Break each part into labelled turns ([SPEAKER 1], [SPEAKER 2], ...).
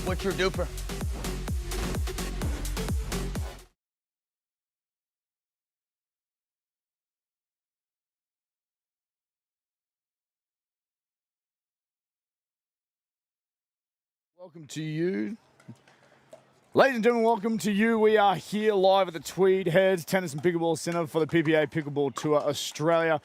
[SPEAKER 1] What's your DUPR?
[SPEAKER 2] Welcome to you. Ladies and gentlemen, welcome to you. We are here live at the Tweed Heads Tennis and Pickleball Centre for the PPA Pickleball Tour Australia.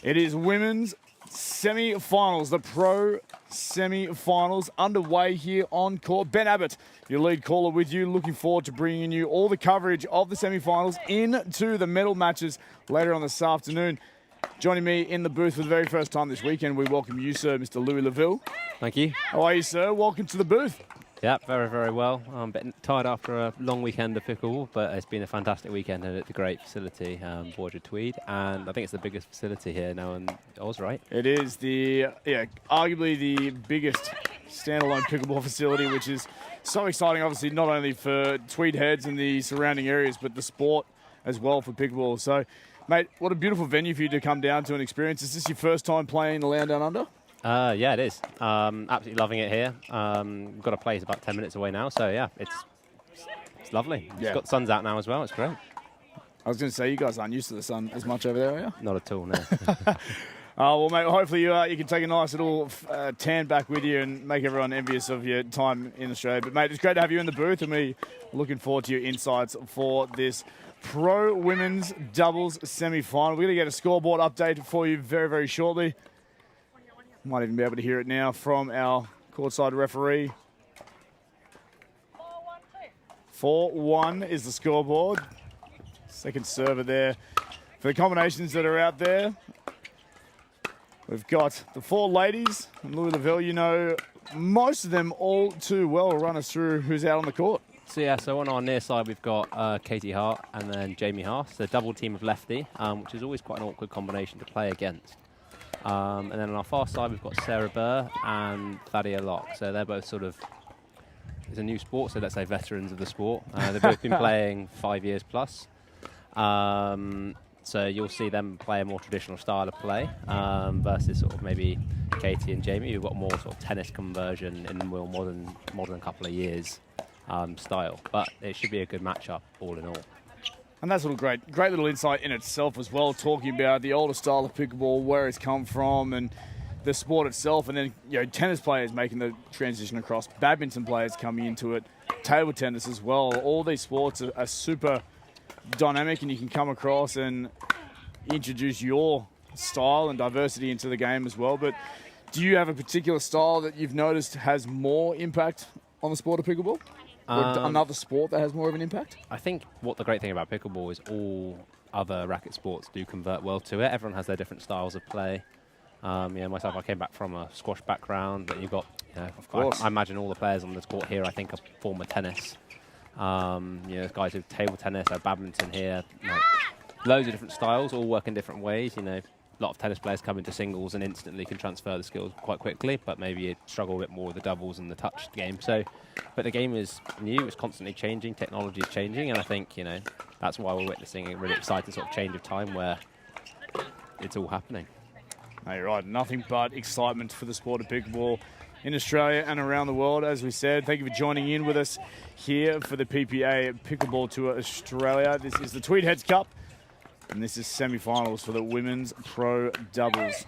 [SPEAKER 2] It is women's semi-finals, the pro semi-finals underway here on court. Ben Abbott, your lead caller with you. Looking forward to bringing you all the coverage of the semi-finals into the medal matches later on this afternoon. Joining me in the booth for the very first time this weekend, we welcome you, sir, Mr. Louis Laville.
[SPEAKER 3] Thank you.
[SPEAKER 2] How are you, sir? Welcome to the booth.
[SPEAKER 3] Yeah, very, very well. I'm a bit tired after a long weekend of pickleball, but it's been a fantastic weekend and it's a great facility, Border Tweed, and I think it's the biggest facility here now in Oz, right?
[SPEAKER 2] It is arguably the biggest standalone pickleball facility, which is so exciting, obviously, not only for Tweed Heads and the surrounding areas, but the sport as well for pickleball. So, mate, what a beautiful venue for you to come down to and experience. Is this your first time playing the Land Down Under?
[SPEAKER 3] Yeah, it is. Absolutely loving it here. We've got a place about 10 minutes away now, so yeah, it's lovely.
[SPEAKER 2] Yeah.
[SPEAKER 3] It's got the sun's out now as well. It's great.
[SPEAKER 2] I was going to say, you guys aren't used to the sun as much over there, are you?
[SPEAKER 3] Not at all, no.
[SPEAKER 2] Well, mate, hopefully you can take a nice little tan back with you and make everyone envious of your time in Australia. But, mate, it's great to have you in the booth, and we're looking forward to your insights for this pro women's doubles semi-final. We're going to get a scoreboard update for you very, very shortly. Might even be able to hear it now from our courtside referee. 4-1 is the scoreboard. Second server there. For the combinations that are out there, we've got the four ladies. And Louis Laville, you know most of them all too well. Will run us through who's out on the court.
[SPEAKER 3] So yeah, so on our near side we've got Katie Hart and then Jamie Haas, the double team of lefty, which is always quite an awkward combination to play against. And then on our far side, we've got Sarah Burr and Thadia Locke. So they're both sort of, it's a new sport, so let's say veterans of the sport. They've both been playing 5 years plus. So you'll see them play a more traditional style of play versus sort of maybe Katie and Jamie, who've got more sort of tennis conversion in the more modern couple of years style. But it should be a good matchup all in all.
[SPEAKER 2] And that's a little great little insight in itself as well, talking about the older style of pickleball, where it's come from, and the sport itself. And then, tennis players making the transition across, badminton players coming into it, table tennis as well. All these sports are super dynamic, and you can come across and introduce your style and diversity into the game as well. But do you have a particular style that you've noticed has more impact on the sport of pickleball? Or another sport that has more of an impact?
[SPEAKER 3] I think what the great thing about pickleball is all other racket sports do convert well to it. Everyone has their different styles of play. Myself, I came back from a squash background, but you've got,
[SPEAKER 2] of course.
[SPEAKER 3] I imagine all the players on this court here, I think, are former tennis. There's guys who table tennis, badminton here. Loads of different styles, all work in different ways. A lot of tennis players come into singles and instantly can transfer the skills quite quickly, but maybe you struggle a bit more with the doubles and the touch game. But the game is new, it's constantly changing, technology is changing, and I think, that's why we're witnessing a really exciting sort of change of time where it's all happening.
[SPEAKER 2] No, you're right. Nothing but excitement for the sport of pickleball in Australia and around the world, as we said. Thank you for joining in with us here for the PPA Pickleball Tour Australia. This is the Tweed Heads Cup. And this is semi-finals for the women's pro doubles.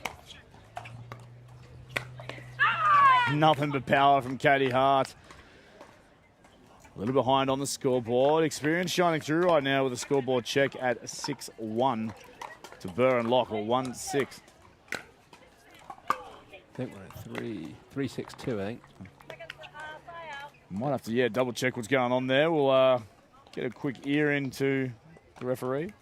[SPEAKER 2] Nothing but power from Katie Hart. A little behind on the scoreboard. Experience shining through right now with a scoreboard check at 6-1 to Burr and Locke, or 1-6.
[SPEAKER 3] I think we're at 3-6-2, I think.
[SPEAKER 2] Might have to, double check what's going on there. We'll get a quick ear into the referee.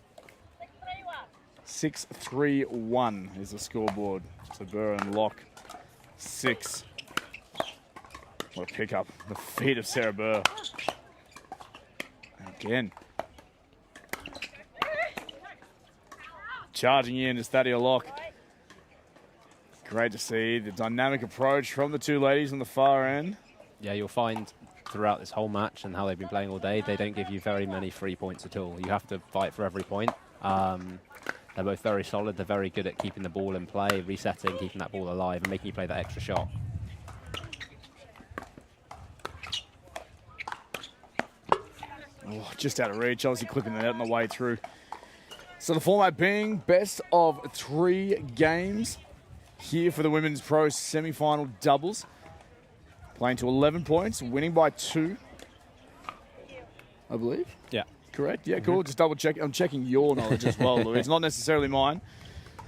[SPEAKER 2] 6-3-1 is the scoreboard. So Burr and Locke, 6. What a pickup. The feet of Sarah Burr. Again. Charging in is Thadia Locke. Great to see the dynamic approach from the two ladies on the far end.
[SPEAKER 3] Yeah, you'll find throughout this whole match and how they've been playing all day, they don't give you very many free points at all. You have to fight for every point. They're both very solid. They're very good at keeping the ball in play, resetting, keeping that ball alive, and making you play that extra shot.
[SPEAKER 2] Oh, just out of reach. Obviously clipping the net on the way through. So the format being best of 3 games here for the Women's Pro semi-final doubles. Playing to 11 points, winning by 2, I believe.
[SPEAKER 3] Yeah.
[SPEAKER 2] Correct? Yeah, cool. Just double check. I'm checking your knowledge as well, Louis. It's not necessarily mine.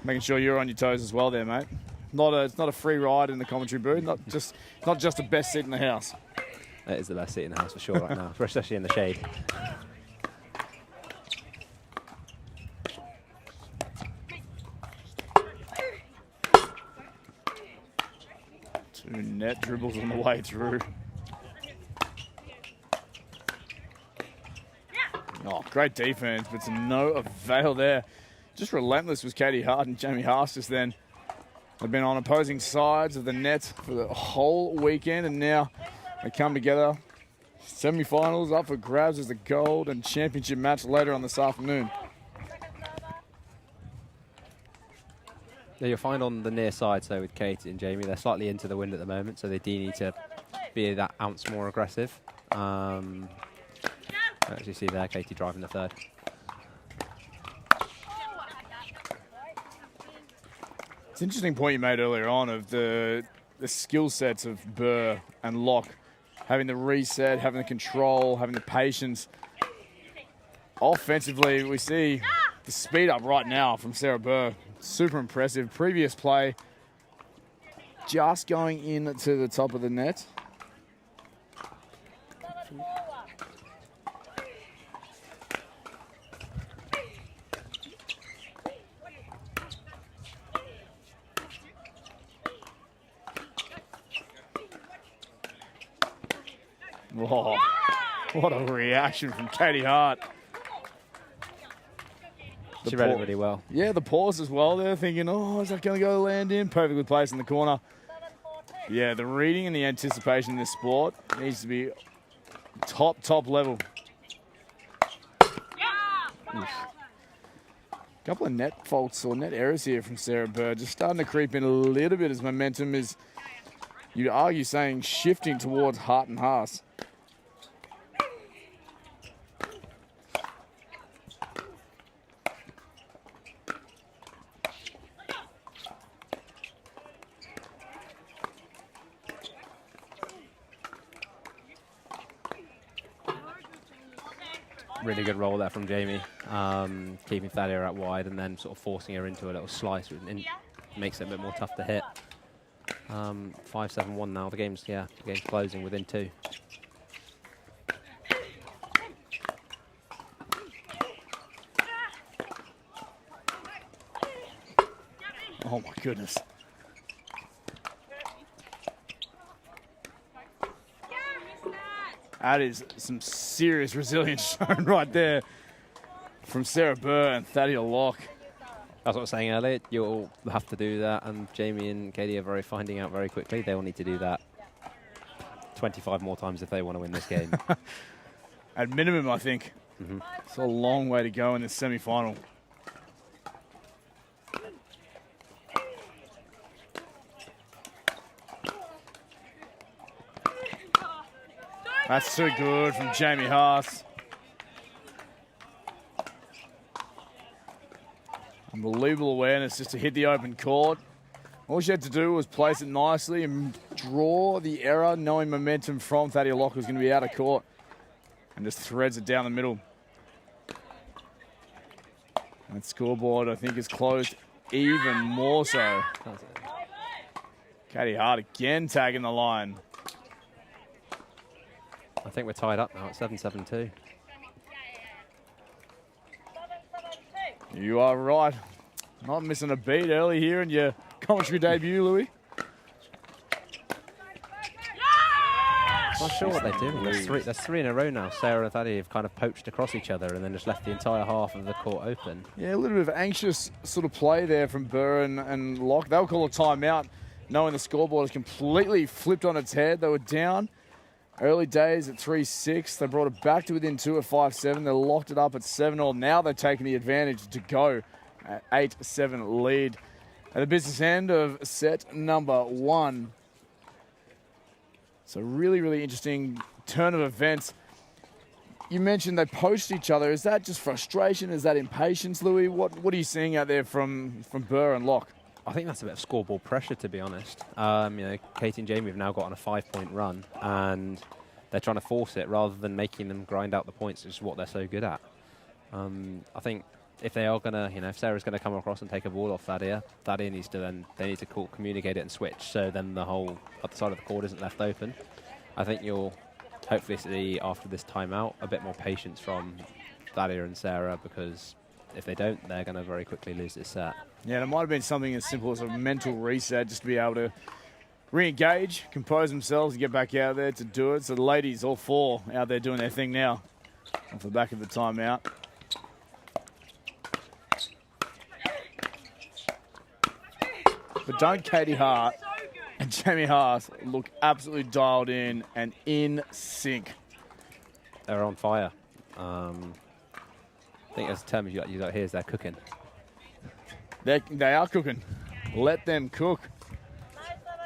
[SPEAKER 2] Making sure you're on your toes as well there, mate. It's not a free ride in the commentary booth. Not just the best seat in the house.
[SPEAKER 3] That is the best seat in the house for sure right now, especially in the shade.
[SPEAKER 2] Two net dribbles on the way through. Oh, great defense, but to no avail there. Just relentless was Katie Hart and Jamie Haas just then. They've been on opposing sides of the net for the whole weekend, and now they come together. Semi-finals up for grabs as the gold and championship match later on this afternoon.
[SPEAKER 3] Yeah, you'll find on the near side, so with Katie and Jamie, they're slightly into the wind at the moment, so they do need to be that ounce more aggressive. Actually see there, Katie driving the third.
[SPEAKER 2] It's an interesting point you made earlier on of the skill sets of Burr and Locke. Having the reset, having the control, having the patience. Offensively, we see the speed up right now from Sarah Burr. Super impressive. Previous play, just going in to the top of the net. Whoa, what a reaction from Katie Hart.
[SPEAKER 3] She read it really well.
[SPEAKER 2] Yeah, the pause as well there, thinking, oh, is that going to go land in? Perfectly placed in the corner. Yeah, the reading and the anticipation in this sport needs to be top level. Oof. Couple of net faults or net errors here from Sarah Burr. Just starting to creep in a little bit as momentum is, you'd argue, saying shifting towards Hart and Haas.
[SPEAKER 3] Really good roll there from Jamie, keeping Thalia out wide and then sort of forcing her into a little slice, and makes it a bit more tough to hit. 5-7-1 now. The game's closing within 2.
[SPEAKER 2] Oh my goodness. That is some serious resilience shown right there from Sarah Burr and Thalia Locke.
[SPEAKER 3] That's what I was saying earlier. You'll have to do that, and Jamie and Katie are finding out very quickly. They will need to do that 25 more times if they want to win this game.
[SPEAKER 2] At minimum, I think. It's a long way to go in this semi-final. That's too good from Jamie Haas. Unbelievable awareness just to hit the open court. All she had to do was place it nicely and draw the error, knowing momentum from Thalia Locke was going to be out of court. And just threads it down the middle. That scoreboard, I think, is closed even more so. Katie Hart again tagging the line.
[SPEAKER 3] I think we're tied up now at 7-7-2.
[SPEAKER 2] You are right. Not missing a beat early here in your commentary debut, Louis.
[SPEAKER 3] Not sure what they're doing. There's three in a row now. Sarah and Thaddeus have kind of poached across each other and then just left the entire half of the court open. Yeah,
[SPEAKER 2] a little bit of anxious sort of play there from Burr and Locke. They'll call a timeout, knowing the scoreboard is completely flipped on its head. They were down early days at 3-6. They brought it back to within 2 at 5-7. They locked it up at 7-0. Now they're taking the advantage to go at 8-7 lead. At the business end of set number 1. So really, really interesting turn of events. You mentioned they post each other. Is that just frustration? Is that impatience, Louis? What are you seeing out there from Burr and Locke?
[SPEAKER 3] I think that's a bit of scoreboard pressure, to be honest. Katie and Jamie have now got on a 5-point run, and they're trying to force it rather than making them grind out the points, which is what they're so good at. I think if they are going to, if Sarah's going to come across and take a ball off Thaddeus needs to they need to communicate it and switch, so then the whole other side of the court isn't left open. I think you'll hopefully see after this timeout a bit more patience from Thaddeus and Sarah, because if they don't, they're going to very quickly lose this set.
[SPEAKER 2] Yeah, it might have been something as simple as a mental reset, just to be able to re-engage, compose themselves, and get back out there to do it. So the ladies, all four, out there doing their thing now off the back of the timeout. But don't Katie Hart and Jamie Haas look absolutely dialed in and in sync?
[SPEAKER 3] They're on fire. I think as a term you use out here is they're cooking.
[SPEAKER 2] They are cooking. Let them cook.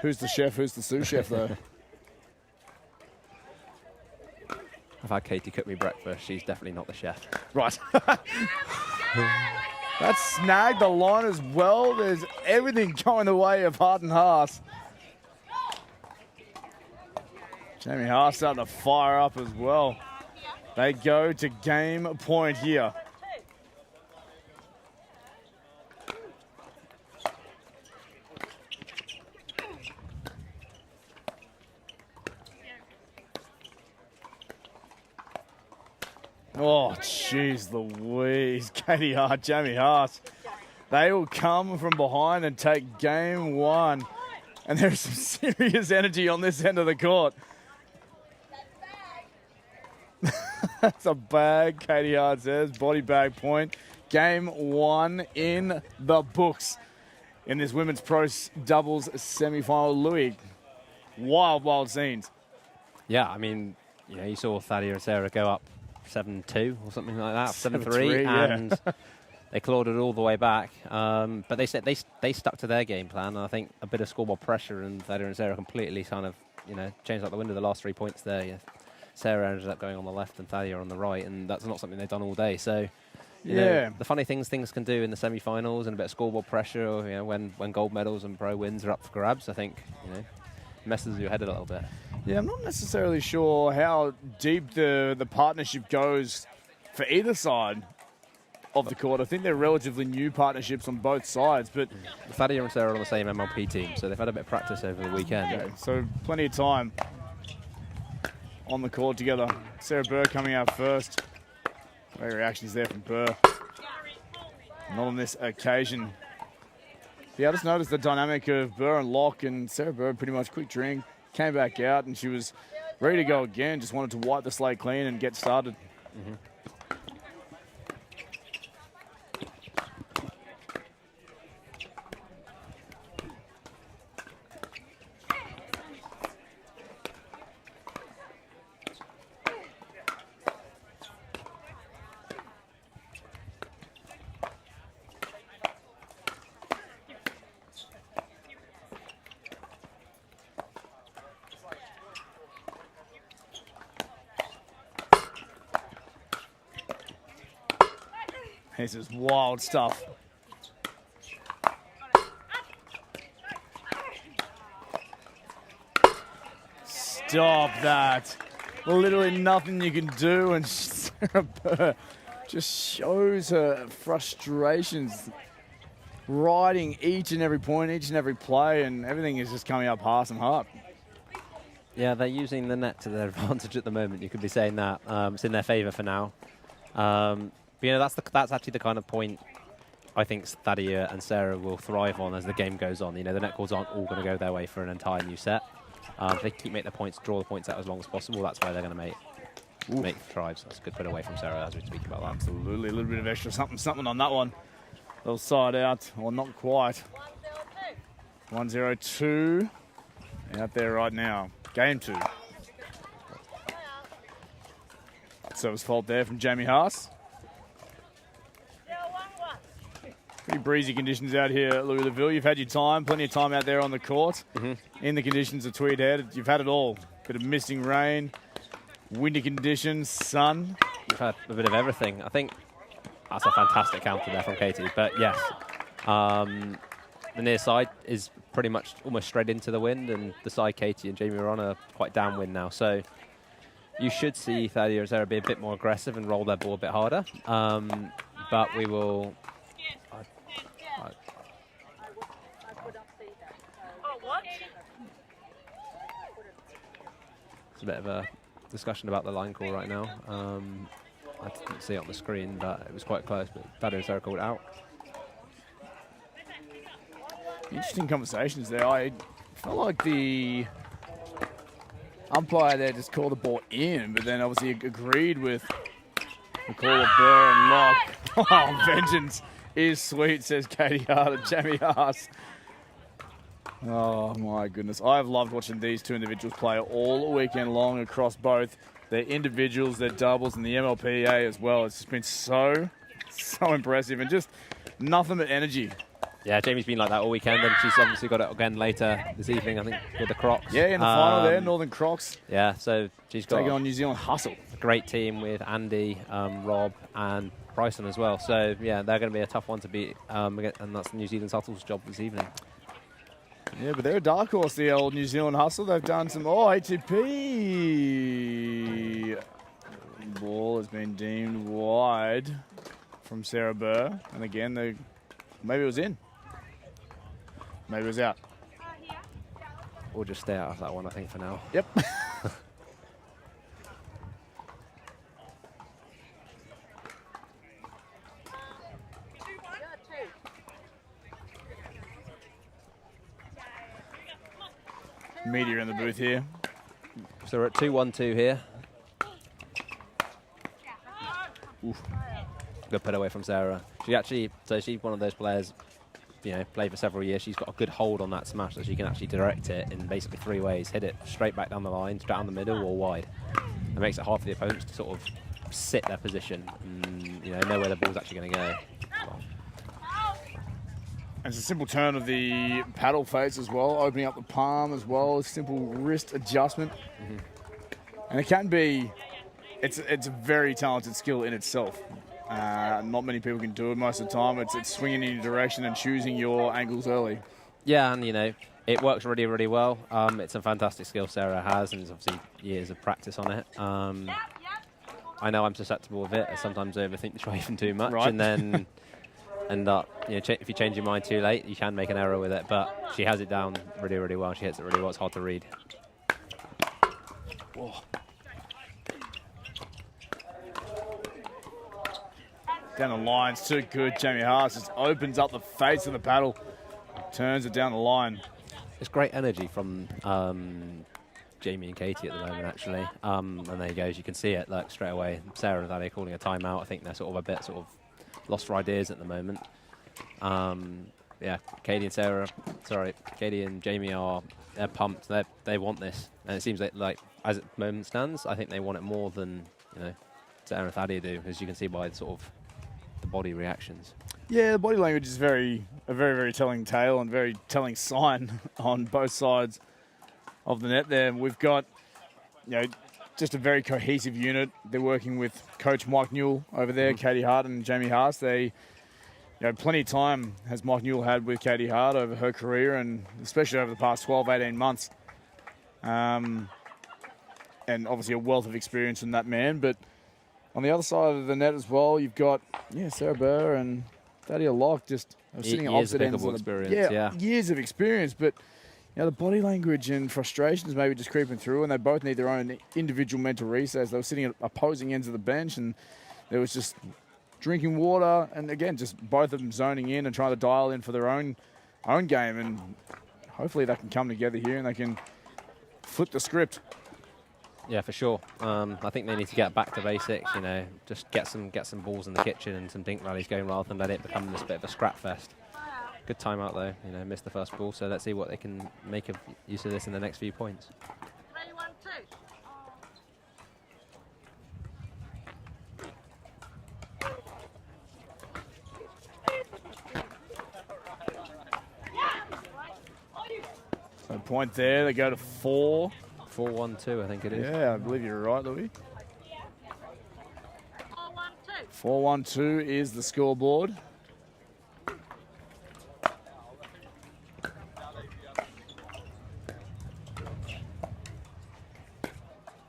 [SPEAKER 2] Who's the chef? Who's the sous chef, though?
[SPEAKER 3] I've had Katie cook me breakfast. She's definitely not the chef.
[SPEAKER 2] Right. That snagged the line as well. There's everything going the way of Hart and Haas. Jamie Haas starting to fire up as well. They go to game point here. Oh, jeez Louise. Katie Hart, Jamie Haas. They will come from behind and take game one. And there's some serious energy on this end of the court. That's a bag, Katie Hart says. Body bag point. Game one in the books in this women's pro doubles semi-final. Louis, wild scenes.
[SPEAKER 3] Yeah, I mean, you saw Thaddeus and Sarah go up 7-2 or something like that, 7-3,
[SPEAKER 2] yeah.
[SPEAKER 3] and they clawed it all the way back. But they said they stuck to their game plan, and I think a bit of scoreboard pressure and Thaddeus and Sarah completely kind of changed out the window. The last 3 points there, Sarah ended up going on the left and Thaddeus on the right, and that's not something they've done all day. So the funny things can do in the semi-finals, and a bit of scoreboard pressure, or, when gold medals and pro wins are up for grabs, I think messes your head a little bit.
[SPEAKER 2] Yeah, I'm not necessarily sure how deep the partnership goes for either side of the court. I think they're relatively new partnerships on both sides, but
[SPEAKER 3] Thaddeus and Sarah are on the same MLP team, so they've had a bit of practice over the weekend.
[SPEAKER 2] Okay, so plenty of time on the court together. Sarah Burr coming out first. Great reactions there from Burr. Not on this occasion. Yeah, I just noticed the dynamic of Burr and Locke, and Sarah Burr pretty much quick drink, came back out, and she was ready to go again, just wanted to wipe the slate clean and get started.
[SPEAKER 3] Mm-hmm.
[SPEAKER 2] This is wild stuff. Stop that. Literally nothing you can do, and Sarah Burr just shows her frustrations, riding each and every point, each and every play, and everything is just coming up Haas and Hart.
[SPEAKER 3] Yeah, they're using the net to their advantage at the moment. You could be saying that. It's in their favour for now. But that's actually the kind of point I think Thaddeus and Sarah will thrive on as the game goes on. The net calls aren't all going to go their way for an entire new set. If they keep making the points, draw the points out as long as possible, that's where they're going to make strides. That's a good put away from Sarah as we speak about that.
[SPEAKER 2] Absolutely, a little bit of extra something on that one. Little side out, or not quite. 1-0-2 out there right now. Game 2. Service fault there from Jamie Haas. Pretty breezy conditions out here at Louisville. You've had your time, plenty of time out there on the court. Mm-hmm. In the conditions of Tweed Head, you've had it all. Bit of misting rain, windy conditions, sun.
[SPEAKER 3] we've had a bit of everything. I think that's a fantastic counter there from Katie. But yes, the near side is pretty much almost straight into the wind, and the side Katie and Jamie are on are quite downwind now. So you should see Thadia and Sarah be a bit more aggressive and roll their ball a bit harder. But we will... It's a bit of a discussion about the line call right now. I didn't see it on the screen, but it was quite close. But Thadia and Sarah called it out.
[SPEAKER 2] Interesting conversations there. I felt like the umpire there just called the ball in, but then obviously agreed with the call of Burr and Lock. Oh, vengeance is sweet, says Katie Hart and Jamie Haas. Oh, my goodness. I've loved watching these two individuals play all weekend long across both their individuals, their doubles, and the MLPA as well. It's just been so impressive and just nothing but energy.
[SPEAKER 3] Yeah, Jamie's been like that all weekend, and she's obviously got it again later this evening, I think, with the Crocs.
[SPEAKER 2] Yeah, in the final there, Northern Crocs.
[SPEAKER 3] Yeah, so she's got
[SPEAKER 2] taking on New Zealand Hustle.
[SPEAKER 3] A great team with Andy, Rob, and Bryson as well. So, yeah, they're going to be a tough one to beat, and that's New Zealand Hustle's job this evening.
[SPEAKER 2] Yeah, but they're a dark horse, the old New Zealand Hustle. They've done some... Oh, ATP! Ball has been deemed wide from Sarah Burr. And again, maybe it was in. Maybe it was out.
[SPEAKER 3] We'll just stay out of that one, I think, for now.
[SPEAKER 2] Yep. Media in the booth here.
[SPEAKER 3] So we're at 2-1-2 here. Oof. Good put away from Sarah. She's one of those players, you know, played for several years. She's got a good hold on that smash, so she can actually direct it in basically 3 ways. Hit it straight back down the line, down the middle, or wide. It makes it hard for the opponents to sort of sit their position and, you know where the ball's actually going to go.
[SPEAKER 2] And it's a simple turn of the paddle face as well, opening up the palm as well, a simple wrist adjustment. Mm-hmm. And it can be, it's a very talented skill in itself. Not many people can do it most of the time. It's swinging in your direction and choosing your angles early.
[SPEAKER 3] Yeah, and, you know, it works really, really well. It's a fantastic skill Sarah has, and there's obviously years of practice on it. I know I'm susceptible of it. I sometimes overthink the try even too much,
[SPEAKER 2] right.
[SPEAKER 3] And then end up, you know, if you change your mind too late, you can make an error with it. But she has it down really, really well. She hits it really well. It's hard to read.
[SPEAKER 2] Whoa. Down the line's too good. Jamie Haas just opens up the face of the paddle, turns it down the line.
[SPEAKER 3] It's great energy from Jamie and Katie at the moment, actually. And there you go, as you can see it, like straight away. Sarah and Thadia calling a timeout. I think they're sort of a bit lost for ideas at the moment. Yeah, Katie and Jamie they're pumped. They want this, and it seems like as it moment stands, I think they want it more than, you know, Sarah and Thadia do, as you can see by the sort of the body reactions.
[SPEAKER 2] Yeah, the body language is a very, very telling tale and very telling sign on both sides of the net there. We've got, you know, just a very cohesive unit. They're working with Coach Mike Newell over there, Katie Hart and Jamie Haas. They, you know, plenty of time has Mike Newell had with Katie Hart over her career, and especially over the past 12, 18 months. And obviously a wealth of experience in that man. But on the other side of the net as well, you've got, Sarah Burr and Thadia Locke just sitting at opposite ends of the, years of experience, but you know, the body language and frustrations maybe just creeping through, and they both need their own individual mental recess. They were sitting at opposing ends of the bench, and there was just drinking water, and again, just both of them zoning in and trying to dial in for their own game, and hopefully they can come together here and they can flip the script.
[SPEAKER 3] Yeah, for sure. I think they need to get back to basics, you know, just get some balls in the kitchen and some dink rallies going rather than let it become this bit of a scrap fest. Good time out though, you know, missed the first ball, so let's see what they can make of use of this in the next few points.
[SPEAKER 2] 3-1-2. So point there, they go to 4.
[SPEAKER 3] 4-1-2, I think it is.
[SPEAKER 2] Yeah, I believe you're right, Louis. 4-1-2 is the scoreboard.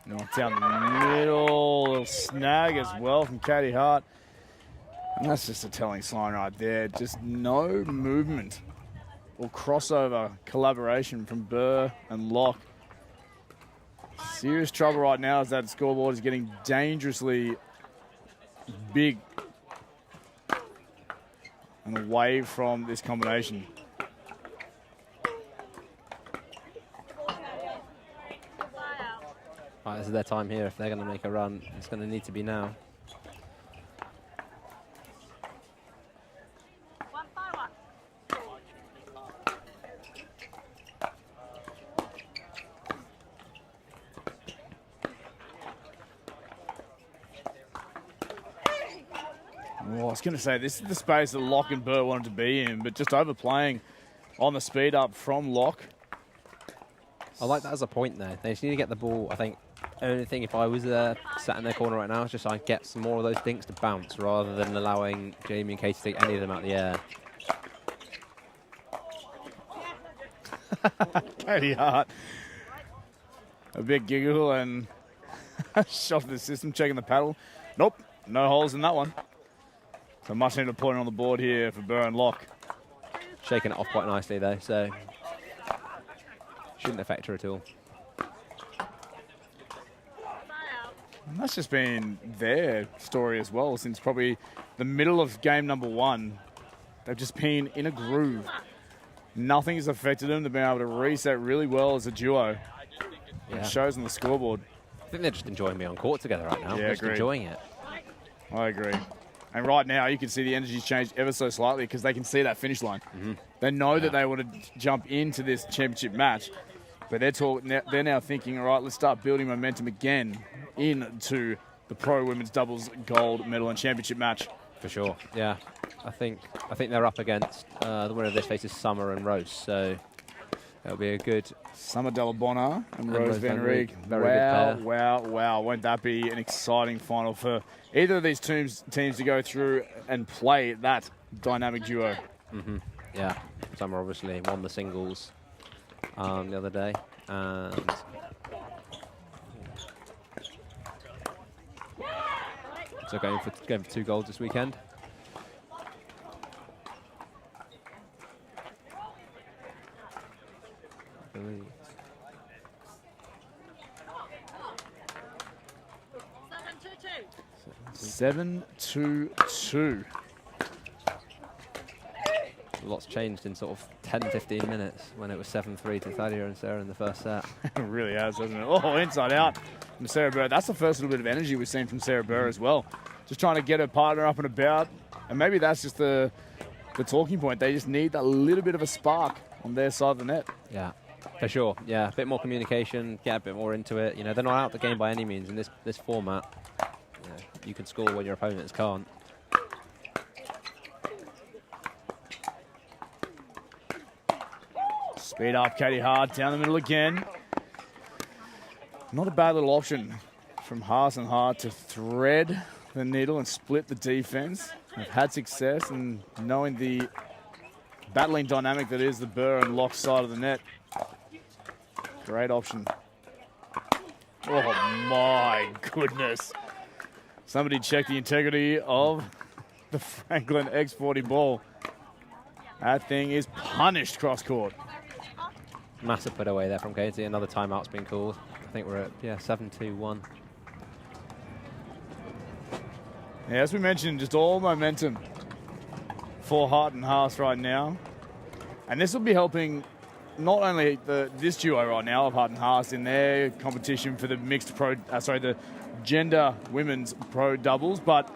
[SPEAKER 2] Knocked down the middle, little snag as well from Katie Hart. And that's just a telling sign right there. Just no movement or crossover collaboration from Burr and Locke. Serious trouble right now as that scoreboard is getting dangerously big and away from this combination.
[SPEAKER 3] Right, this is their time here. If they're going to make a run, it's going to need to be now.
[SPEAKER 2] Oh, I was going to say, this is the space that Locke and Burr wanted to be in, but just overplaying on the speed up from Locke.
[SPEAKER 3] I like that as a point there. They just need to get the ball. I think only thing, if I was sat in their corner right now, is just I'd get some more of those dinks to bounce rather than allowing Jamie and Katie to take any of them out of the air.
[SPEAKER 2] Katie Hart. A big giggle and shot the system, checking the paddle. Nope, no holes in that one. So much need a point on the board here for Burr and Locke.
[SPEAKER 3] Shaking it off quite nicely though, so shouldn't affect her at all.
[SPEAKER 2] And that's just been their story as well since probably the middle of game number 1. They've just been in a groove. Nothing has affected them. They've been able to reset really well as a duo.
[SPEAKER 3] Yeah.
[SPEAKER 2] It shows on the scoreboard.
[SPEAKER 3] I think they're just enjoying being on court together right now.
[SPEAKER 2] Yeah,
[SPEAKER 3] just
[SPEAKER 2] agreed.
[SPEAKER 3] enjoying it.
[SPEAKER 2] I agree. And right now, you can see the energy's changed ever so slightly because they can see that finish line.
[SPEAKER 3] Mm-hmm.
[SPEAKER 2] They know that they want to jump into this championship match, but they're now thinking, all right, let's start building momentum again into the Pro Women's Doubles Gold Medal and Championship match.
[SPEAKER 3] For sure, yeah. I think they're up against the winner of this faces Summer and Rose, so it'll be a good.
[SPEAKER 2] Summer Della Bonner and Rose Van Rieg.
[SPEAKER 3] Very good pair.
[SPEAKER 2] Wow. Won't that be an exciting final for either of these teams to go through and play that dynamic duo?
[SPEAKER 3] Mm-hmm. Yeah, Summer obviously won the singles the other day, and so going for 2 golds this weekend.
[SPEAKER 2] 7-2-2.
[SPEAKER 3] Lots changed in sort of 10-15 minutes when it was 7-3 to Thalia and Sarah in the first set.
[SPEAKER 2] It really has, hasn't it? Oh, inside out from Sarah Burr. That's the first little bit of energy we've seen from Sarah Burr as well. Just trying to get her partner up and about. And maybe that's just the talking point. They just need a little bit of a spark on their side of the net.
[SPEAKER 3] Yeah, for sure. Yeah, a bit more communication, get a bit more into it. You know, they're not out the game by any means in this format. You know, you can score when your opponents can't.
[SPEAKER 2] Speed up, Katie Hart down the middle again. Not a bad little option from Haas and Hart to thread the needle and split the defense. They've had success in knowing the battling dynamic that is the Burr and Locke side of the net. Great option. Oh my goodness. Somebody check the integrity of the Franklin X40 ball. That thing is punished cross court.
[SPEAKER 3] Massive put away there from Katie. Another timeout's been called. I think we're at 7-2-1.
[SPEAKER 2] Yeah, as we mentioned, just all momentum for Hart and Haas right now. And this will be helping not only this duo right now of Hart and Haas in their competition for the the gender women's pro doubles, but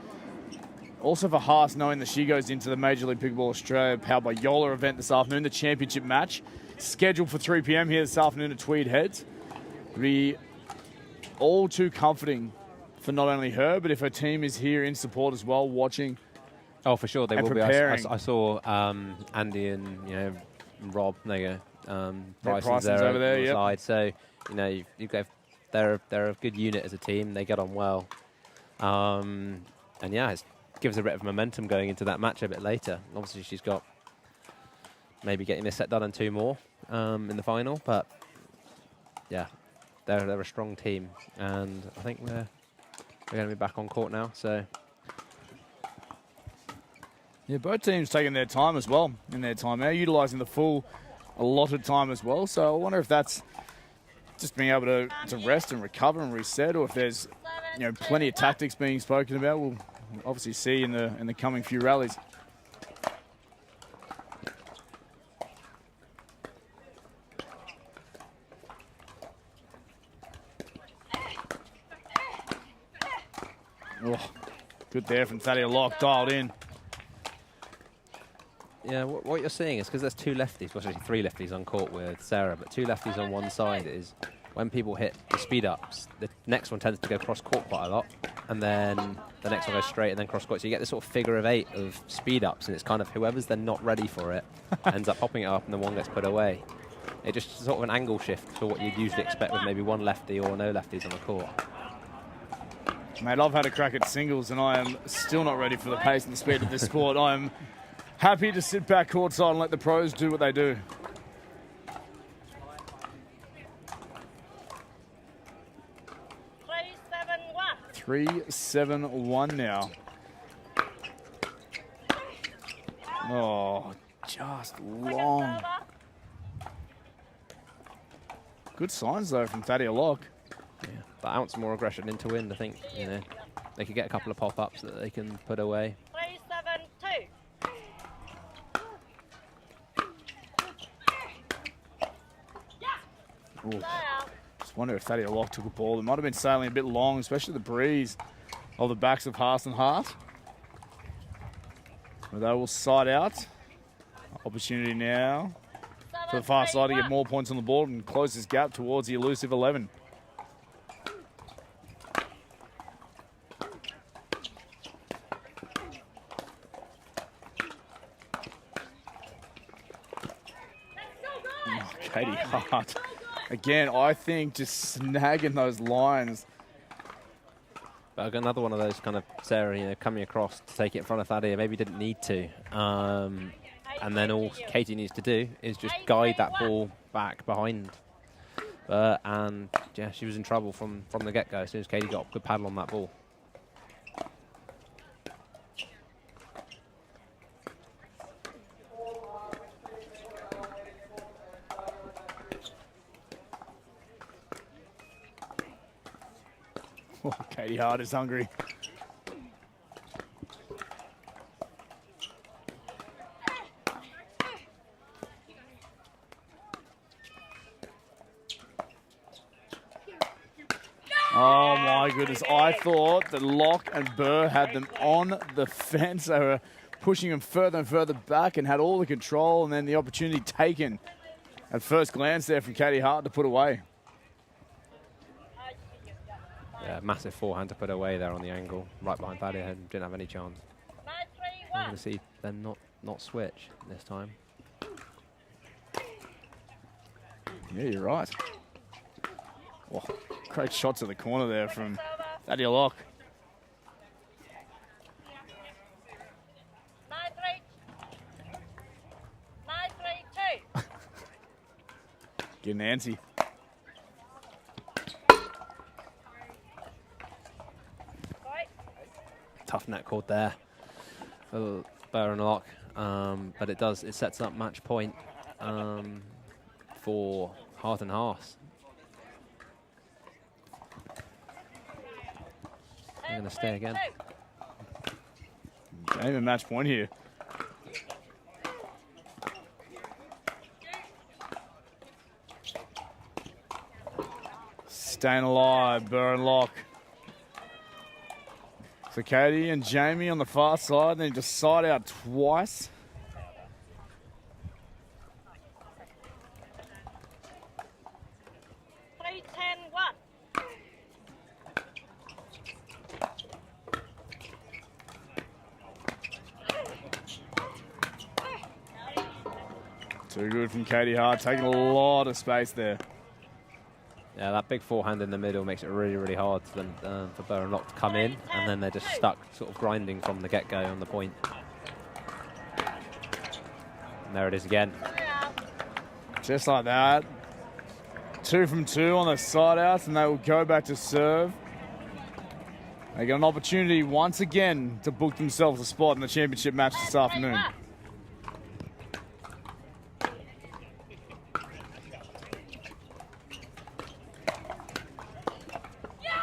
[SPEAKER 2] also for Haas knowing that she goes into the Major League Pickleball Australia powered by Yola event this afternoon, the championship match, scheduled for 3 p.m. here this afternoon at Tweed Heads. It'll be all too comforting for not only her, but if her team is here in support as well, watching.
[SPEAKER 3] Oh, for sure, they will
[SPEAKER 2] preparing.
[SPEAKER 3] be. I saw Andy and Rob. There you go.
[SPEAKER 2] Bryson's
[SPEAKER 3] there
[SPEAKER 2] over there. Yep.
[SPEAKER 3] Side. So they're a good unit as a team. They get on well. And yeah, it's gives a bit of momentum going into that match a bit later. Obviously, she's got maybe getting this set done and 2 more in the final, but yeah, they're a strong team, and I think we're going to be back on court now. So
[SPEAKER 2] yeah, both teams taking their time as well in their timeout, utilising the full allotted time as well. So I wonder if that's just being able to rest and recover and reset, or if there's plenty of tactics being spoken about. We'll obviously see in the coming few rallies. Oh, good there from Thaddeus Locke, dialed in.
[SPEAKER 3] yeah, what you're seeing is because there's 2 lefties, well, actually 3 lefties on court with Sarah, but 2 lefties on one side is when people hit the speed ups, the next one tends to go cross court quite a lot, and then the next one goes straight and then cross court. So you get this sort of figure of 8 of speed ups, and it's kind of whoever's then not ready for it ends up popping it up, and the one gets put away. It just sort of an angle shift for what you'd usually expect with maybe 1 lefty or no lefties on the court.
[SPEAKER 2] Mate, I've had a crack at singles, and I am still not ready for the pace and the speed of this court. I am happy to sit back courtside and let the pros do what they do. Three, 7-1 now. Oh, just long. Good signs though from Thaddeus Locke.
[SPEAKER 3] Yeah, that ounce more aggression into wind, I think, they could get a couple of pop-ups that they can put away.
[SPEAKER 2] 3-7-2. Ooh. Just wonder if Thaddeus Locke took a ball. It might have been sailing a bit long, especially the breeze of the backs of Haas and Hart. But they will side out. Opportunity now for the far side to get more points on the board and close this gap towards the elusive 11. Oh, Katie Hart. Again, I think just snagging those lines.
[SPEAKER 3] But another one of those kind of Sarah, coming across to take it in front of Thaddeus, maybe didn't need to. And then all Katie needs to do is just guide that ball back behind. And yeah, she was in trouble from the get-go as soon as Katie got a good paddle on that ball.
[SPEAKER 2] Oh, Katie Hart is hungry. Oh my goodness, I thought that Locke and Burr had them on the fence. They were pushing them further and further back and had all the control, and then the opportunity taken at first glance there from Katie Hart to put away.
[SPEAKER 3] Yeah, massive forehand to put away there on the angle, right behind Thaddeus, and didn't have any chance. I'm going to see them not switch this time.
[SPEAKER 2] Yeah, you're right. Oh, great shots at the corner there from Thaddeus Locke.
[SPEAKER 1] 9-3.
[SPEAKER 2] Getting antsy.
[SPEAKER 3] Tough net cord there for Burr and Locke, but it sets up match point for Hart and Haas. They're going to stay again.
[SPEAKER 2] Game and match point here. Staying alive, Burr and Locke. So Katie and Jamie on the far side, then just side out twice. Too good from Katie Hart, taking a lot of space there.
[SPEAKER 3] Yeah, that big forehand in the middle makes it really, really hard for them, for Burr and Locke to come in, and then they're just stuck sort of grinding from the get-go on the point. And there it is again.
[SPEAKER 2] Just like that. 2 from 2 on the side outs, and they will go back to serve. They get an opportunity once again to book themselves a spot in the championship match this afternoon.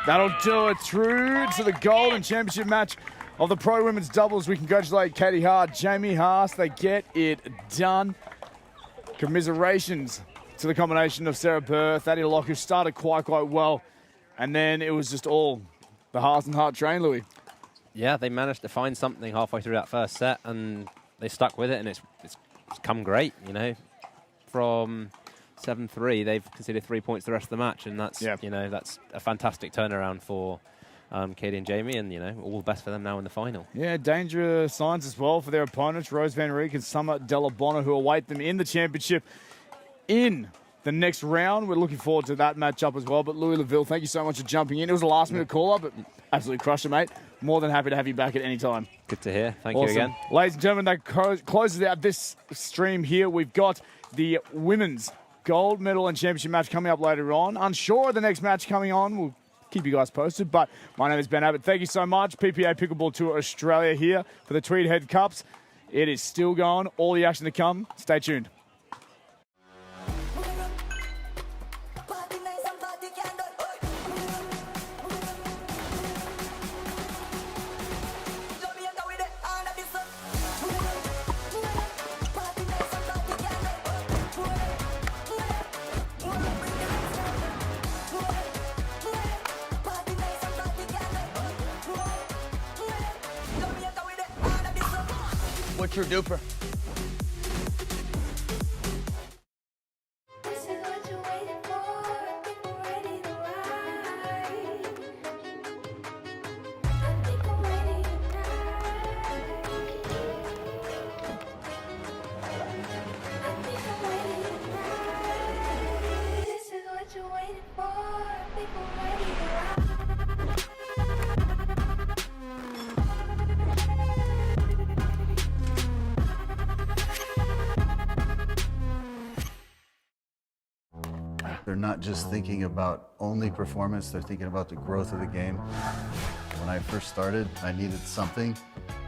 [SPEAKER 2] That'll do it. Through to the golden championship match of the Pro Women's Doubles. We congratulate Katie Hart, Jamie Haas. They get it done. Commiserations to the combination of Sarah Burr, Thaddeus Locke, who started quite well. And then it was just all the Haas and Hart train, Louis.
[SPEAKER 3] Yeah, they managed to find something halfway through that first set, and they stuck with it, and it's come great, you know. From 7-3, they've conceded 3 points the rest of the match, and that's you know, that's a fantastic turnaround for Katie and Jamie, and you know, all the best for them now in the final. Yeah,
[SPEAKER 2] danger signs as well for their opponents, Rose Van Rieck and Summer Della Bonner, who await them in the championship in the next round. We're looking forward to that matchup as well. But Louis Laville, thank you so much for jumping in. It was a last-minute call-up, but absolutely crushed it, mate. More than happy to have you back at any time.
[SPEAKER 3] Good to hear. Thank you again.
[SPEAKER 2] Ladies and gentlemen, that closes out this stream here. We've got the women's gold medal and championship match coming up later on. Unsure of the next match coming on. We'll keep you guys posted. But my name is Ben Abbott. Thank you so much. PPA Pickleball Tour Australia here for the Tweed Head Cups. It is still going. All the action to come. Stay tuned.
[SPEAKER 4] What's your DUPR?
[SPEAKER 5] They're not just thinking about only performance, they're thinking about the growth of the game. When I first started, I needed something,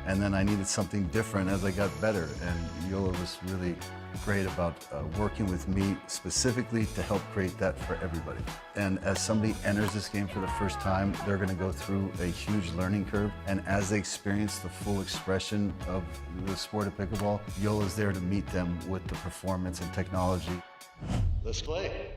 [SPEAKER 5] and then I needed something different as I got better. And Yola was really great about working with me specifically to help create that for everybody. And as somebody enters this game for the first time, they're gonna go through a huge learning curve. And as they experience the full expression of the sport of pickleball, Yola's there to meet them with the performance and technology.
[SPEAKER 4] Let's play.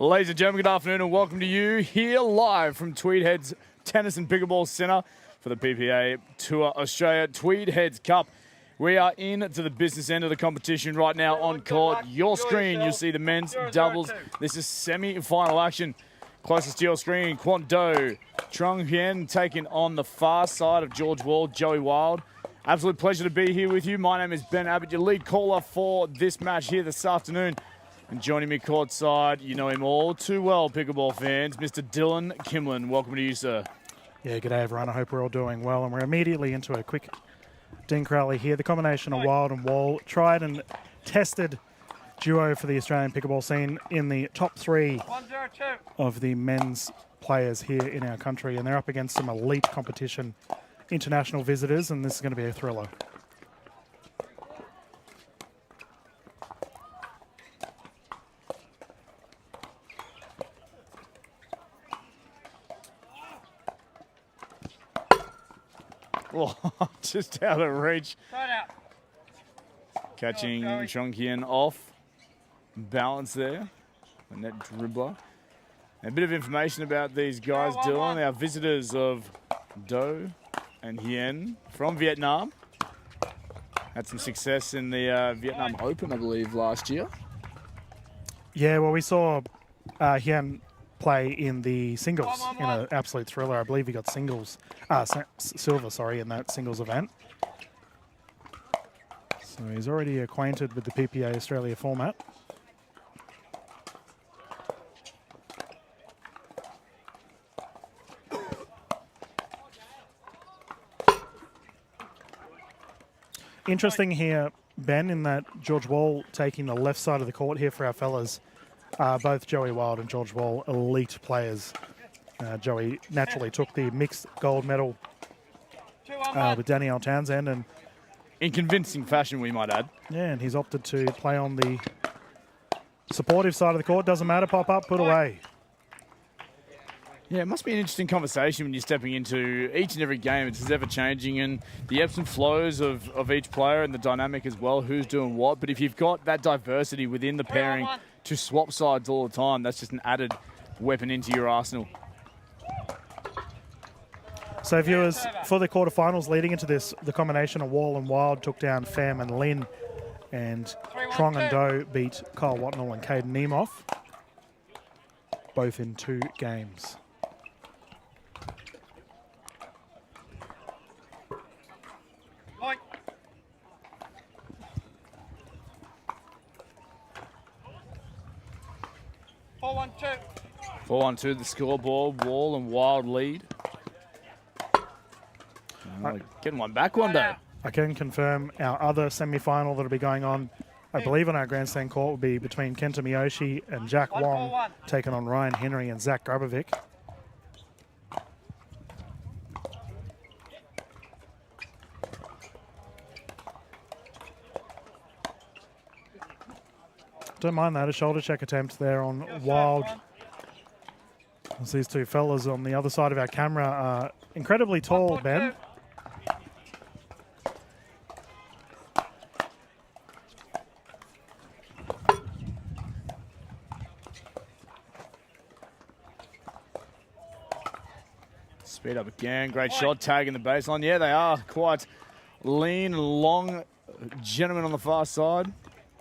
[SPEAKER 2] Ladies and gentlemen, good afternoon and welcome to you here live from Tweed Heads Tennis and Pickleball Centre for the PPA Tour Australia Tweed Heads Cup. We are into the business end of the competition right now on court. Your screen, you'll see the men's doubles. This is semi-final action. Closest to your screen, Quant Do, Trung Hien taking on the far side of George Wall, Joey Wild. Absolute pleasure to be here with you. My name is Ben Abbott, your lead caller for this match here this afternoon. And joining me courtside, you know him all too well, pickleball fans, Mr. Dylan Kimlin. Welcome to you, sir.
[SPEAKER 6] Yeah, g'day everyone. I hope we're all doing well. And we're immediately into a quick dink rally here. The combination of Wild and Wall, tried and tested duo for the Australian pickleball scene in the top three of the men's players here in our country. And they're up against some elite competition, international visitors, and this is going to be a thriller.
[SPEAKER 2] Oh, just out of reach. Catching Trung Hien off. Balance there. A net dribbler. A bit of information about these guys, Dylan. Our visitors of Do and Hien from Vietnam. Had some success in the Vietnam Open, I believe, last year.
[SPEAKER 6] Yeah, well, we saw Hien play in the singles in an absolute thriller. I believe he got silver, sorry, in that singles event. So he's already acquainted with the PPA Australia format. Interesting here, Ben, in that George Wall taking the left side of the court here for our fellas. Both Joey Wild and George Wall, elite players. Joey naturally took the mixed gold medal with Danielle Townsend. And
[SPEAKER 2] in convincing fashion, we might add.
[SPEAKER 6] yeah, and he's opted to play on the supportive side of the court. Doesn't matter, pop up, put away.
[SPEAKER 2] Yeah, it must be an interesting conversation when you're stepping into each and every game. It's ever-changing, and the ebbs and flows of each player and the dynamic as well, who's doing what. But if you've got that diversity within the pairing to swap sides all the time, that's just an added weapon into your arsenal.
[SPEAKER 6] So viewers, for the quarterfinals leading into this, the combination of Wall and Wild took down Pham and Lin, and Trong and Do beat Kyle Watnell and Caden Nemeth, both in 2 games.
[SPEAKER 1] Four,
[SPEAKER 2] 4-1-2, the scoreboard. Wall and Wild lead. Getting one back one day.
[SPEAKER 6] I can confirm our other semi-final that'll be going on, I believe on our grandstand court, will be between Kenta Miyoshi and Jack Wong, taking on Ryan Henry and Zach Grubovic. Don't mind that, a shoulder check attempt there on Wild. As these two fellas on the other side of our camera are incredibly tall, Ben.
[SPEAKER 2] Speed up again. Great shot, tagging the baseline. Yeah, they are quite lean and long gentlemen on the far side.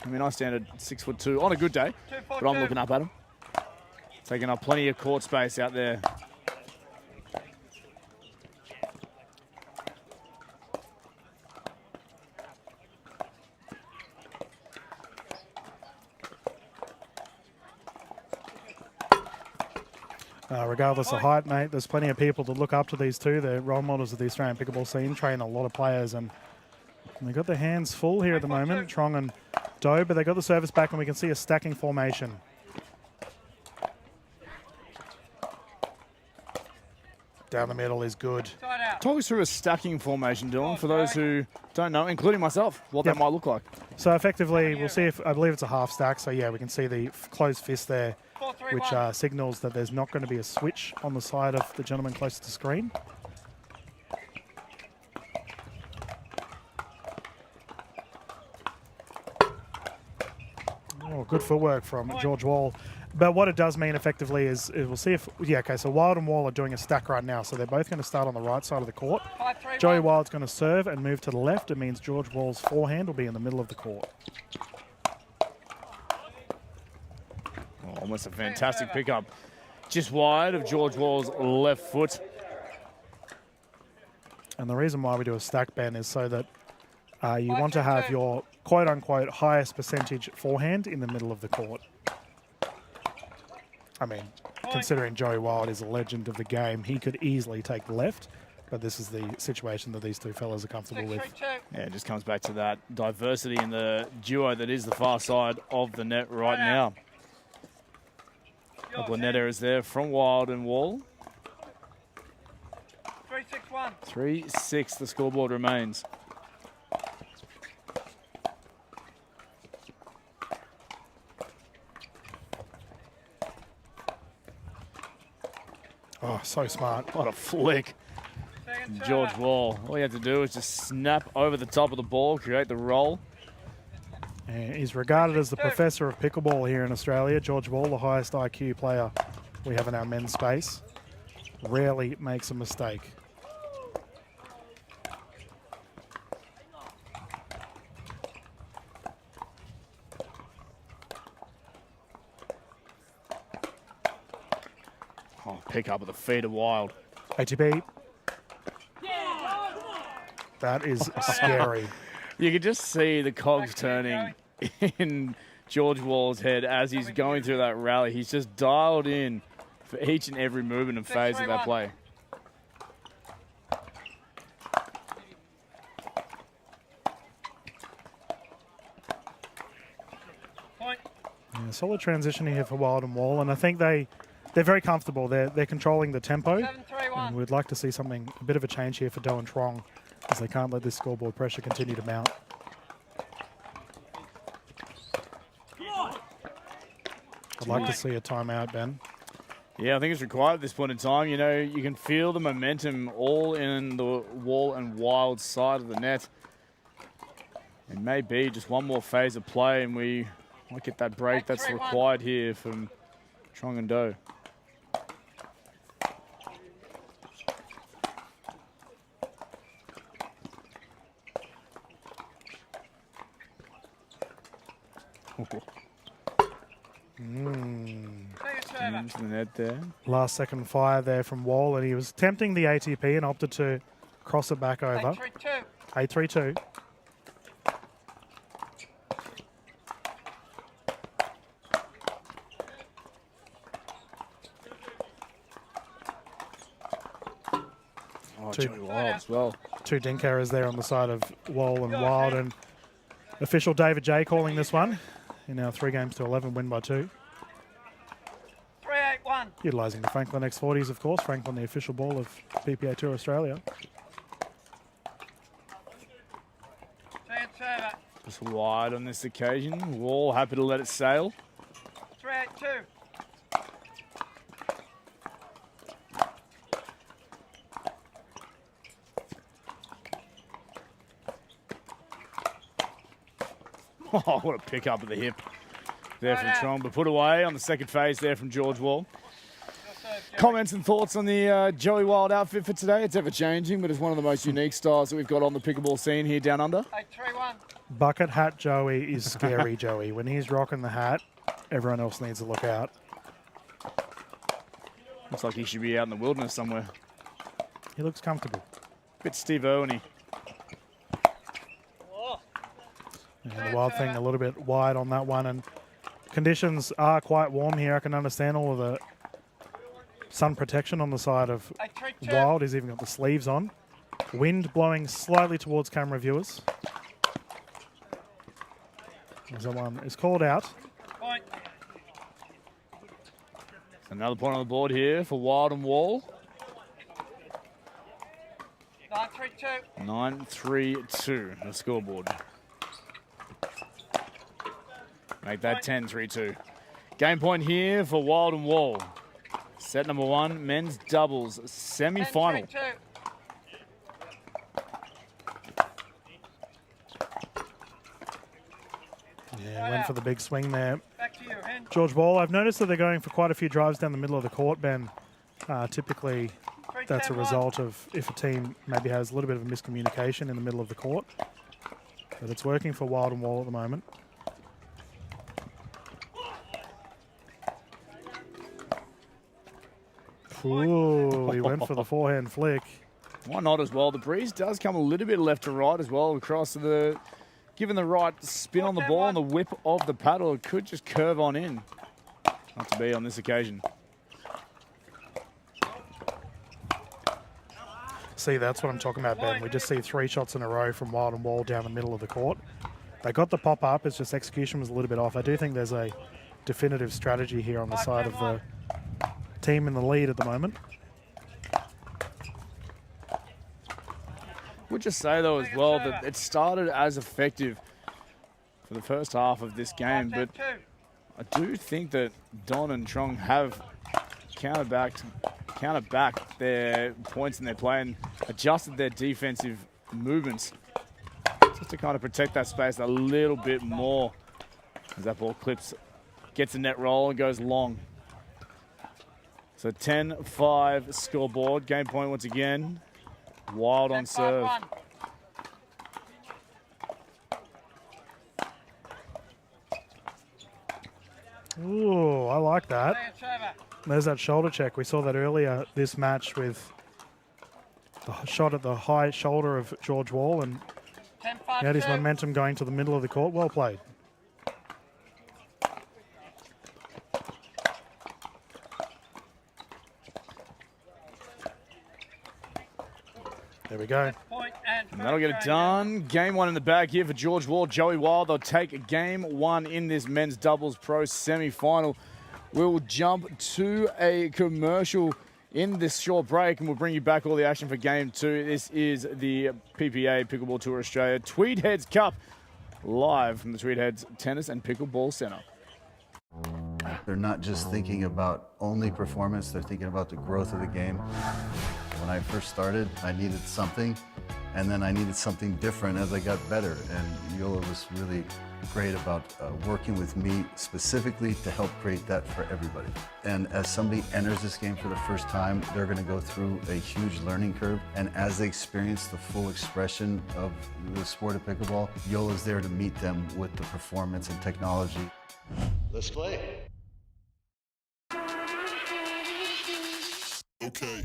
[SPEAKER 2] I mean, I stand at 6'2" on a good day, but I'm looking up at them. Taking up plenty of court space out there.
[SPEAKER 6] Regardless of height, mate, there's plenty of people to look up to these two. They're role models of the Australian pickleball scene, train a lot of players, and they've got their hands full here at the moment, Trong and Do, but they got the service back and we can see a stacking formation. Down the middle is good.
[SPEAKER 2] Talk us through a stacking formation, Dylan, for those who don't know, including myself, what that might look like.
[SPEAKER 6] So effectively, we'll see if, I believe it's a half stack, so yeah, we can see the closed fist there, which signals that there's not going to be a switch on the side of the gentleman closest to screen. Oh, good footwork from George Wall. But what it does mean effectively is we'll see if, yeah, okay, so Wild and Wall are doing a stack right now, so they're both going to start on the right side of the court.
[SPEAKER 1] 5-3-1.
[SPEAKER 6] Joey Wild's going to serve and move to the left. It means George Wall's forehand will be in the middle of the court.
[SPEAKER 2] Oh, almost a fantastic pickup. Just wide of George Wall's left foot.
[SPEAKER 6] And the reason why we do a stack, Ben, is so that you want to have your quote-unquote highest percentage forehand in the middle of the court. I mean, considering Joey Wild is a legend of the game, he could easily take the left, but this is the situation that these two fellas are comfortable with.
[SPEAKER 1] 6-3-2.
[SPEAKER 2] Yeah, it just comes back to that diversity in the duo that is the far side of the net right now. A couple of net errors there from Wild and Wall.
[SPEAKER 1] 3-6-1.
[SPEAKER 2] 3-6 the scoreboard remains.
[SPEAKER 6] Oh, so smart.
[SPEAKER 2] What a flick.
[SPEAKER 1] Second
[SPEAKER 2] George
[SPEAKER 1] server.
[SPEAKER 2] Wall. All you have to do is just snap over the top of the ball, create the roll.
[SPEAKER 6] And he's regarded as the professor of pickleball here in Australia. George Wall, the highest IQ player we have in our men's space. Rarely makes a mistake.
[SPEAKER 2] Oh, pick up with the feet of Wild.
[SPEAKER 6] ATP. That is scary.
[SPEAKER 2] You can just see the cogs turning in George Wall's head as he's going through that rally. He's just dialed in for each and every movement and phase of that play.
[SPEAKER 1] Point.
[SPEAKER 6] Yeah, solid transition here for Wild and Wall, and I think they're very comfortable. They're controlling the tempo,
[SPEAKER 1] 7-3-1.
[SPEAKER 6] and we'd like to see something, a bit of a change here for Do and Trong, as they can't let this scoreboard pressure continue to mount. I'd like to see a timeout, Ben.
[SPEAKER 2] Yeah, I think it's required at this point in time. You know, you can feel the momentum all in the Wall and Wild side of the net. It may be just one more phase of play and we might get that break that's required here from Trong and Do.
[SPEAKER 1] Second server.
[SPEAKER 2] Into the net there.
[SPEAKER 6] Last second fire there from Wall, and he was tempting the ATP and opted to cross it back over.
[SPEAKER 1] 8-3-2.
[SPEAKER 6] 8-3-2.
[SPEAKER 2] Oh, Joey Wild as well.
[SPEAKER 6] Two dink errors there on the side of Wall and Wild, and official David J calling this one in our 3-11 win by 2.
[SPEAKER 1] 3-8-1.
[SPEAKER 6] Utilising the Franklin X40s, of course. Franklin, the official ball of PPA Tour Australia.
[SPEAKER 1] Second server.
[SPEAKER 2] Just wide on this occasion. Wall happy to let it sail.
[SPEAKER 1] 3-8-2.
[SPEAKER 2] Oh, what a pick up at the hip there from Trong, but put away on the second phase there from George Wall. Comments and thoughts on the Joey Wild outfit for today? It's ever changing, but it's one of the most unique styles that we've got on the pickleball scene here down under.
[SPEAKER 1] 8-3-1.
[SPEAKER 6] Bucket hat Joey is scary Joey. When he's rocking the hat, everyone else needs to look out.
[SPEAKER 2] Looks like he should be out in the wilderness somewhere.
[SPEAKER 6] He looks comfortable.
[SPEAKER 2] Bit Steve Owen-y.
[SPEAKER 6] And the Wild thing a little bit wide on that one, and conditions are quite warm here. I can understand all of the sun protection on the side of
[SPEAKER 1] 8-3-2.
[SPEAKER 6] Wild. He's even got the sleeves on. Wind blowing slightly towards camera viewers. As that one is called out.
[SPEAKER 1] Point.
[SPEAKER 2] Another point on the board here for Wild and Wall.
[SPEAKER 1] 9-3-2.
[SPEAKER 2] 9-3-2, the scoreboard. Make that 10-3-2. Game point here for Wild and Wall. Set number 1, men's doubles semi-final.
[SPEAKER 1] 10-3-2.
[SPEAKER 6] Yeah, went for the big swing there.
[SPEAKER 1] Back to you, Hen.
[SPEAKER 6] George Wall. I've noticed that they're going for quite a few drives down the middle of the court, Ben. Typically, that's a result of if a team maybe has a little bit of a miscommunication in the middle of the court. But it's working for Wild and Wall at the moment. Ooh, he went for the forehand flick.
[SPEAKER 2] Why not as well? The breeze does come a little bit left to right as well across the... Given the right spin on the ball and the whip of the paddle, it could just curve on in. Not to be on this occasion.
[SPEAKER 6] See, that's what I'm talking about, Ben. We just see 3 shots in a row from Wild and Wall down the middle of the court. They got the pop up, it's just execution was a little bit off. I do think there's a definitive strategy here on the side of the team in the lead at the moment.
[SPEAKER 2] Would just say though as well that it started as effective for the first half of this game, but I do think that Don and Trong have counterbacked their points in their play and adjusted their defensive movements just to kind of protect that space a little bit more as that ball clips, gets a net roll and goes long. So 10-5 scoreboard, game point once again. Wild on serve.
[SPEAKER 6] Ooh, I like that. There's that shoulder check. We saw that earlier this match with the shot at the high shoulder of George Wall, and he had his momentum going to the middle of the court. Well played. There we go.
[SPEAKER 2] And that'll get it done. Game 1 in the bag here for George Wall, Joey Wild. They'll take game 1 in this men's doubles pro semi-final. We'll jump to a commercial in this short break, and we'll bring you back all the action for game 2. This is the PPA Pickleball Tour Australia Tweed Heads Cup, live from the Tweed Heads Tennis and Pickleball Centre.
[SPEAKER 5] They're not just thinking about only performance, they're thinking about the growth of the game. When I first started, I needed something, and then I needed something different as I got better. And Yola was really great about working with me specifically to help create that for everybody. And as somebody enters this game for the first time, they're going to go through a huge learning curve. And as they experience the full expression of the sport of pickleball, Yola's there to meet them with the performance and technology.
[SPEAKER 4] Let's play.
[SPEAKER 7] Okay.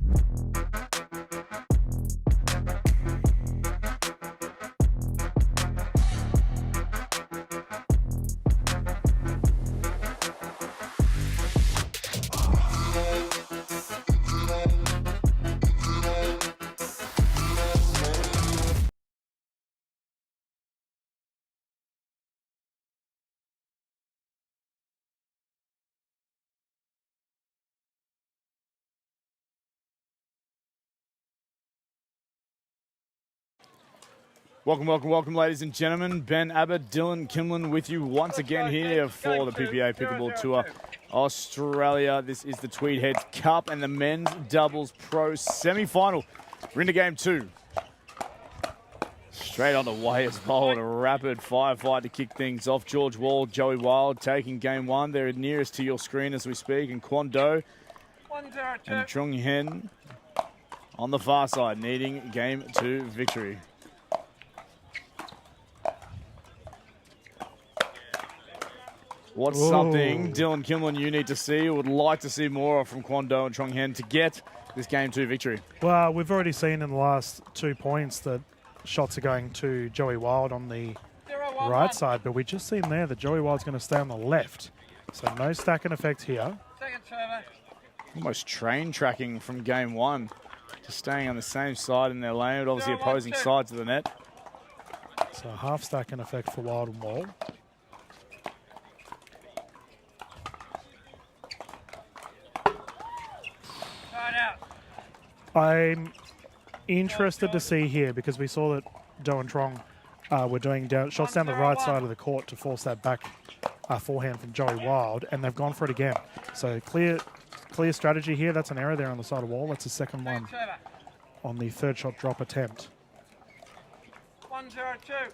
[SPEAKER 2] Welcome, ladies and gentlemen. Ben Abbott, Dylan Kimlin with you once again here for the PPA Pickleball Tour Australia. This is the Tweed Heads Cup and the men's doubles pro semi-final. We're into game 2. Straight on the way as well, a rapid firefight to kick things off. George Wall, Joey Wild taking game 1. They're nearest to your screen as we speak, and Kwon Do and Trung Hen on the far side, needing game 2 victory. What's something, Dylan Kimlin, you need to see, or would like to see more of from Kwon Do and Trung Hen to get this game 2 victory?
[SPEAKER 6] Well, we've already seen in the last 2 points that shots are going to Joey Wild on the right side, but we just seen there that Joey Wild's going to stay on the left. So no stacking effect here.
[SPEAKER 2] Almost train tracking from game 1. Just staying on the same side in their lane, but obviously opposing sides of the net.
[SPEAKER 6] So half stacking effect for Wild and Wall. I'm interested to see here because we saw that Do and Trong were doing shots down the right side of the court to force that back forehand from Joey Wild, and they've gone for it again. So clear strategy here. That's an error there on the side of Wall. That's the second one on the third shot drop attempt.
[SPEAKER 1] 1-0-2.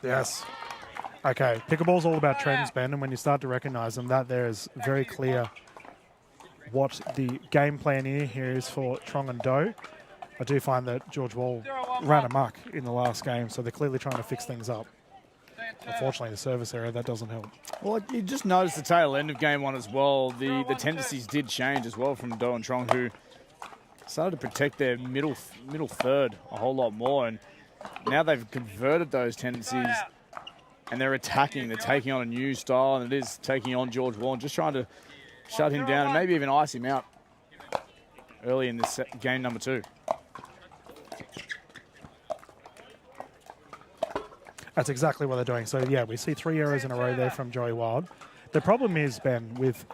[SPEAKER 6] Yes. Okay, pickleball's all about trends, Ben, and when you start to recognise them, that there is very clear what the game plan here is for Trong and Do. I do find that George Wall ran amok in the last game, so they're clearly trying to fix things up. Unfortunately, the service error, that doesn't help.
[SPEAKER 2] Well, you just noticed the tail end of game one as well. The tendencies did change as well from Do and Trong, who started to protect their middle third a whole lot more, and now they've converted those tendencies and they're attacking. They're taking on a new style, and it is taking on George Wall and just trying to shut him down and maybe even ice him out early in this game number 2.
[SPEAKER 6] That's exactly what they're doing. So, yeah, we see 3 errors in a row there from Joey Wild. The problem is, Ben, with,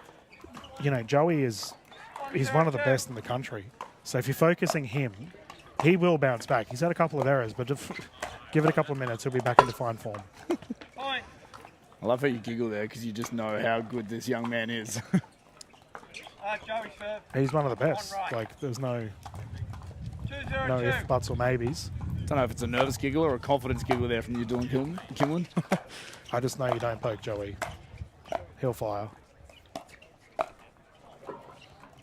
[SPEAKER 6] Joey he's one of the best in the country. So if you're focusing him, he will bounce back. He's had a couple of errors, but if, give it a couple of minutes, he'll be back into fine form.
[SPEAKER 2] I love how you giggle there because you just know how good this young man is.
[SPEAKER 6] He's one of the best. Like, there's no ifs, buts, or maybes.
[SPEAKER 2] I don't know if it's a nervous giggle or a confidence giggle there from you, Dylan Kimlin.
[SPEAKER 6] I just know you don't poke Joey. He'll fire.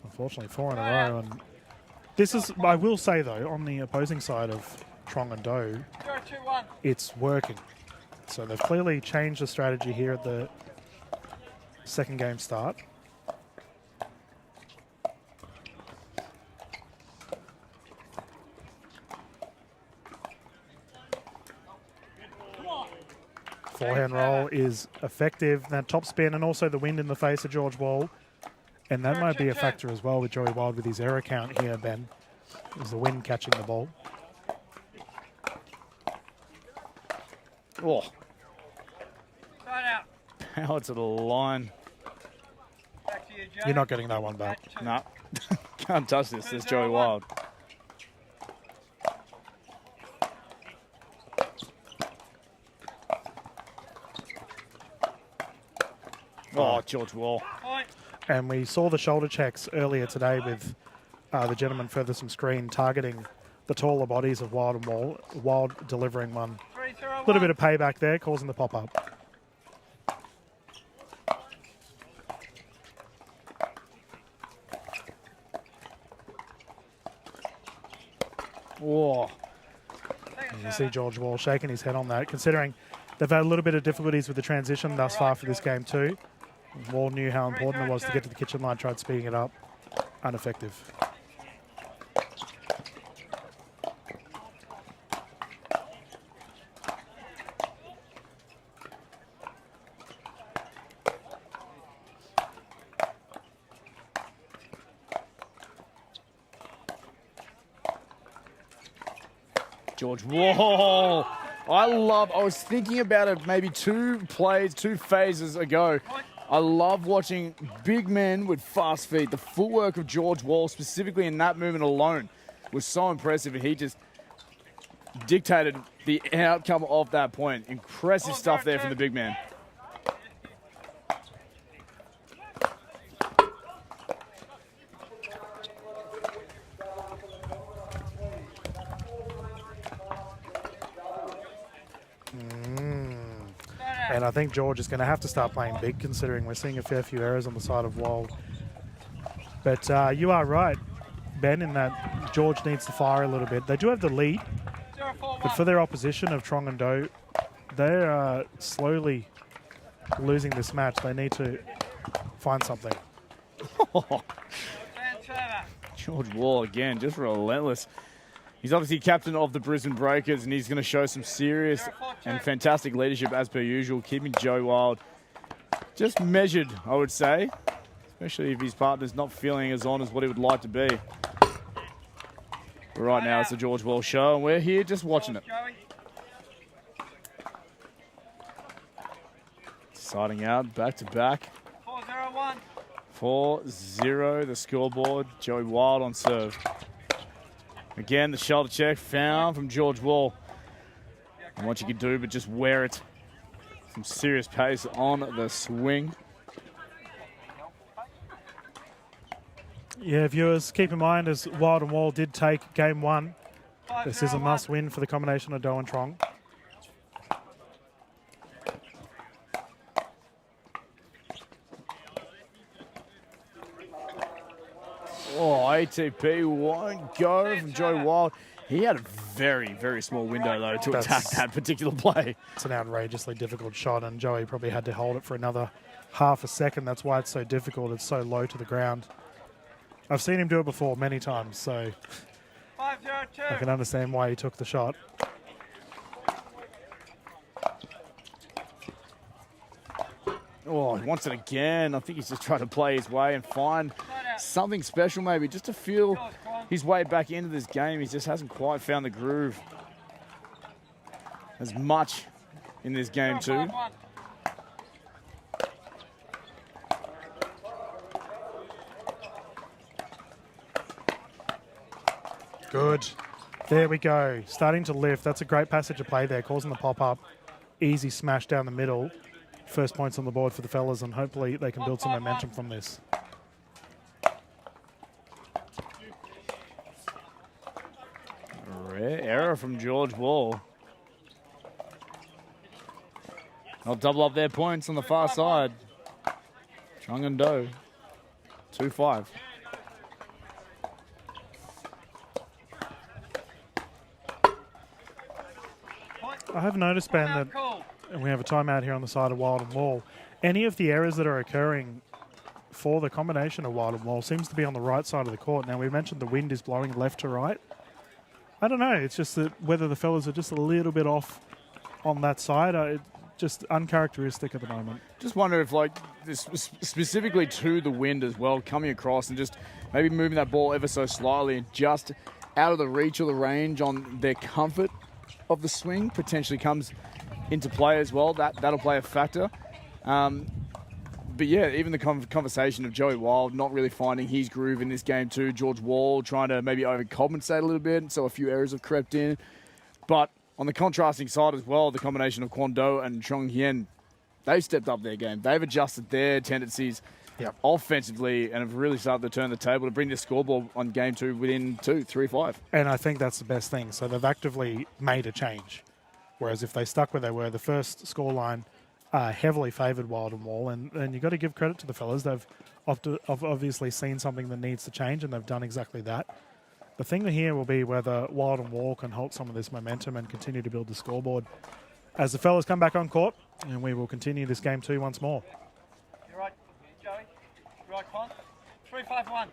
[SPEAKER 6] Unfortunately, 4 in a row. And this is, I will say though, on the opposing side of Trong and Do, it's working. So they've clearly changed the strategy here at the second game start. Forehand roll is effective. That top spin and also the wind in the face of George Wall. And that might be a factor as well with Joey Wild with his error count here, Ben. Is the wind catching the ball.
[SPEAKER 2] Oh. Power to the line.
[SPEAKER 6] You're not getting that one back.
[SPEAKER 2] No. Can't touch this. There's Joey Wild. Oh, George Wall.
[SPEAKER 6] And we saw the shoulder checks earlier today with the gentleman further some screen targeting the taller bodies of Wild and Wall. Wild delivering one. A little bit of payback there, causing the pop-up.
[SPEAKER 2] Oh.
[SPEAKER 6] And you see George Wall shaking his head on that, considering they've had a little bit of difficulties with the transition thus far for this game too. Wall knew how important it was to get to the kitchen line, tried speeding it up. Ineffective.
[SPEAKER 2] George Wall. I was thinking about it maybe 2 phases ago. I love watching big men with fast feet. The footwork of George Wall, specifically in that movement alone, was so impressive, and he just dictated the outcome of that point. Impressive stuff there from the big man.
[SPEAKER 6] And I think George is going to have to start playing big, considering we're seeing a fair few errors on the side of Wald. But you are right, Ben, in that George needs to fire a little bit. They do have the lead, but for their opposition of Trong and Do, they are slowly losing this match. They need to find something.
[SPEAKER 2] George Wall again, just relentless. He's obviously captain of the Brisbane Breakers, and he's going to show some serious and fantastic leadership as per usual, keeping Joe Wild just measured, I would say, especially if his partner's not feeling as on as what he would like to be. But right now, it's the George Wall show, and we're here just watching it. Siding out, back to back.
[SPEAKER 1] 4-0-1.
[SPEAKER 2] 4-0, the scoreboard. Joey Wild on serve. Again, the shoulder check found from George Wall. And what you can do but just wear it. Some serious pace on the swing.
[SPEAKER 6] Yeah, viewers, keep in mind as Wild and Wall did take game 1. This is a must-win for the combination of Do and Trong.
[SPEAKER 2] Oh, ATP won't go from Joey Wild. He had a very, very small window, though, to attack that particular play.
[SPEAKER 6] It's an outrageously difficult shot, and Joey probably had to hold it for another half a second. That's why it's so difficult. It's so low to the ground. I've seen him do it before many times, so
[SPEAKER 1] 5-0-2.
[SPEAKER 6] I can understand why he took the shot.
[SPEAKER 2] Oh, he wants it again. I think he's just trying to play his way and find something special, maybe, just to feel his way back into this game. He just hasn't quite found the groove as much in this game, too.
[SPEAKER 1] 5-1.
[SPEAKER 6] Good. There we go. Starting to lift. That's a great passage of play there, causing the pop-up. Easy smash down the middle. First points on the board for the fellas, and hopefully they can build some momentum from this.
[SPEAKER 2] Rare error from George Wall. They'll double up their points on the far side. Chung and Do, 2-5.
[SPEAKER 6] I have noticed, Ben, that and we have a timeout here on the side of Wild and Wall. Any of the errors that are occurring for the combination of Wild and Wall seems to be on the right side of the court. Now, we mentioned the wind is blowing left to right. I don't know. It's just that whether the fellas are just a little bit off on that side, just uncharacteristic at the moment.
[SPEAKER 2] Just wonder if, like, this specifically to the wind as well, coming across and just maybe moving that ball ever so slightly and just out of the reach or the range on their comfort of the swing potentially comes into play as well. That'll play a factor. But yeah, even the conversation of Joey Wild not really finding his groove in this game too. George Wall trying to maybe overcompensate a little bit, so a few errors have crept in. But on the contrasting side as well, the combination of Kwon Do and Chong Hien, they've stepped up their game. They've adjusted their tendencies offensively and have really started to turn the table to bring the scoreboard on game two within 3-5.
[SPEAKER 6] And I think that's the best thing. So they've actively made a change. Whereas if they stuck where they were, the first scoreline heavily favoured Wild and Wall. And you've got to give credit to the fellas. They've obviously seen something that needs to change, and they've done exactly that. The thing here will be whether Wild and Wall can halt some of this momentum and continue to build the scoreboard as the fellas come back on court, and we will continue this game two once more.
[SPEAKER 1] You're right, Joey. You're right, Con. 3-5-1.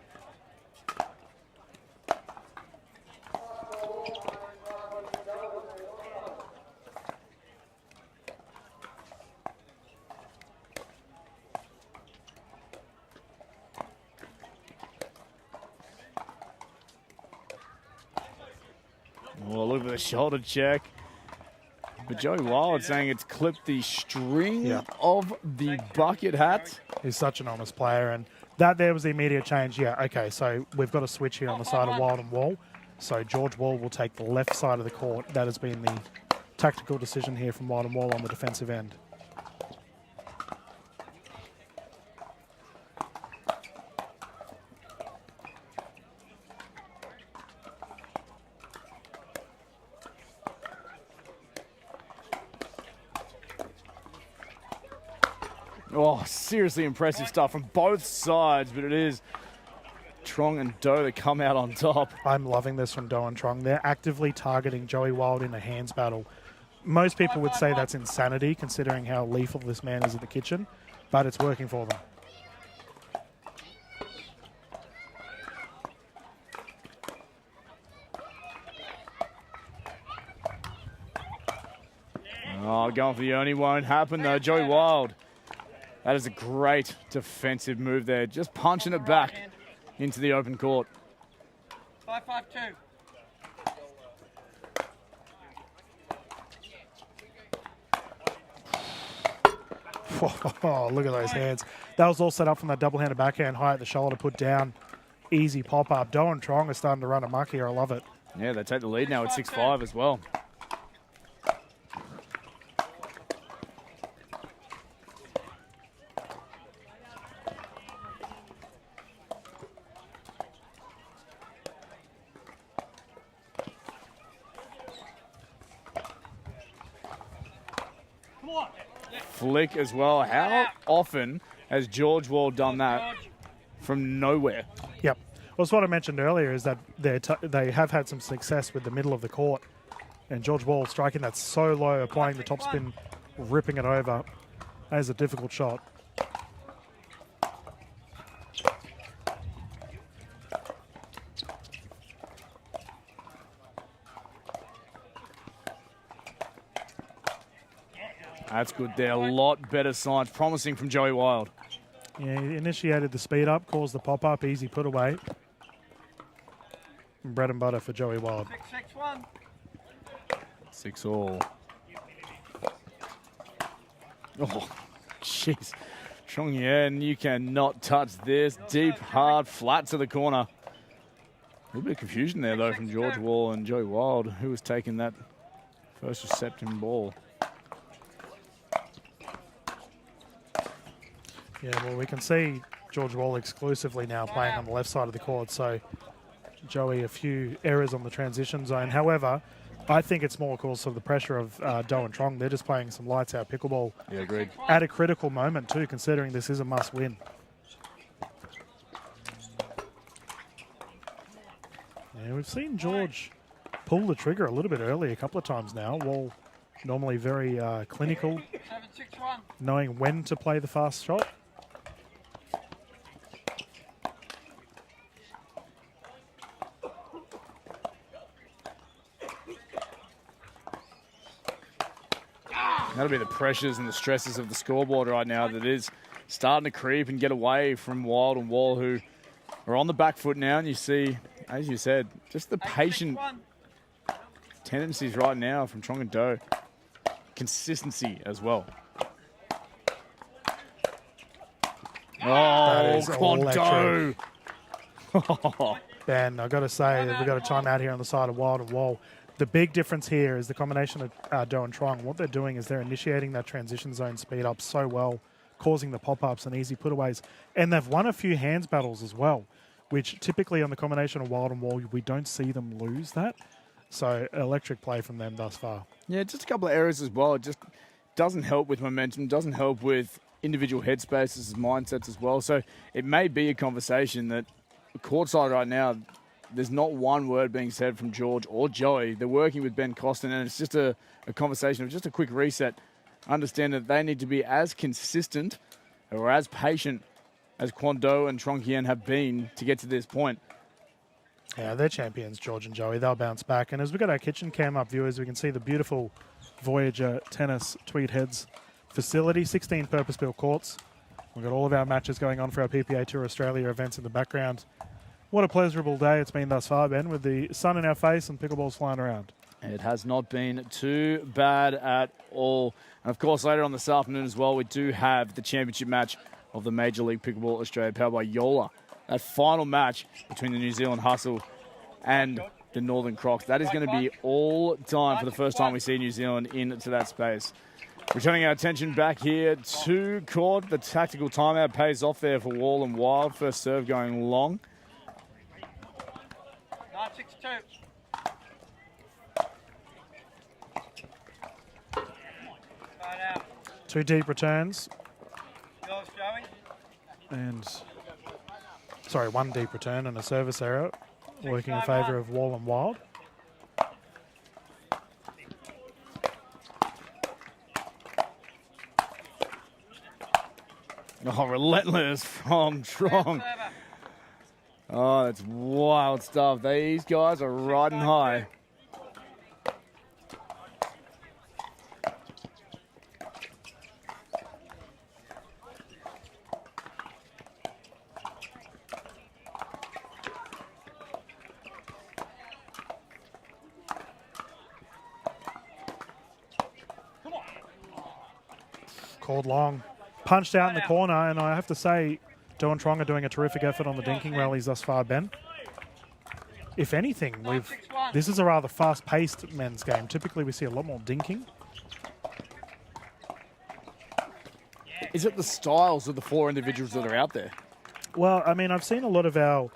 [SPEAKER 2] Well, look at the shoulder check. But Joey Wild saying it's clipped the string of the bucket hat.
[SPEAKER 6] He's such an honest player, and that there was the immediate change. Yeah, okay, so we've got a switch here on the side of Wild and Wall. So George Wall will take the left side of the court. That has been the tactical decision here from Wild and Wall on the defensive end.
[SPEAKER 2] Oh, seriously impressive stuff from both sides, but it is Trong and Do that come out on top.
[SPEAKER 6] I'm loving this from Do and Trong. They're actively targeting Joey Wild in a hands battle. Most people would say that's insanity, considering how lethal this man is in the kitchen, but it's working for them.
[SPEAKER 2] Oh, going for the only won't happen though. Joey Wild. That is a great defensive move there. Just punching it back into the open court.
[SPEAKER 1] 5-5-2.
[SPEAKER 6] Oh, look at those hands. That was all set up from that double-handed backhand high at the shoulder, put down. Easy pop-up. Do and Trong are starting to run amok here. I love it.
[SPEAKER 2] Yeah, they take the lead now at 6-5 as well. Flick as well. How often has George Wall done that from nowhere?
[SPEAKER 6] Yep. Well, it's what I mentioned earlier is that they have had some success with the middle of the court. And George Wall striking that so low, applying the topspin, ripping it over. That is a difficult shot.
[SPEAKER 2] That's good there. A lot better signs. Promising from Joey Wild.
[SPEAKER 6] Yeah, he initiated the speed up, caused the pop up, easy put away. Bread and butter for Joey Wild.
[SPEAKER 1] 6-6-1.
[SPEAKER 2] 6-all. Oh, jeez. Chong Yen, you cannot touch this. Deep, hard, flat to the corner. A little bit of confusion there, though, from George Wall and Joey Wild, who was taking that first recepting ball.
[SPEAKER 6] Yeah, well, we can see George Wall exclusively now playing on the left side of the court, so Joey, a few errors on the transition zone. However, I think it's more, of course, of the pressure of Do and Trong. They're just playing some lights-out pickleball.
[SPEAKER 2] Yeah, agreed.
[SPEAKER 6] At a critical moment, too, considering this is a must-win. Yeah, we've seen George pull the trigger a little bit early a couple of times now. Wall normally very clinical,
[SPEAKER 1] 7-6-1.
[SPEAKER 6] knowing when to play the fast shot.
[SPEAKER 2] That'll be the pressures and the stresses of the scoreboard right now that is starting to creep and get away from Wild and Wall, who are on the back foot now. And you see, as you said, just the patient tendencies right now from Trong and Do. Consistency as well. Oh, Kwon Do.
[SPEAKER 6] Ben, I've got to say, we've got a timeout here on the side of Wild and Wall. The big difference here is the combination of Do and Trong. What they're doing is they're initiating that transition zone speed up so well, causing the pop-ups and easy putaways. And they've won a few hands battles as well, which typically on the combination of Wild and Wall, we don't see them lose that. So electric play from them thus far.
[SPEAKER 2] Yeah, just a couple of errors as well. It just doesn't help with momentum, doesn't help with individual headspaces, mindsets as well. So it may be a conversation that courtside right now, there's not one word being said from George or Joey. They're working with Ben Costin, and it's just a conversation of just a quick reset. Understand that they need to be as consistent or as patient as Kwon Do and Trong Hien have been to get to this point.
[SPEAKER 6] Yeah, they're champions, George and Joey. They'll bounce back. And as we've got our kitchen cam up, viewers, we can see the beautiful Voyager Tennis Tweed Heads facility, 16 purpose-built courts. We've got all of our matches going on for our PPA Tour Australia events in the background. What a pleasurable day it's been thus far, Ben, with the sun in our face and pickleballs flying around.
[SPEAKER 2] It has not been too bad at all. And, of course, later on this afternoon as well, we do have the championship match of the Major League Pickleball Australia, powered by Yola. That final match between the New Zealand Hustle and the Northern Crocs. That is going to be all time for the first time we see New Zealand into that space. Returning our attention back here to court. The tactical timeout pays off there for Wall and Wild. First serve going long.
[SPEAKER 1] 9-6-2. Right out.
[SPEAKER 6] Two deep returns.
[SPEAKER 1] Yours, Joey.
[SPEAKER 6] And, sorry, one deep return and a service error, working in favour of Wall and Wild.
[SPEAKER 2] Oh, relentless from Trong. Oh, that's wild stuff. These guys are riding high.
[SPEAKER 6] Called long. Punched out in the corner, and I have to say, Do and Trong are doing a terrific effort on the dinking rallies thus far, Ben. If anything, this is a rather fast-paced men's game. Typically, we see a lot more dinking.
[SPEAKER 2] Is it the styles of the four individuals that are out there?
[SPEAKER 6] Well, I mean, I've seen a lot of our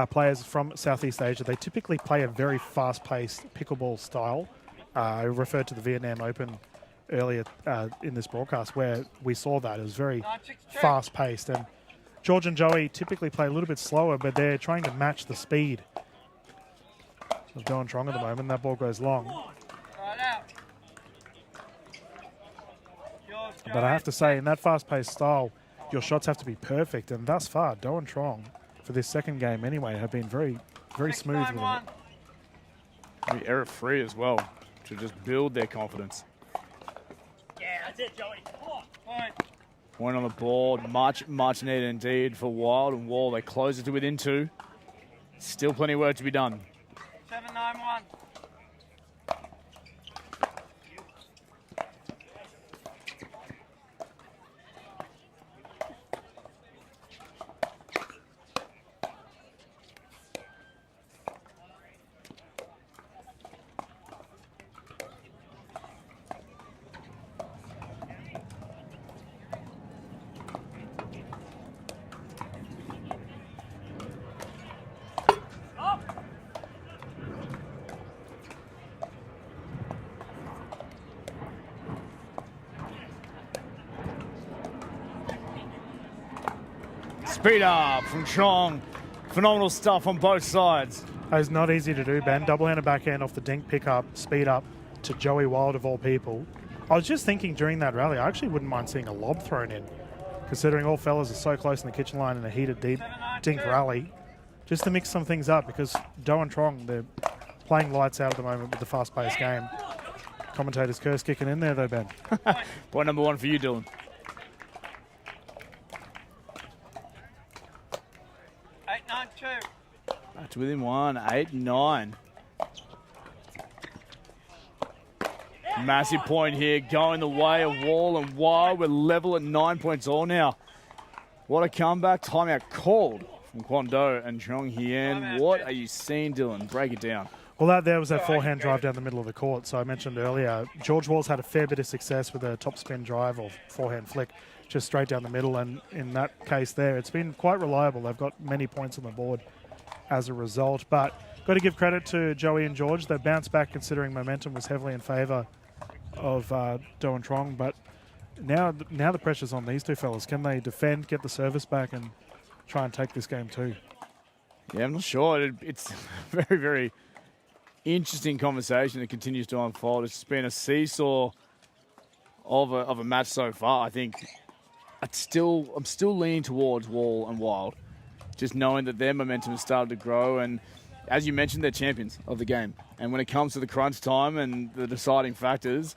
[SPEAKER 6] players from Southeast Asia. They typically play a very fast-paced pickleball style. I referred to the Vietnam Open earlier in this broadcast where we saw that. It was very fast-paced. And George and Joey typically play a little bit slower, but they're trying to match the speed of Doan Trong at the moment. That ball goes long.
[SPEAKER 1] Right out. George,
[SPEAKER 6] But I have to say, in that fast-paced style, your shots have to be perfect. And thus far, Doan Trong, for this second game anyway, have been very, very smooth with it.
[SPEAKER 2] Very error-free as well, to just build their confidence.
[SPEAKER 1] Yeah, that's it, Joey. Point.
[SPEAKER 2] Point on the board, much needed indeed for Wild and Wall. They close it to within 2. Still plenty of work to be done.
[SPEAKER 1] 7-9-1.
[SPEAKER 2] Speed up from Chong. Phenomenal stuff on both sides.
[SPEAKER 6] It's not easy to do, Ben. Double-handed backhand off the dink pickup, speed up to Joey Wild of all people. I was just thinking during that rally, I actually wouldn't mind seeing a lob thrown in, considering all fellas are so close in the kitchen line in a heated deep dink rally, just to mix some things up, because Doan Trong, they're playing lights out at the moment with the fast-paced game. Commentator's curse kicking in there though, Ben.
[SPEAKER 2] Point number 1 for you, Dylan.
[SPEAKER 1] 8-9-2.
[SPEAKER 2] That's within 1, 8-9. Massive point here, going the way of Wall and Wild. We're level at 9 points all now. What a comeback. Timeout called from Kwon Do and Chong Hien. What are you seeing, Dylan? Break it down.
[SPEAKER 6] Well, there was that forehand drive down the middle of the court. So I mentioned earlier, George Wall's had a fair bit of success with a top spin drive or forehand flick, just straight down the middle. And in that case there, it's been quite reliable. They've got many points on the board as a result. But got to give credit to Joey and George. They bounced back considering momentum was heavily in favour of Doan Trong. But now the pressure's on these two fellas. Can they defend, get the service back, and try and take this game too?
[SPEAKER 2] Yeah, I'm not sure. It's very, very interesting conversation that continues to unfold. It's just been a seesaw of a match so far. I think I'm still leaning towards Wall and Wild, just knowing that their momentum has started to grow. And as you mentioned, they're champions of the game. And when it comes to the crunch time and the deciding factors,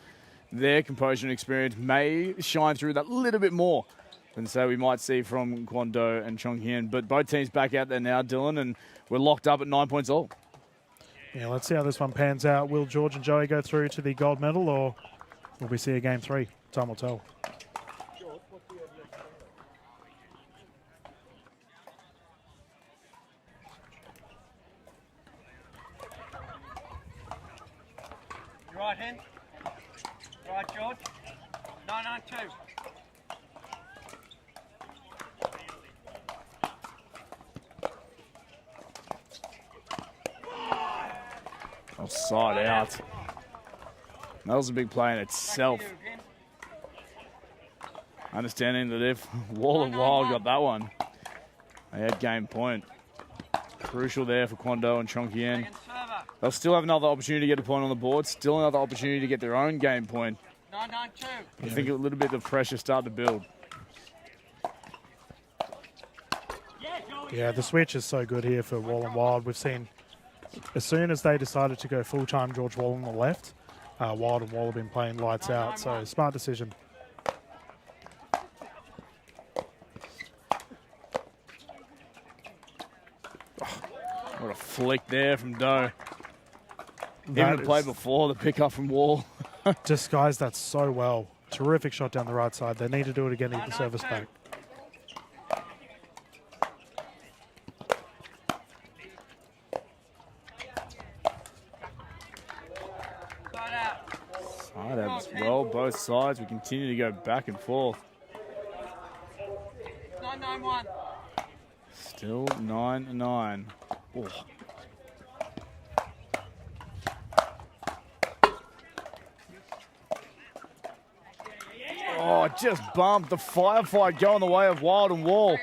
[SPEAKER 2] their composure and experience may shine through that little bit more than, say, we might see from Kwon Do and Chong Hien. But both teams back out there now, Dylan, and we're locked up at 9 points all.
[SPEAKER 6] Yeah, let's see how this one pans out. Will George and Joey go through to the gold medal, or will we see a game 3? Time will tell.
[SPEAKER 1] You right, Hen? Right, George? 9-9-2.
[SPEAKER 2] Offside out. That was a big play in itself. Understanding that if Wall and Wild got that one, they had game point. Crucial there for Kwon Do and Chong Hien. They'll still have another opportunity to get a point on the board. Still another opportunity to get their own game point.
[SPEAKER 1] 9-9-2.
[SPEAKER 2] I think a little bit of pressure start to build.
[SPEAKER 6] Yeah, the switch is so good here for Wall and Wild. We've seen as soon as they decided to go full-time George Wall on the left, Wild and Wall have been playing lights out. So smart decision.
[SPEAKER 2] What a flick there from Do. Even the play before, the pick up from Wall.
[SPEAKER 6] Disguised that so well. Terrific shot down the right side. They need to do it again to get the service back.
[SPEAKER 2] Side out as well, both sides. We continue to go back and forth.
[SPEAKER 1] 9-9-1.
[SPEAKER 2] Still 9-9. Oh. Oh, just bumped. The firefight going the way of Wild and Wall.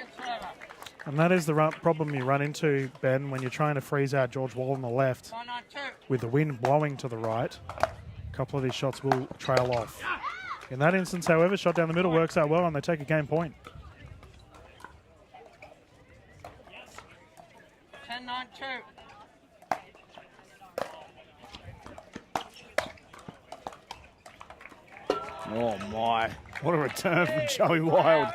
[SPEAKER 6] And that is the problem you run into, Ben, when you're trying to freeze out George Wall on the left
[SPEAKER 1] 992.
[SPEAKER 6] with the wind blowing to the right. A couple of these shots will trail off. In that instance, however, shot down the middle works out well and they take a game point.
[SPEAKER 1] 1092.
[SPEAKER 2] Oh my, what a return from Joey Wild.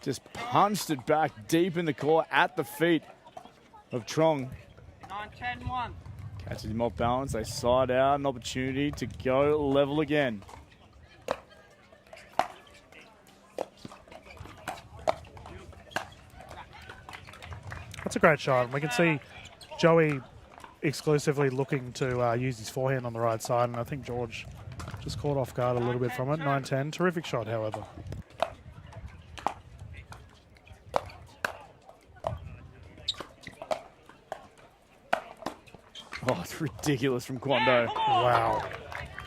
[SPEAKER 2] Just punched it back deep in the court at the feet of Trong.
[SPEAKER 1] 910-1.
[SPEAKER 2] Catches him off balance, they side out, an opportunity to go level again.
[SPEAKER 6] That's a great shot. And we can see Joey exclusively looking to use his forehand on the right side, and I think George just caught off guard a little bit from it. 9-10, terrific shot, however.
[SPEAKER 2] Oh, it's ridiculous from Kwando.
[SPEAKER 6] Wow.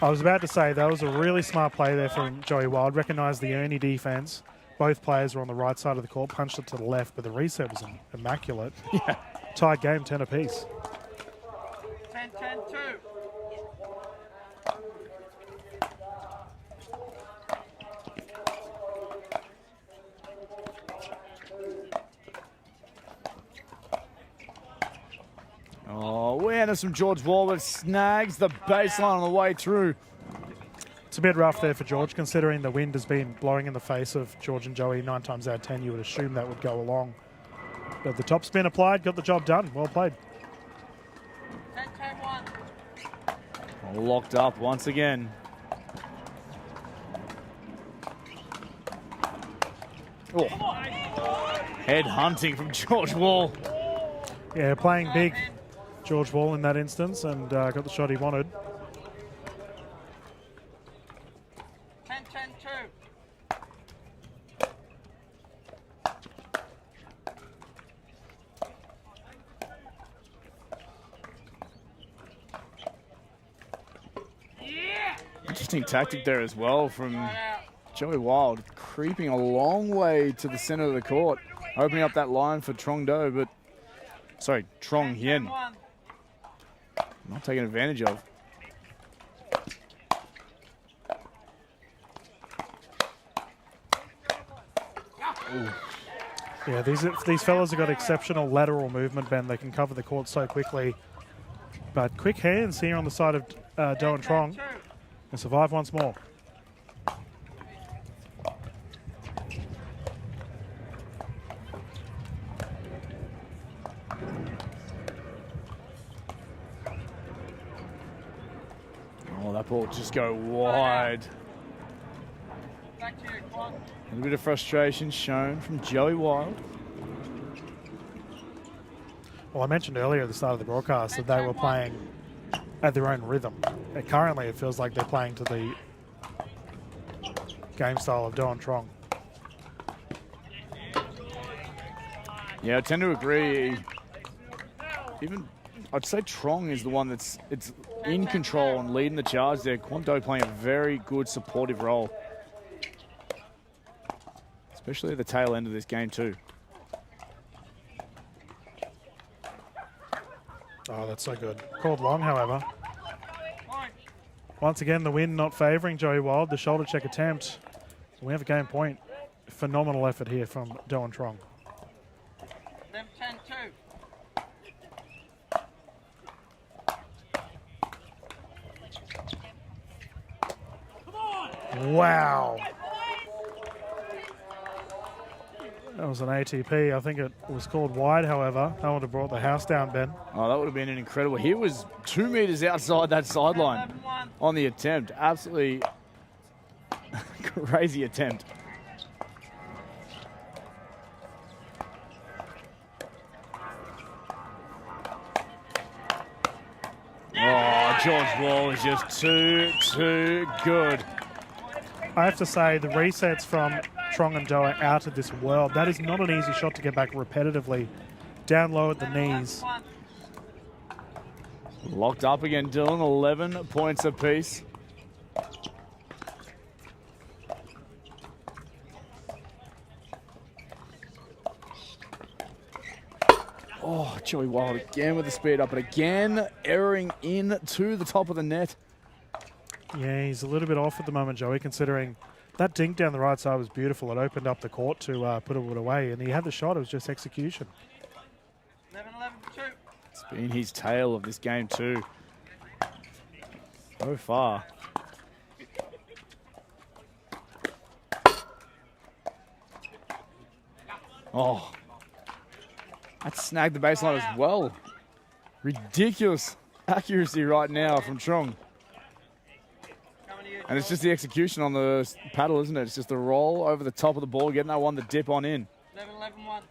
[SPEAKER 6] I was about to say that was a really smart play there from Joey Wild. Recognised the Ernie defence. Both players were on the right side of the court, punched it to the left, but the reset was immaculate.
[SPEAKER 2] Yeah.
[SPEAKER 6] Tied game, 10 apiece.
[SPEAKER 1] 10-10-2.
[SPEAKER 2] Oh, awareness from George Wall, but snags the baseline on the way through.
[SPEAKER 6] It's a bit rough there for George, considering the wind has been blowing in the face of George and Joey 9 times out of 10. You would assume that would go along. But the top spin applied, got the job done. Well played.
[SPEAKER 1] 10-10-1.
[SPEAKER 2] Locked up once again. Oh. Head hunting from George Wall.
[SPEAKER 6] Yeah, playing big, George Wall in that instance, and got the shot he wanted.
[SPEAKER 1] 10-10-2.
[SPEAKER 2] Interesting tactic there as well from Joey Wild, creeping a long way to the center of the court, opening up that line for Trong Do, but sorry, Trong Hien,
[SPEAKER 1] 10-10-1.
[SPEAKER 2] not taking advantage of.
[SPEAKER 6] Yeah, these fellas have got exceptional lateral movement, Ben. They can cover the court so quickly. But quick hands here on the side of Do and Trong. And survive once more.
[SPEAKER 2] Oh, that ball just go wide.
[SPEAKER 1] Back to you, Quan.
[SPEAKER 2] A little bit of frustration shown from Joey Wild.
[SPEAKER 6] Well, I mentioned earlier at the start of the broadcast that they were playing at their own rhythm. And currently, it feels like they're playing to the game style of Do and Trong.
[SPEAKER 2] Yeah, I tend to agree. Even I'd say Trong is the one that's in control and leading the charge there. Kwon Do playing a very good supportive role, especially at the tail end of this game too.
[SPEAKER 6] Oh, that's so good. Called long, however. Once again, the wind not favouring Joey Wild. The shoulder check attempt. We have a game point. Phenomenal effort here from Do and Trong.
[SPEAKER 1] 10-10-2.
[SPEAKER 6] Wow. That was an ATP. I think it was called wide, however. That would have brought the house down, Ben.
[SPEAKER 2] Oh, that would have been an incredible. He was 2 meters outside that sideline on the attempt. Absolutely crazy attempt. Oh, George Wall is just too good.
[SPEAKER 6] I have to say, the resets from Trong and Do are out of this world. That is not an easy shot to get back repetitively. Down low at the knees.
[SPEAKER 2] Locked up again, Dylan. 11 points apiece. Oh, Joey Wild again with the speed up, but again erring into the top of the net.
[SPEAKER 6] Yeah, he's a little bit off at the moment, Joey, considering that dink down the right side was beautiful. It opened up the court to put it away, and he had the shot. It was just execution.
[SPEAKER 1] 11-11-2.
[SPEAKER 2] It's been his tail of this game too, so far. Oh, that snagged the baseline as well. Ridiculous accuracy right now from Trong. And it's just the execution on the paddle, isn't it? It's just the roll over the top of the ball, getting that one to dip on in.
[SPEAKER 1] 11-11-1.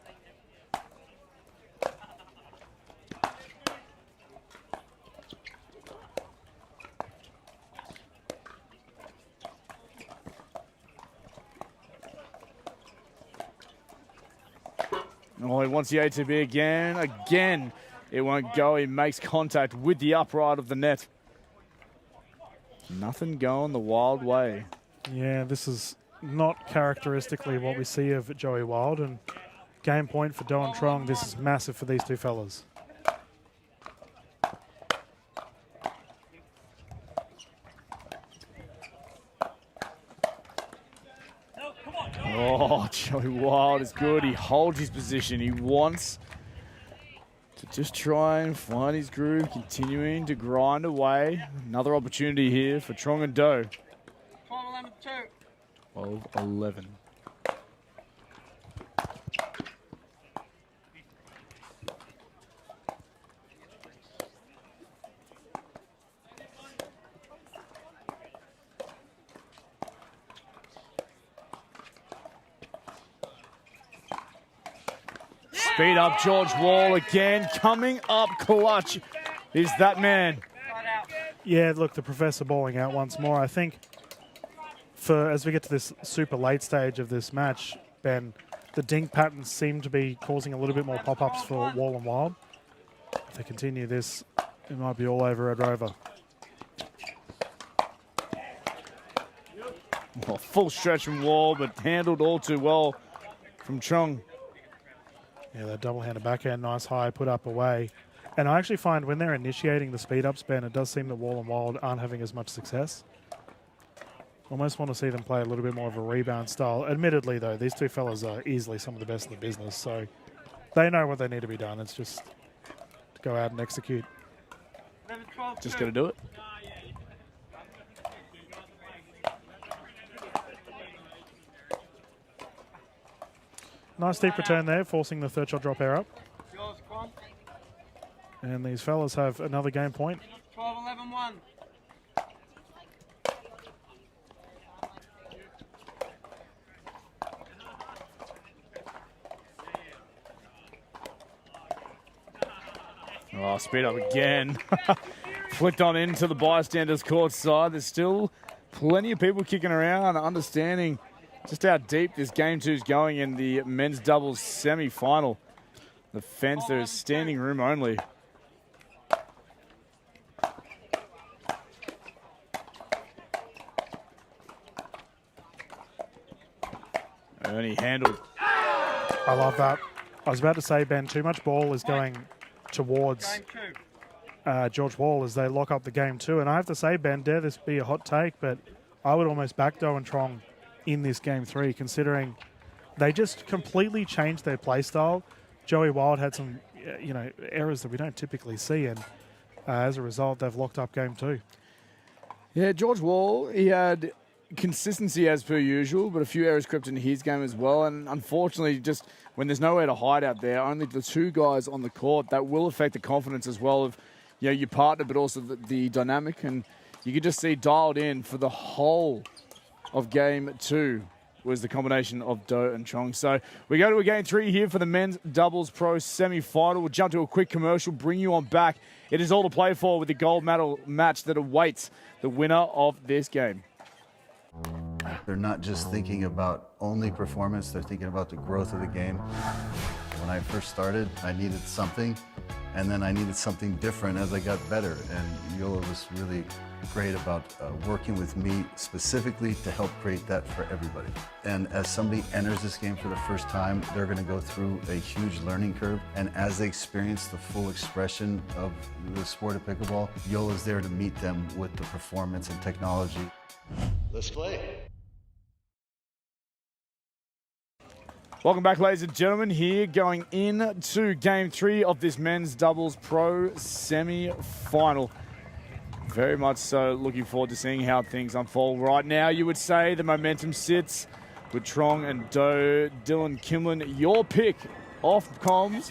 [SPEAKER 2] Oh, he wants the ATB again. Again, it won't go. He makes contact with the upright of the net. Nothing going the Wild way.
[SPEAKER 6] Yeah, this is not characteristically what we see of Joey Wild. And game point for Do and Trong. This is massive for these two fellas.
[SPEAKER 2] Oh, Joey Wild is good. He holds his position. He wants to just try and find his groove, continuing to grind away. Another opportunity here for Trong and Do.
[SPEAKER 1] 12-11-2.
[SPEAKER 2] 12-11. Speed up, George Wall again. Coming up clutch is that man.
[SPEAKER 6] Yeah, look, the professor balling out once more. I think as we get to this super late stage of this match, Ben, the dink patterns seem to be causing a little bit more pop-ups for Wall and Wild. If they continue this, it might be all over Red Rover.
[SPEAKER 2] Oh, full stretch from Wall, but handled all too well from Trong.
[SPEAKER 6] Yeah, that double-handed backhand, nice high, put up away. And I actually find when they're initiating the speed-ups, Ben, it does seem that Wall and Wild aren't having as much success. Almost want to see them play a little bit more of a rebound style. Admittedly, though, these two fellas are easily some of the best in the business, so they know what they need to be done. It's just to go out and execute.
[SPEAKER 1] 11-12-2.
[SPEAKER 2] Just got to do it.
[SPEAKER 6] Nice deep return there, forcing the third shot drop air up.
[SPEAKER 1] Yours, Quan.
[SPEAKER 6] And these fellas have another game point.
[SPEAKER 1] 12-11-1.
[SPEAKER 2] Oh, speed up again. Flicked on into the bystanders' court side. There's still plenty of people kicking around, understanding just how deep this game 2 is going in the men's doubles semi-final. The fence, there is standing room only. Ernie handled.
[SPEAKER 6] I love that. I was about to say, Ben, too much ball is going towards
[SPEAKER 1] Game 2.
[SPEAKER 6] George Wall as they lock up the game 2. And I have to say, Ben, dare this be a hot take, but I would almost back Do and Trong in this game 3, considering they just completely changed their play style. Joey Wild had some, errors that we don't typically see, and as a result, they've locked up game 2.
[SPEAKER 2] Yeah, George Wall, he had consistency as per usual, but a few errors crept into his game as well. And unfortunately, just when there's nowhere to hide out there, only the two guys on the court, that will affect the confidence as well of your partner, but also the dynamic. And you can just see dialed in for the whole of game 2 was the combination of Do and Trong. So we go to a game 3 here for the men's doubles pro semi-final. We'll jump to a quick commercial, bring you on back. It is all to play for with the gold medal match that awaits the winner of this game.
[SPEAKER 5] They're not just thinking about only performance, they're thinking about the growth of the game. When I first started, I needed something, and then I needed something different as I got better. And Yola was really great about working with me specifically to help create that for everybody. And as somebody enters this game for the first time, they're going to go through a huge learning curve. And as they experience the full expression of the sport of pickleball, Yola's there to meet them with the performance and technology.
[SPEAKER 4] Let's play.
[SPEAKER 2] Welcome back, ladies and gentlemen, here going into Game 3 of this men's doubles pro semi-final. Very much so looking forward to seeing how things unfold. Right now, you would say the momentum sits with Trong and Do. Dylan Kimlin, your pick off comms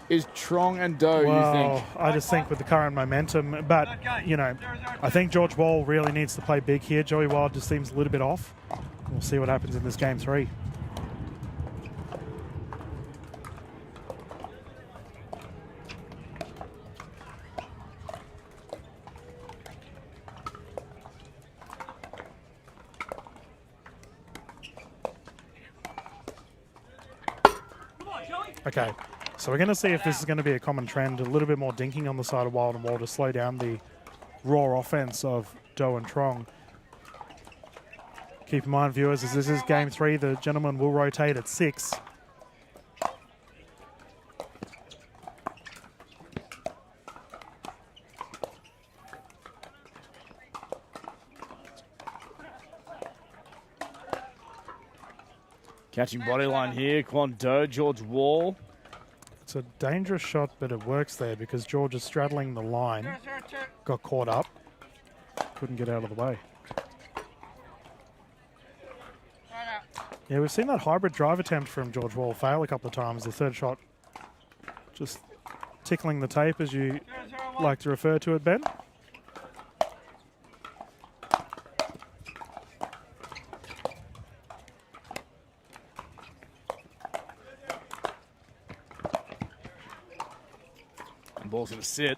[SPEAKER 2] is Trong and Do,
[SPEAKER 6] Well,
[SPEAKER 2] you think?
[SPEAKER 6] I just think with the current momentum, but, you know, I think George Wall really needs to play big here. Joey Wild just seems a little bit off. We'll see what happens in this Game 3. Okay, so we're going to see if this is going to be a common trend, a little bit more dinking on the side of Wild and Wall to slow down the raw offense of Do and Trong. Keep in mind, viewers, as this is Game 3, the gentleman will rotate at 6.
[SPEAKER 2] Catching body line here, Kwon Do, George Wall.
[SPEAKER 6] It's a dangerous shot, but it works there because George is straddling the line. Got caught up. Couldn't get out of the way. Yeah, we've seen that hybrid drive attempt from George Wall fail a couple of times. The third shot just tickling the tape, as you like to refer to it, Ben.
[SPEAKER 2] Ball's going to sit.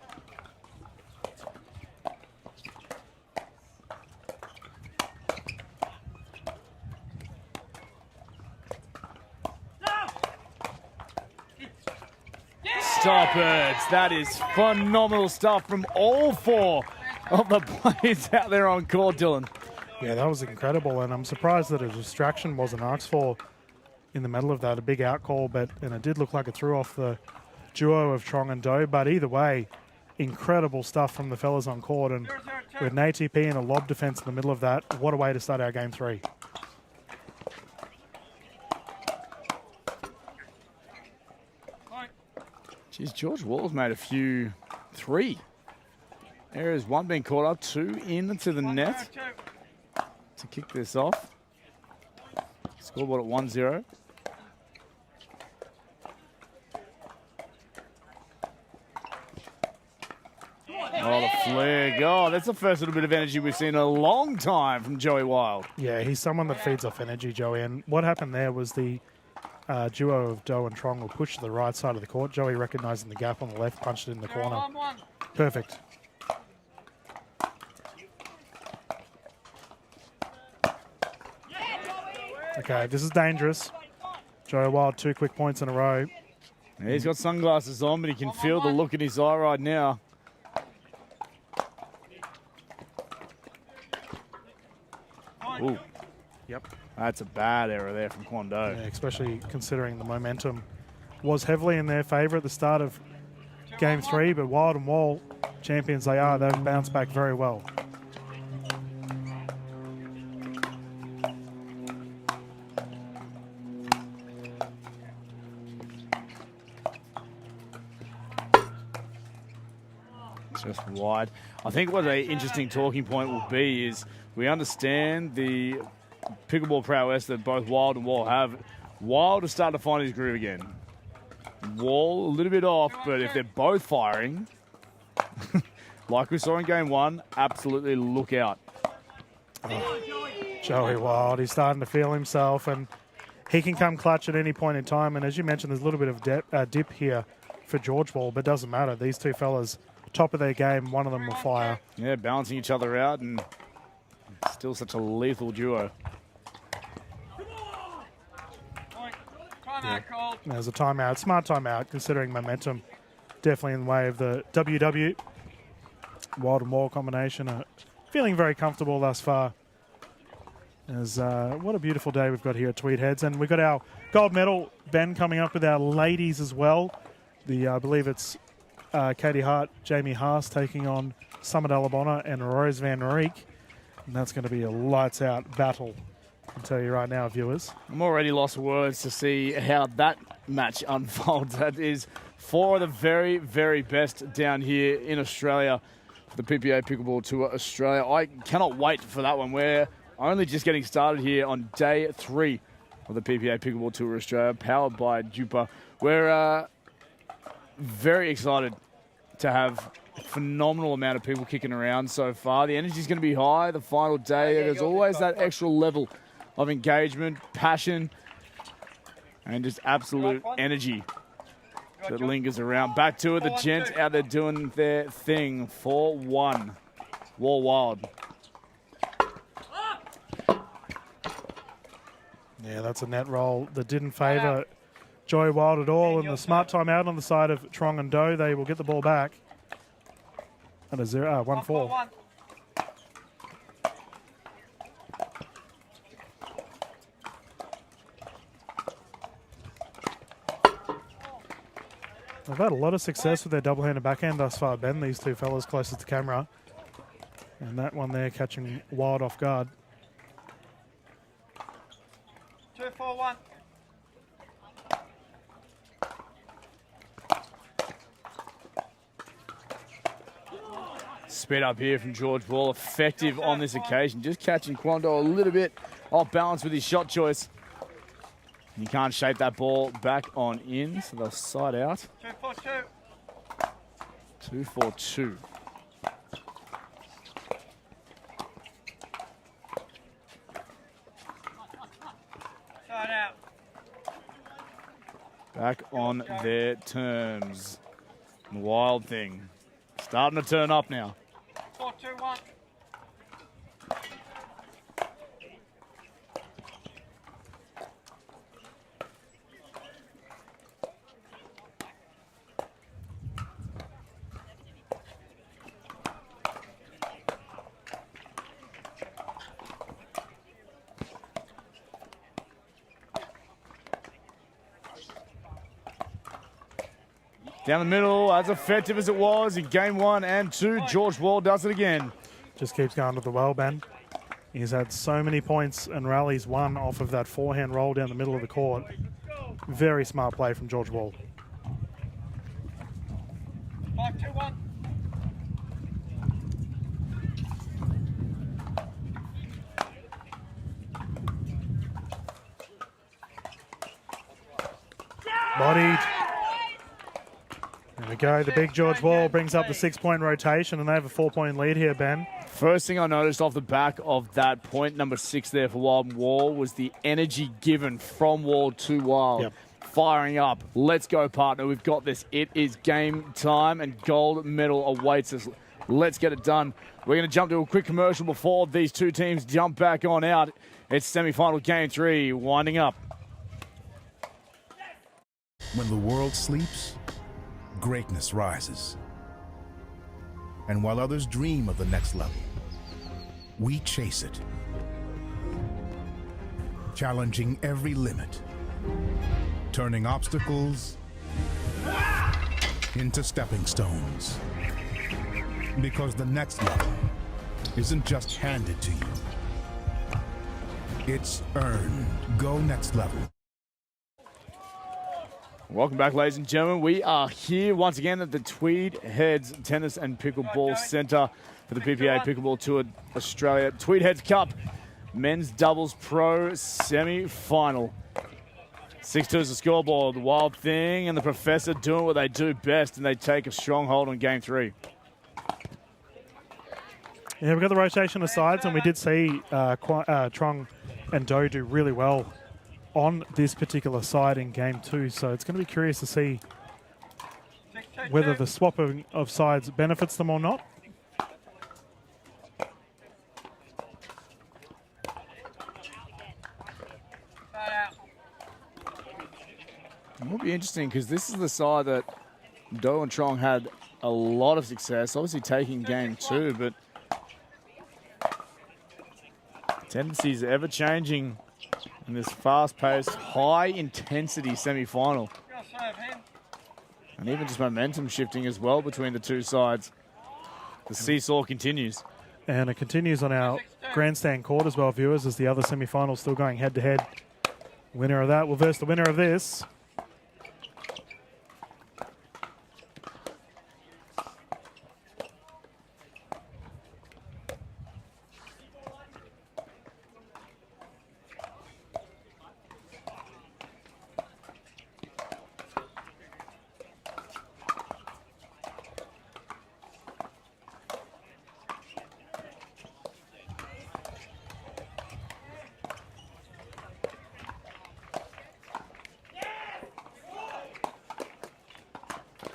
[SPEAKER 2] Stop it. That is phenomenal stuff from all 4 of the players out there on court, Dylan.
[SPEAKER 6] Yeah, that was incredible, and I'm surprised that a distraction wasn't asked for in the middle of that. A big out call, and it did look like it threw off the duo of Trong and Do, but either way, incredible stuff from the fellas on court, and with an ATP and a lob defense in the middle of that, what a way to start our Game 3.
[SPEAKER 2] Geez, George Wall's made a few 3 areas, 1 being caught up, 2 into the net to kick this off. Scoreboard at 1-0. Oh, the flag. Oh, that's the first little bit of energy we've seen in a long time from Joey Wild.
[SPEAKER 6] Yeah, he's someone that feeds off energy, Joey. And what happened there was the duo of Do and Trong will push to the right side of the court. Joey recognizing the gap on the left, punched it in the corner. Perfect. Okay, this is dangerous. Joey Wild, 2 quick points in a row.
[SPEAKER 2] Yeah, he's got sunglasses on, but he can feel the look in his eye right now. Ooh.
[SPEAKER 6] Yep.
[SPEAKER 2] That's a bad error there from Kwon Do.
[SPEAKER 6] Yeah, especially considering the momentum was heavily in their favour at the start of Game 3, but Wild and Wall, champions they are, they've bounced back very well.
[SPEAKER 2] Just wide. I think what an interesting talking point will be is we understand the pickleball prowess that both Wild and Wall have. Wild has started to find his groove again. Wall a little bit off, but if they're both firing, like we saw in Game 1, absolutely look out.
[SPEAKER 6] Joey Wild, he's starting to feel himself, and he can come clutch at any point in time. And as you mentioned, there's a little bit of dip here for George Wall, but it doesn't matter. These 2 fellas, top of their game, one of them will fire.
[SPEAKER 2] Yeah, balancing each other out, and still such a lethal duo.
[SPEAKER 6] Yeah. There's a timeout, smart timeout, considering momentum definitely in the way of the WW. Wild and Wall combination. Feeling very comfortable thus far. As what a beautiful day we've got here at Tweed Heads. And we've got our gold medal, Ben, coming up with our ladies as well. I believe it's Katie Hart, Jamie Haas taking on Summer Alabona and Rose Van Reek. And that's going to be a lights-out battle, I can tell you right now, viewers.
[SPEAKER 2] I'm already lost for words to see how that match unfolds. That is four of the very, very best down here in Australia for the PPA Pickleball Tour Australia. I cannot wait for that one. We're only just getting started here on day 3 of the PPA Pickleball Tour Australia, powered by DUPR. We're very excited to have a phenomenal amount of people kicking around so far. The energy is going to be high. The final day, there's always that extra level of engagement, passion, and just absolute energy that lingers around. Back to it, the gents out there doing their thing. 4-1. Wall Wild.
[SPEAKER 6] Yeah, that's a net roll that didn't favour Joy Wild at all. And the smart time out on the side of Trong and Doe. They will get the ball back. And a 1-4. They've had a lot of success with their double-handed backhand thus far, Ben, these two fellas closest to camera. And that one there catching Wild off guard.
[SPEAKER 1] 2-4-1.
[SPEAKER 2] Speed up here from George Wall, effective on this occasion. Just catching Quando a little bit off balance with his shot choice. You can't shape that ball back on in, so they'll side out.
[SPEAKER 1] 2-4-2.
[SPEAKER 2] 2-4-2.
[SPEAKER 1] Side out.
[SPEAKER 2] Back on their terms. Wild thing. Starting to turn up now.
[SPEAKER 1] 4-2-1.
[SPEAKER 2] Down the middle, as effective as it was in game 1 and 2. George Wall does it again.
[SPEAKER 6] Just keeps going to the well, Ben. He's had so many points and rallies won off of that forehand roll down the middle of the court. Very smart play from George Wall.
[SPEAKER 1] 5-2-1.
[SPEAKER 6] Bodied. There we go. The big George Wall brings up the 6-point rotation, and they have a 4-point lead here, Ben.
[SPEAKER 2] First thing I noticed off the back of that point number 6 there for Wild and Wall was the energy given from Wall to Wild.
[SPEAKER 6] Yep.
[SPEAKER 2] Firing up. Let's go, partner. We've got this. It is game time, and gold medal awaits us. Let's get it done. We're going to jump to a quick commercial before these two teams jump back on out. It's semi-final game 3, winding up.
[SPEAKER 7] When the world sleeps, greatness rises. And while others dream of the next level, we chase it. Challenging every limit, turning obstacles into stepping stones. Because the next level isn't just handed to you, it's earned. Go next level.
[SPEAKER 2] Welcome back, ladies and gentlemen. We are here once again at the Tweed Heads Tennis and Pickleball Centre for the PPA Pickleball Tour Australia Tweed Heads Cup Men's Doubles Pro Semi-Final. 6-2 is the scoreboard. The Wild Thing and the Professor doing what they do best, and they take a strong hold on game 3.
[SPEAKER 6] Yeah, we've got the rotation of sides, and we did see Trong and Doe do really well on this particular side in game 2, so it's going to be curious to see whether the swapping of sides benefits them or not.
[SPEAKER 2] It will be interesting because this is the side that Do and Trong had a lot of success, obviously taking game 2, but tendencies ever changing in this fast-paced, high-intensity semi-final. And even just momentum shifting as well between the two sides. The seesaw continues.
[SPEAKER 6] And it continues on our grandstand court as well, viewers, as the other semi-final still going head-to-head. Winner of that will verse the winner of this.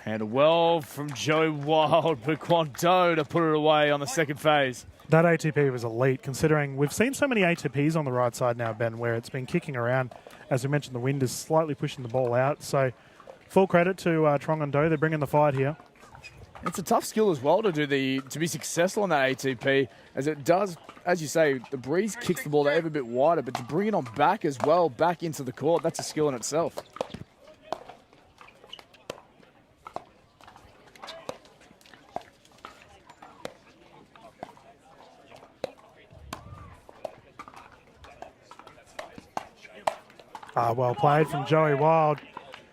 [SPEAKER 2] And well from Joey Wild, but Kwon-Do to put it away on the second phase.
[SPEAKER 6] That ATP was elite, considering we've seen so many ATPs on the right side now, Ben, where it's been kicking around. As we mentioned, the wind is slightly pushing the ball out. So full credit to Trong and Do. They're bringing the fight here.
[SPEAKER 2] It's a tough skill as well to be successful on that ATP, as it does, as you say, the breeze kicks the ball ever bit wider, but to bring it on back as well, back into the court, that's a skill in itself.
[SPEAKER 6] Well played from Joey Wild.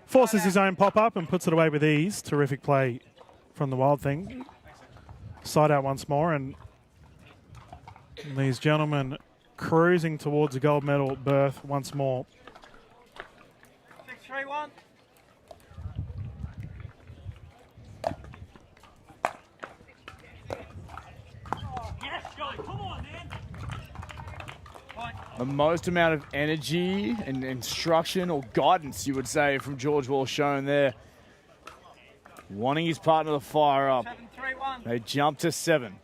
[SPEAKER 6] Forces his own pop-up and puts it away with ease. Terrific play from the Wild thing. Side out once more, and these gentlemen cruising towards a gold medal berth once more.
[SPEAKER 1] 6-3-1. Yes, Joey, come on, man.
[SPEAKER 2] The most amount of energy and instruction or guidance, you would say, from George Wall shown there. Wanting his partner to fire up.
[SPEAKER 1] 7-3-1.
[SPEAKER 2] They jump to 7.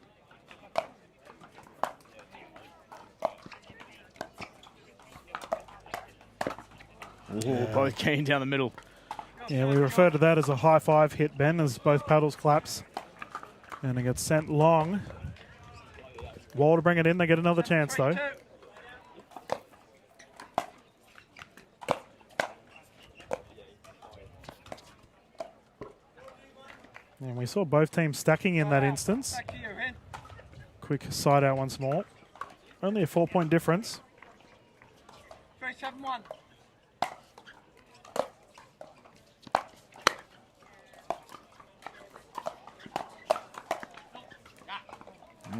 [SPEAKER 2] Ooh, both keen down the middle.
[SPEAKER 6] Yeah, we refer to that as a high five hit, Ben, as both paddles collapse. And it gets sent long. Wall to bring it in. They get another chance, though. And we saw both teams stacking in that instance. Quick side out once more. Only a 4-point difference.
[SPEAKER 1] 3-7-1.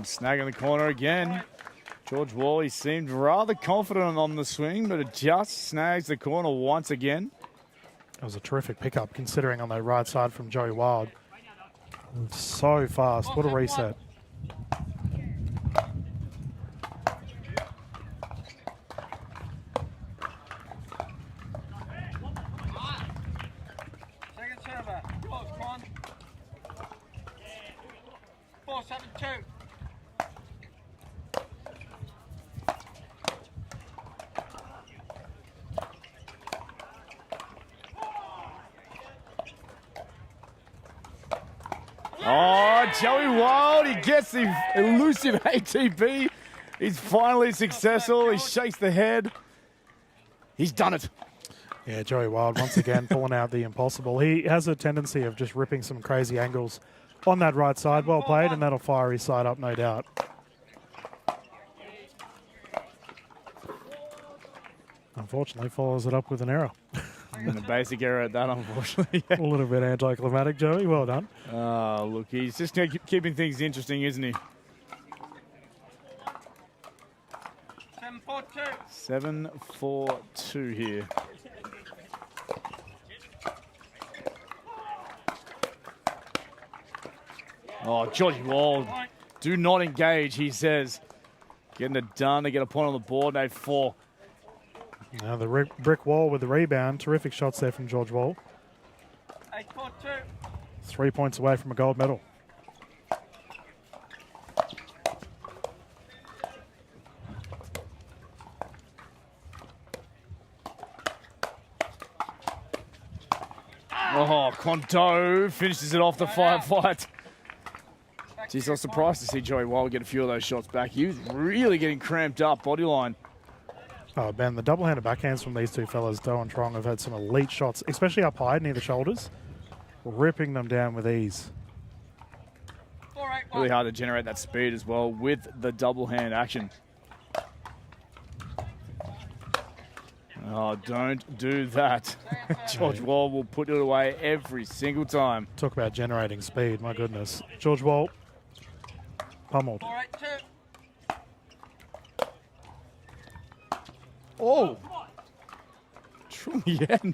[SPEAKER 2] Snag in the corner again. George Wall, seemed rather confident on the swing, but it just snags the corner once again.
[SPEAKER 6] That was a terrific pickup, considering on the right side from Joey Wild. So fast. What a reset.
[SPEAKER 1] Second server. Yours, Quan. 4-7-2.
[SPEAKER 2] Oh, Joey Wild, he gets the elusive ATP. He's finally successful. He shakes the head. He's done it.
[SPEAKER 6] Yeah, Joey Wild once again pulling out the impossible. He has a tendency of just ripping some crazy angles on that right side. Well played, and that'll fire his side up, no doubt. Unfortunately, follows it up with an error.
[SPEAKER 2] And a basic error at that, unfortunately.
[SPEAKER 6] A little bit anticlimactic, Joey. Well done.
[SPEAKER 2] Oh, look, he's just keeping things interesting, isn't he?
[SPEAKER 1] 7-4-2.
[SPEAKER 2] 7-4-2 here. Oh, Georgie Wald, do not engage, he says. Getting it done to get a point on the board, 8-4.
[SPEAKER 6] Now the brick wall with the rebound. Terrific shots there from George Wall.
[SPEAKER 1] 8-4-2.
[SPEAKER 6] 3 points away from a gold medal.
[SPEAKER 2] Oh, Quanto finishes it off the firefight. Geez, I was surprised to see Joey Wild get a few of those shots back. He was really getting cramped up, bodyline.
[SPEAKER 6] Oh, Ben, the double-handed backhands from these two fellas, Doe and Trong, have had some elite shots, especially up high near the shoulders, ripping them down with ease.
[SPEAKER 2] Really hard to generate that speed as well with the double hand action. Oh, don't do that. George Wall will put it away every single time.
[SPEAKER 6] Talk about generating speed, my goodness. George Wall, pummeled.
[SPEAKER 2] Oh! Trung Yen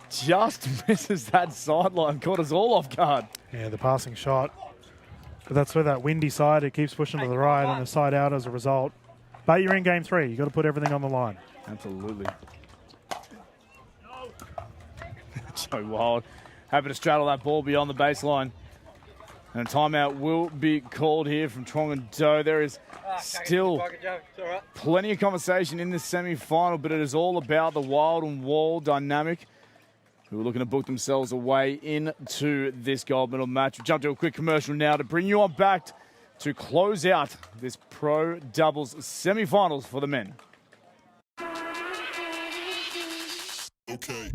[SPEAKER 2] just misses that sideline, caught us all off guard.
[SPEAKER 6] Yeah, the passing shot. But that's where that windy side, it keeps pushing to the right and the side out as a result. But you're in game 3. You've got to put everything on the line.
[SPEAKER 2] Absolutely. Joey Wild happy to straddle that ball beyond the baseline. And a timeout will be called here from Trong and Doe. There is still plenty of conversation in this semi-final, but it is all about the Wild and Wall dynamic, who are looking to book themselves away into this gold medal match. We'll jump to a quick commercial now to bring you on back to close out this pro doubles semi-finals for the men.
[SPEAKER 7] Okay.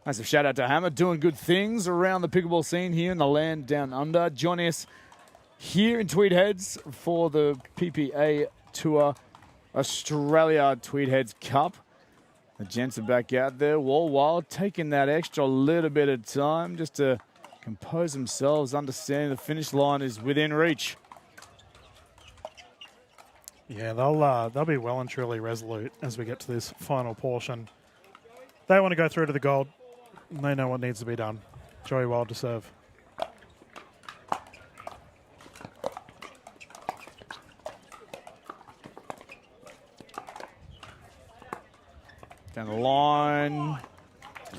[SPEAKER 2] Massive shout out to Hammer, doing good things around the pickleball scene here in the land down under. Joining us here in Tweed Heads for the PPA Tour Australia Tweed Heads Cup. The gents are back out there. Wall Wild taking that extra little bit of time just to compose themselves, understanding the finish line is within reach.
[SPEAKER 6] Yeah, they'll be well and truly resolute as we get to this final portion. They want to go through to the gold. They know what needs to be done. Joey Wild to serve.
[SPEAKER 2] Down the line.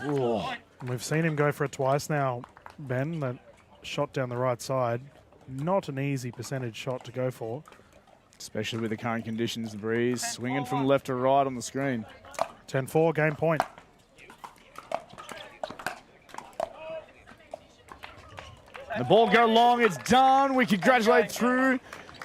[SPEAKER 2] Ooh.
[SPEAKER 6] We've seen him go for it twice now, Ben. That shot down the right side. Not an easy percentage shot to go for.
[SPEAKER 2] Especially with the current conditions, the breeze swinging from left to right on the screen.
[SPEAKER 6] 10-4, game point.
[SPEAKER 2] The ball go long, it's done. We congratulate through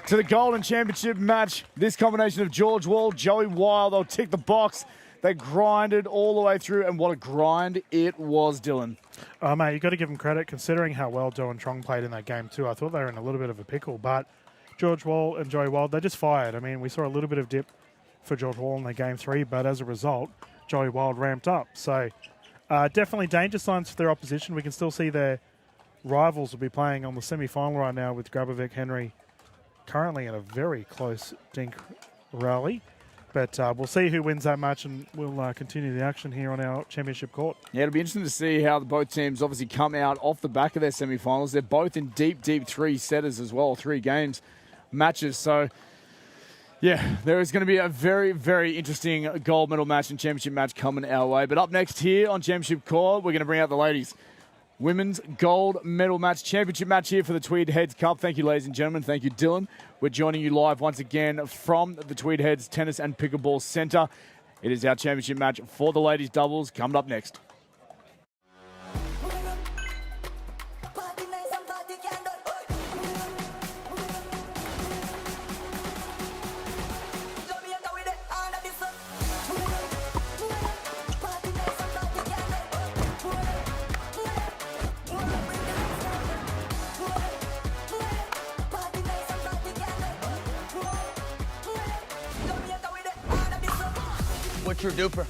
[SPEAKER 2] to the Golden Championship match. This combination of George Wall, Joey Wild, they'll tick the box. They grinded all the way through, and what a grind it was, Dylan.
[SPEAKER 6] Mate, you've got to give them credit considering how well Doe and Trong played in that game too. I thought they were in a little bit of a pickle, but George Wall and Joey Wild, they just fired. I mean, we saw a little bit of dip for George Wall in the game 3, but as a result, Joey Wild ramped up. So definitely danger signs for their opposition. We can still see their rivals will be playing on the semi-final right now with Grabovic Henry currently in a very close dink rally. But we'll see who wins that match, and we'll continue the action here on our championship court.
[SPEAKER 2] Yeah, it'll be interesting to see how both teams obviously come out off the back of their semi-finals. They're both in deep 3-setters as well, 3 games matches. So, yeah, there is going to be a very, very interesting gold medal match and championship match coming our way. But up next here on Championship Court, we're going to bring out the ladies. Women's gold medal match, championship match here for the Tweed Heads Cup. Thank you, ladies and gentlemen. Thank you, Dylan. We're joining you live once again from the Tweed Heads Tennis and Pickleball Centre. It is our championship match for the ladies doubles coming up next.
[SPEAKER 8] What's your DUPR?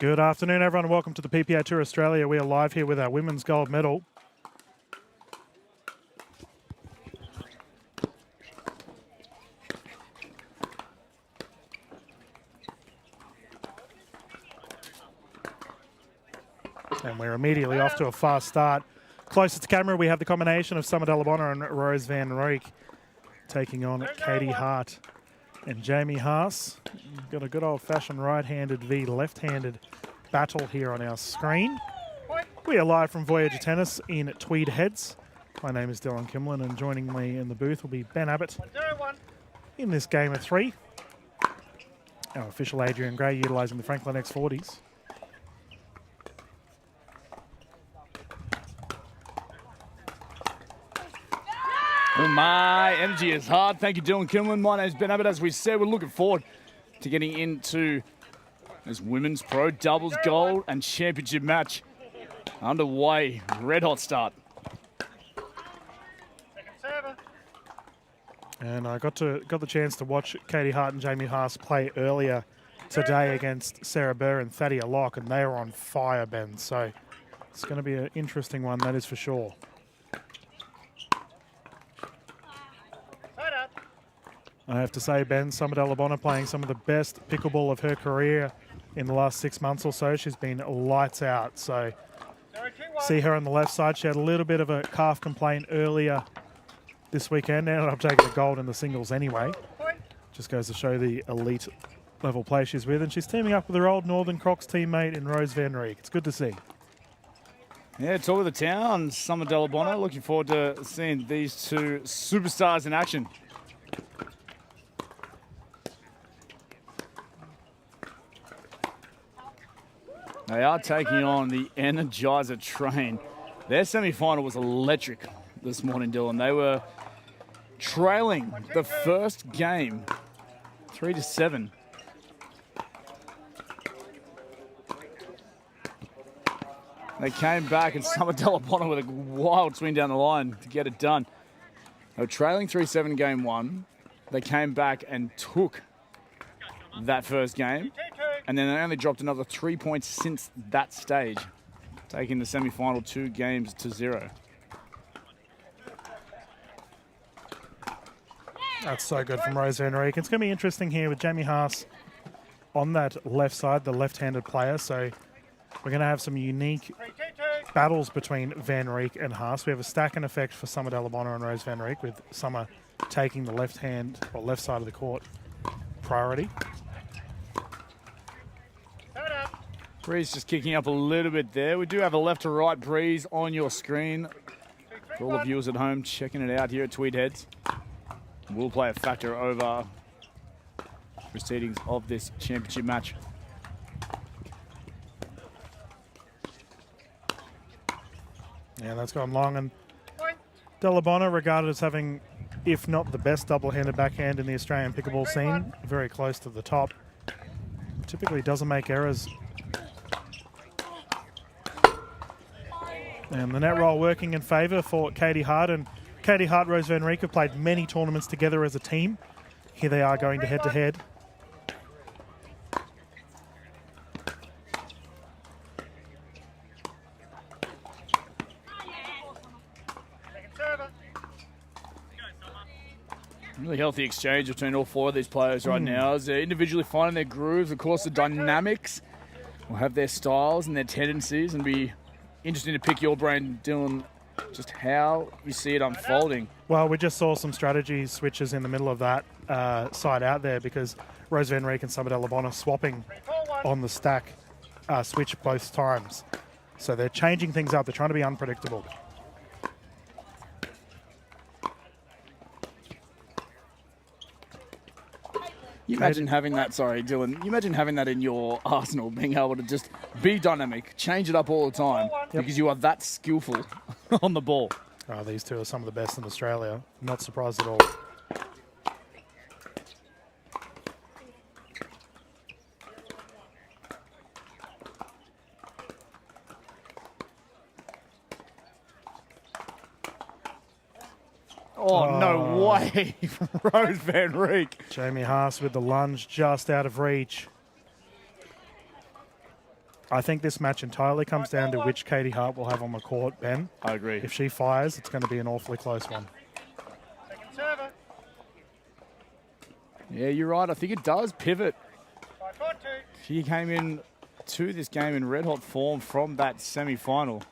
[SPEAKER 6] Good afternoon, everyone, and welcome to the PPA Tour Australia. We are live here with our women's gold medal. And we're immediately off to a fast start. Closer to camera, we have the combination of Summer Delabonna and Rose Van Rijk taking on Katie Hart and Jamie Haas. We've got a good old-fashioned right-handed v left-handed battle here on our screen. We are live from Voyager Tennis in Tweed Heads. My name is Dylan Kimlin, and joining me in the booth will be Ben Abbott in this game of 3. Our official Adrian Gray utilising the Franklin X40s.
[SPEAKER 2] Oh my, energy is hard. Thank you, Dylan Kimlin. My name's Ben Abbott. As we said, we're looking forward to getting into this women's pro doubles gold and championship match underway. Red hot start.
[SPEAKER 6] And I got the chance to watch Katie Hart and Jamie Haas play earlier today against Sarah Burr and Thaddeus Locke, and they were on fire, Ben. So it's going to be an interesting one, that is for sure. I have to say, Ben, Summer Delabonna playing some of the best pickleball of her career in the last 6 months or so. She's been lights out. So see her on the left side. She had a little bit of a calf complaint earlier this weekend. Ended up taking the gold in the singles anyway. Just goes to show the elite level play she's with. And she's teaming up with her old Northern Crocs teammate in Rose Van Rijk. It's good to see.
[SPEAKER 2] Yeah, talk of the town, Summer Delabonna. Looking forward to seeing these two superstars in action. They are taking on the Energizer train. Their semi-final was electric this morning, Dylan. They were trailing the first game 3-7. They came back, and Summer Delabonna with a wild swing down the line to get it done. They were trailing 3-7 game 1. They came back and took that first game. And then they only dropped another 3 points since that stage, taking the semi-final 2-0.
[SPEAKER 6] That's so good from Rose Van Rijk. It's going to be interesting here with Jamie Haas on that left side, the left-handed player. So we're going to have some unique battles between Van Rijk and Haas. We have a stacking effect for Summer Delabonna and Rose Van Rijk, with Summer taking the left hand or left side of the court priority.
[SPEAKER 2] Breeze just kicking up a little bit there. We do have a left to right breeze on your screen for all the viewers at home checking it out here at Tweed Heads. We'll play a factor over proceedings of this championship match.
[SPEAKER 6] Yeah, that's gone long, and Delabonna regarded as having, if not the best double-handed backhand in the Australian pickleball scene, very close to the top. Typically doesn't make errors. And the net roll working in favour for Katie Hart. And Katie Hart, Rose Van Rijk have played many tournaments together as a team. Here they are going to head-to-head.
[SPEAKER 2] Really healthy exchange between all 4 of these players right now as they're individually finding their grooves. Of course, the dynamics will have their styles and their tendencies, and be interesting to pick your brain, Dylan, just how you see it unfolding.
[SPEAKER 6] Well, we just saw some strategy switches in the middle of that side out there, because Rose Van Rijk and Summer Delabonna swapping on the stack switch both times. So they're changing things up. They're trying to be unpredictable.
[SPEAKER 2] You imagine having that, sorry, Dylan, you imagine having that in your arsenal, being able to just be dynamic, change it up all the time, because you are that skillful on the ball.
[SPEAKER 6] Oh, these two are some of the best in Australia. Not surprised at all.
[SPEAKER 2] Oh, no way. Rose Van Reek.
[SPEAKER 6] Jamie Haas with the lunge just out of reach. I think this match entirely comes down to which Katie Hart will have on the court, Ben.
[SPEAKER 2] I agree.
[SPEAKER 6] If she fires, it's going to be an awfully close one.
[SPEAKER 1] Second server.
[SPEAKER 2] Yeah, you're right. I think it does pivot.
[SPEAKER 1] 5-4-2.
[SPEAKER 2] She came in to this game in red-hot form from that semi-final.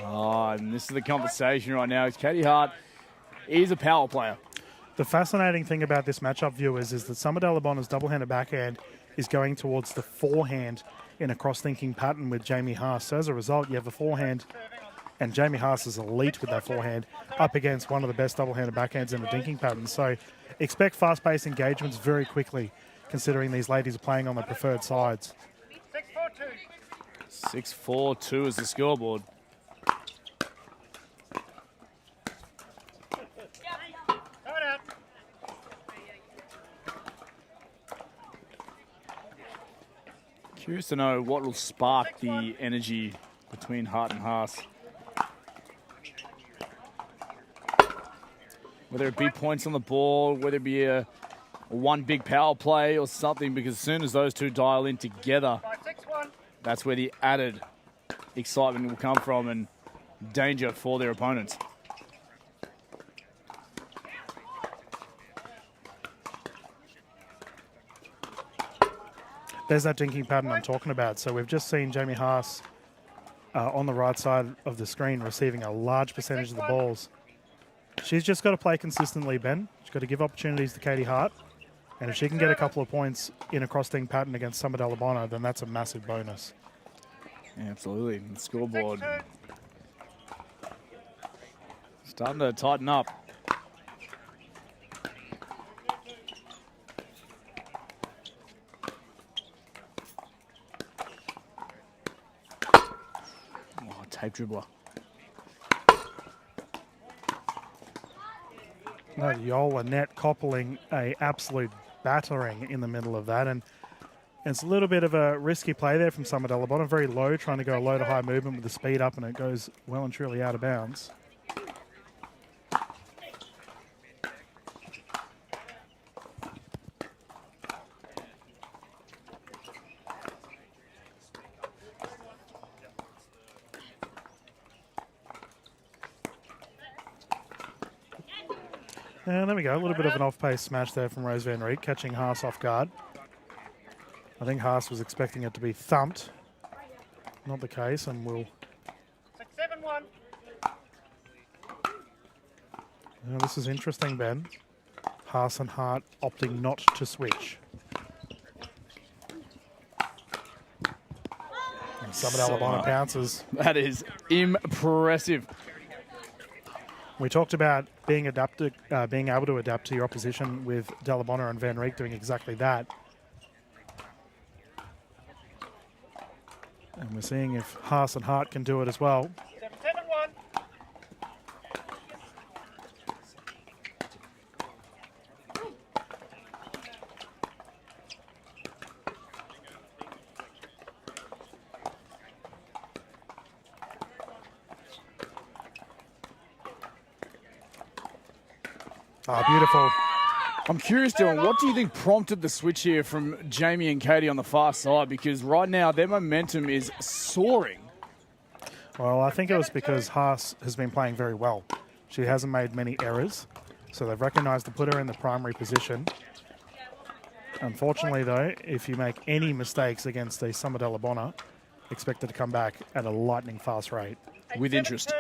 [SPEAKER 2] Oh, and this is the conversation right now. Katie Hart is a power player.
[SPEAKER 6] The fascinating thing about this matchup, viewers, is that Summer Delabona's double-handed backhand is going towards the forehand in a cross-thinking pattern with Jamie Haas. So as a result, you have a forehand, and Jamie Haas is elite with that forehand, up against one of the best double-handed backhands in the dinking pattern. So expect fast-paced engagements very quickly, considering these ladies are playing on the preferred sides.
[SPEAKER 1] 6-4-2.
[SPEAKER 2] 6-4-2 is the scoreboard. Curious to know what will spark the energy between Hart and Haas. Whether it be points on the ball, whether it be a one big power play or something, because as soon as those two dial in together,
[SPEAKER 1] 5-6-1.
[SPEAKER 2] that's where the added excitement will come from and danger for their opponents.
[SPEAKER 6] There's that dinking pattern I'm talking about. So we've just seen Jamie Haas on the right side of the screen receiving a large percentage of the balls. She's just got to play consistently, Ben. She's got to give opportunities to Katie Hart. And if she can get a couple of points in a cross-ding pattern against Summer Dellabona, then that's a massive bonus.
[SPEAKER 2] Yeah, absolutely. The scoreboard starting to tighten up. Tape dribbler.
[SPEAKER 6] No, Yola net coupling a absolute battering in the middle of that. And it's a little bit of a risky play there from Summer Dellabona. Very low, trying to go low to high movement with the speed up, and it goes well and truly out of bounds. And there we go, a little bit of an off-pace smash there from Rose Van Reek, catching Haas off guard. I think Haas was expecting it to be thumped. Not the case, and we'll...
[SPEAKER 1] 6-7-1.
[SPEAKER 6] Now, this is interesting, Ben. Haas and Hart opting not to switch. And Summer Dellabona pounces.
[SPEAKER 2] That is impressive.
[SPEAKER 6] We talked about being able to adapt to your opposition with Dellabona and Van Reek doing exactly that. And we're seeing if Haas and Hart can do it as well.
[SPEAKER 1] 7-7-1.
[SPEAKER 6] Ah, beautiful.
[SPEAKER 2] I'm curious, Dylan, what do you think prompted the switch here from Jamie and Katie on the far side? Because right now their momentum is soaring.
[SPEAKER 6] Well, I think it was because Haas has been playing very well. She hasn't made many errors, so they've recognised to put her in the primary position. Unfortunately, though, if you make any mistakes against a Summer Dellabona, expect her to come back at a lightning fast rate.
[SPEAKER 2] With interest.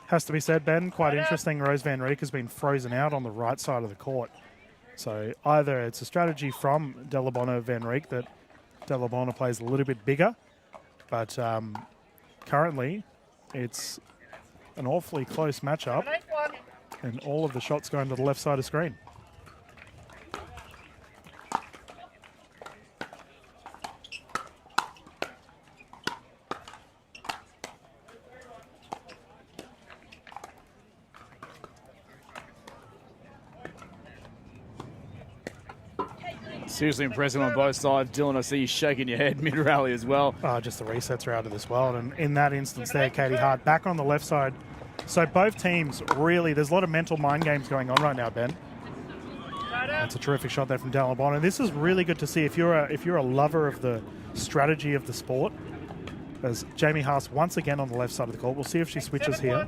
[SPEAKER 6] has to be said, Ben. Quite interesting. Rose Van Rieck has been frozen out on the right side of the court. So either it's a strategy from Delabona Van Rieck that Delabona plays a little bit bigger, but currently it's an awfully close matchup, and all of the shots going to the left side of screen.
[SPEAKER 2] Seriously impressive on both sides. Dylan, I see you shaking your head mid-rally as well.
[SPEAKER 6] Just the resets are out of this world. And in that instance there, Katie Hart back on the left side. So both teams really, there's a lot of mental mind games going on right now, Ben. That's a terrific shot there from Delabona. This is really good to see if you're a lover of the strategy of the sport. As Jamie Haas once again on the left side of the court. We'll see if she switches here.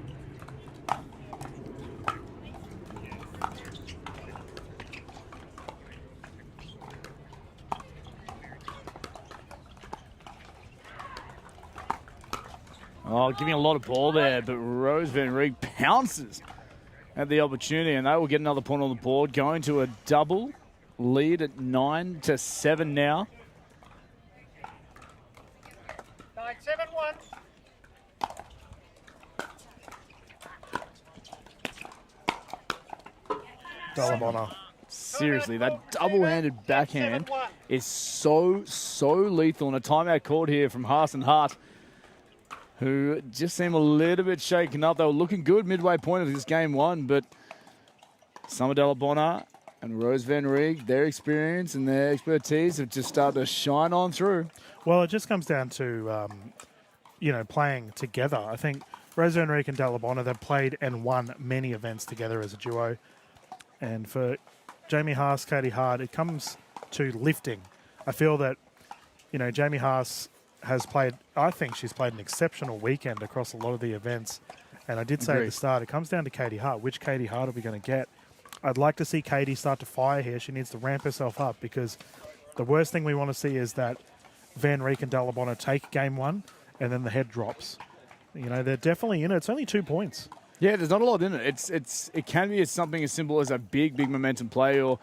[SPEAKER 2] Oh, giving a lot of ball there, but Rose Van Rieck pounces at the opportunity, and they will get another point on the board, going to a double lead at 9-7 now.
[SPEAKER 1] 9-7-1.
[SPEAKER 6] Delabona.
[SPEAKER 2] Seriously, that double-handed backhand is so lethal. And a timeout called here from Haas and Hart, who just seem a little bit shaken up. They were looking good midway point of this game one, but Summer Delabona and Rose Van Rieck, their experience and their expertise have just started to shine on through.
[SPEAKER 6] Well, it just comes down to, playing together. I think Rose Van Rieck and Delabona, they've played and won many events together as a duo. And for Jamie Haas, Katie Hart, it comes to lifting. I feel that, Jamie Haas has played, I think she's played an exceptional weekend across a lot of the events. And I did say at the start, it comes down to Katie Hart. Which Katie Hart are we going to get? I'd like to see Katie start to fire here. She needs to ramp herself up, because the worst thing we want to see is that Van Rieck and Delabona take game one and then the head drops. They're definitely in it. It's only 2 points.
[SPEAKER 2] Yeah, there's not a lot in it. It can be something as simple as a big momentum play, or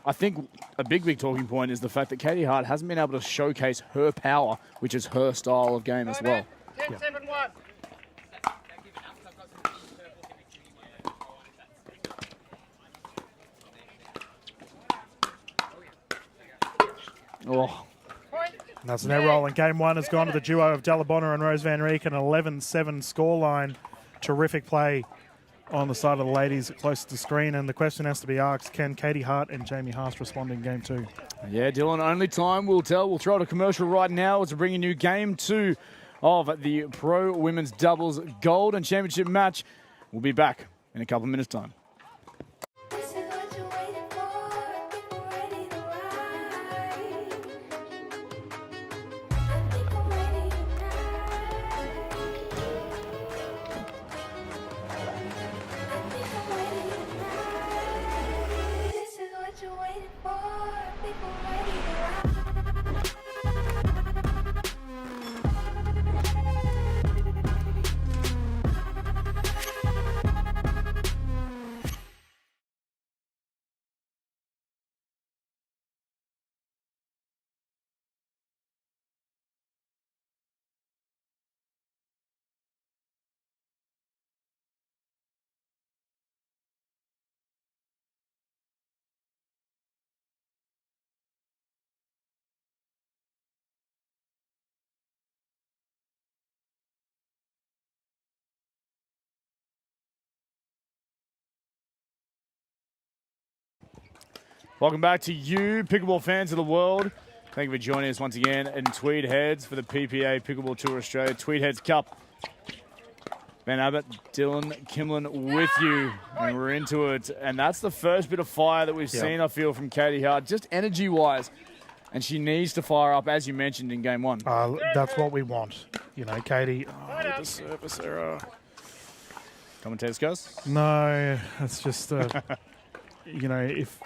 [SPEAKER 2] I think a big talking point is the fact that Katie Hart hasn't been able to showcase her power, which is her style of game as well.
[SPEAKER 1] 10-7-1.
[SPEAKER 2] Oh.
[SPEAKER 6] That's an air roll, and game one has gone to the duo of Delabona and Rose Van Rieck, an 11-7 scoreline. Terrific play on the side of the ladies close to the screen, and the question has to be asked, can Katie Hart and Jamie Haas respond in game two?
[SPEAKER 2] Yeah, Dylan, only time will tell. We'll throw out a commercial right now as we bring you game two of the Pro Women's Doubles Gold and Championship match. We'll be back in a couple of minutes' time. Welcome back to you, pickleball fans of the world. Thank you for joining us once again in Tweed Heads for the PPA Pickleball Tour Australia Tweed Heads Cup. Ben Abbott, Dylan Kimlin with you, and we're into it. And that's the first bit of fire that we've seen, I feel, from Katie Hart, just energy-wise. And she needs to fire up, as you mentioned, in game one.
[SPEAKER 6] That's what we want. Katie, with the service error.
[SPEAKER 2] Commentators, guys?
[SPEAKER 6] No, it's just, if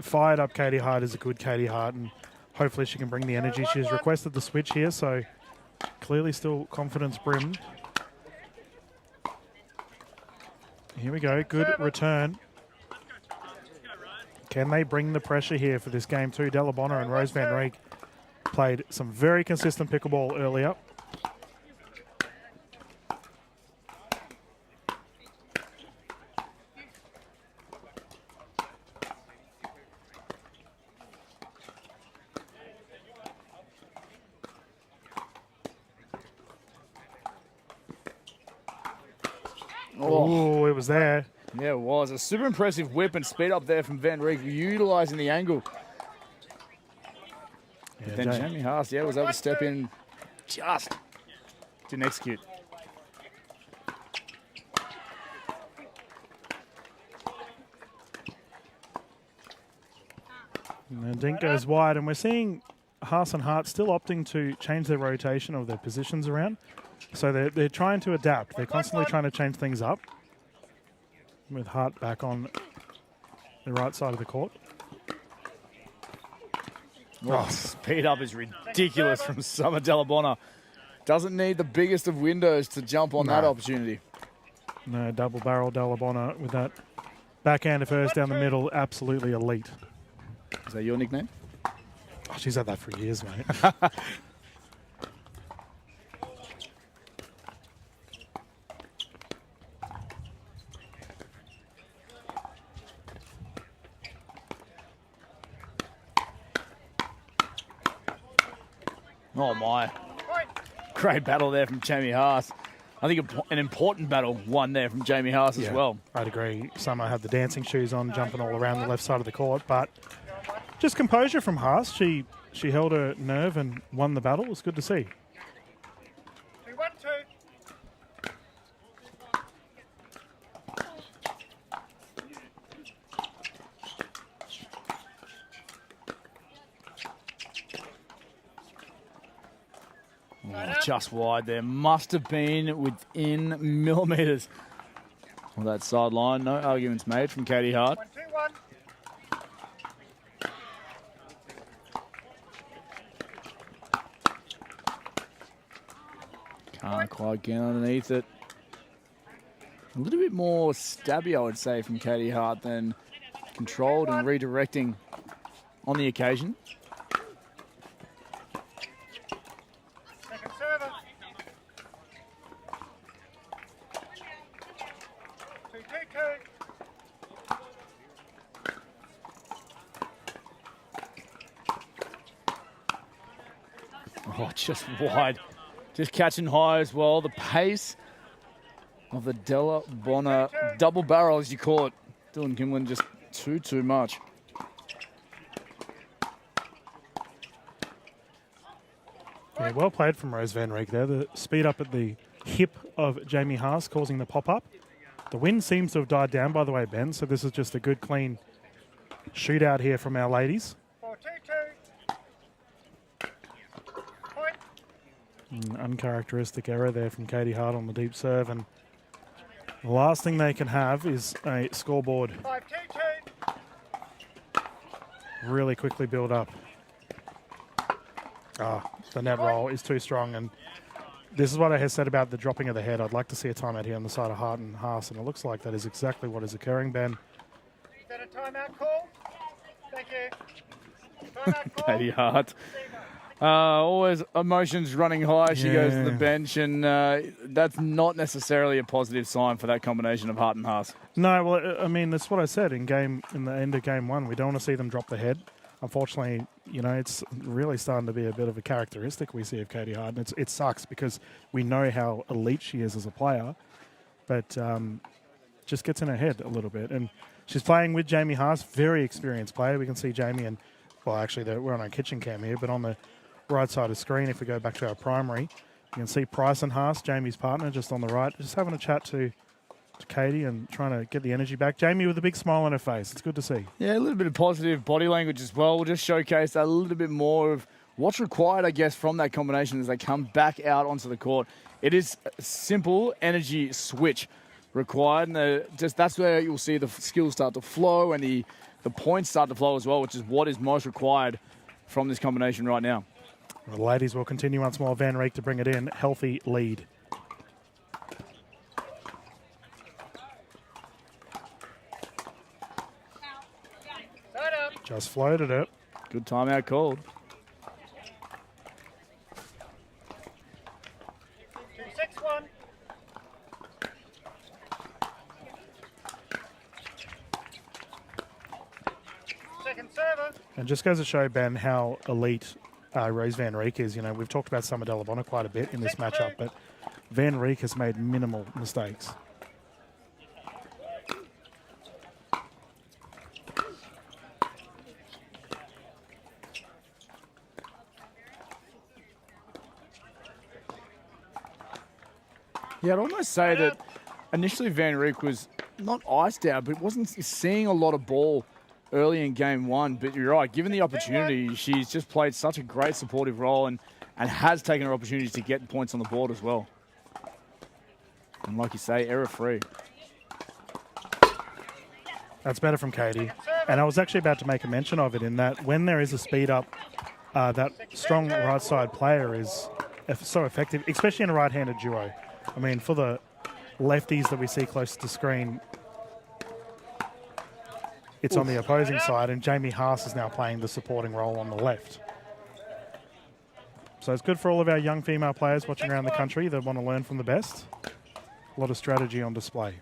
[SPEAKER 6] fired up Katie Hart is a good Katie Hart, and hopefully she can bring the energy. She's requested the switch here, so clearly still confidence brimmed. Here we go. Good return. Can they bring the pressure here for this game too? Della Bonner and Rose Van Reek played some very consistent pickleball earlier. Oh, it was there.
[SPEAKER 2] Yeah, it was. A super impressive whip and speed up there from Van Reek, utilising the angle.
[SPEAKER 6] Yeah,
[SPEAKER 2] Then Jamie Haas, was able to step in, just didn't execute.
[SPEAKER 6] And the dink goes wide, and we're seeing Haas and Hart still opting to change their rotation of their positions around. So they're trying to adapt. They're constantly trying to change things up. With Hart back on the right side of the court.
[SPEAKER 2] Oh, speed up is ridiculous from Summer Della Bonner. Doesn't need the biggest of windows to jump on that opportunity.
[SPEAKER 6] No, double barrel Della Bonner with that backhand first down the middle. Absolutely elite.
[SPEAKER 2] Is that your nickname?
[SPEAKER 6] Oh, she's had that for years, mate.
[SPEAKER 2] Oh, my. Great battle there from Jamie Haas. I think an important battle won there from Jamie Haas as well.
[SPEAKER 6] I'd agree. Summer had the dancing shoes on, jumping all around the left side of the court, but just composure from Haas. She held her nerve and won the battle. It was good to see.
[SPEAKER 1] 2-1-2.
[SPEAKER 2] Oh, just wide there. Must have been within millimetres of that sideline. No arguments made from Katie Hart.
[SPEAKER 1] 1-2-1.
[SPEAKER 2] Can't quite get underneath it. A little bit more stabby, I would say, from Katie Hart than controlled and redirecting on the occasion.
[SPEAKER 1] Second server. 2-2-2.
[SPEAKER 2] Oh, just wide. Just catching high as well. The pace of the Della Bonner double barrel, as you call it. Dylan Kimlin just too much.
[SPEAKER 6] Yeah, well played from Rose Van Reek there. The speed up at the hip of Jamie Haas causing the pop-up. The wind seems to have died down, by the way, Ben, so this is just a good, clean shootout here from our ladies.
[SPEAKER 1] 4-2-2. Point.
[SPEAKER 6] An uncharacteristic error there from Katie Hart on the deep serve, and the last thing they can have is a scoreboard
[SPEAKER 1] 5-2-2.
[SPEAKER 6] really quickly build up. The net roll is too strong, and this is what I had said about the dropping of the head. I'd like to see a timeout here on the side of Hart and Haas, and it looks like that is exactly what is occurring, Ben.
[SPEAKER 1] Is that a timeout call? Thank you. Timeout call.
[SPEAKER 2] Katie Hart. Always emotions running high. She goes to the bench, and that's not necessarily a positive sign for that combination of Hart and Haas.
[SPEAKER 6] No, well, I mean, that's what I said in the end of game one. We don't want to see them drop the head. Unfortunately, you know, it's really starting to be a bit of a characteristic we see of Katie Hart, and it sucks because we know how elite she is as a player, but just gets in her head a little bit. And she's playing with Jamie Haas, very experienced player. We can see Jamie and, well, actually, we're on our kitchen cam here, but on the right side of the screen, if we go back to our primary, you can see Price and Haas, Jamie's partner, just on the right, just having a chat to Katie and trying to get the energy back. Jamie with a big smile on her face. It's good to see.
[SPEAKER 2] Yeah, a little bit of positive body language as well. We'll just showcase a little bit more of what's required, I guess, from that combination as they come back out onto the court. It is a simple energy switch required, and that's where you'll see the skills start to flow and the points start to flow as well, which is what is most required from this combination right now.
[SPEAKER 6] Well, the ladies will continue once more. Van Reek to bring it in. Healthy lead. Just floated it.
[SPEAKER 2] Good timeout called.
[SPEAKER 1] 2-6-1. Second server.
[SPEAKER 6] And just goes to show, Ben, how elite Rose Van Rijk is. You know, we've talked about Summer Delabona quite a bit in this matchup, but Van Rijk has made minimal mistakes.
[SPEAKER 2] Yeah, I'd almost say that initially Van Rijk was not iced out, but wasn't seeing a lot of ball early in game one. But you're right, given the opportunity, she's just played such a great supportive role and has taken her opportunities to get points on the board as well. And like you say, error-free.
[SPEAKER 6] That's better from Katie. And I was actually about to make a mention of it in that when there is a speed up, that strong right side player is so effective, especially in a right-handed duo. I mean, for the lefties that we see close to screen, it's on the opposing side, and Jamie Haas is now playing the supporting role on the left. So it's good for all of our young female players watching around the country that want to learn from the best. A lot of strategy on display.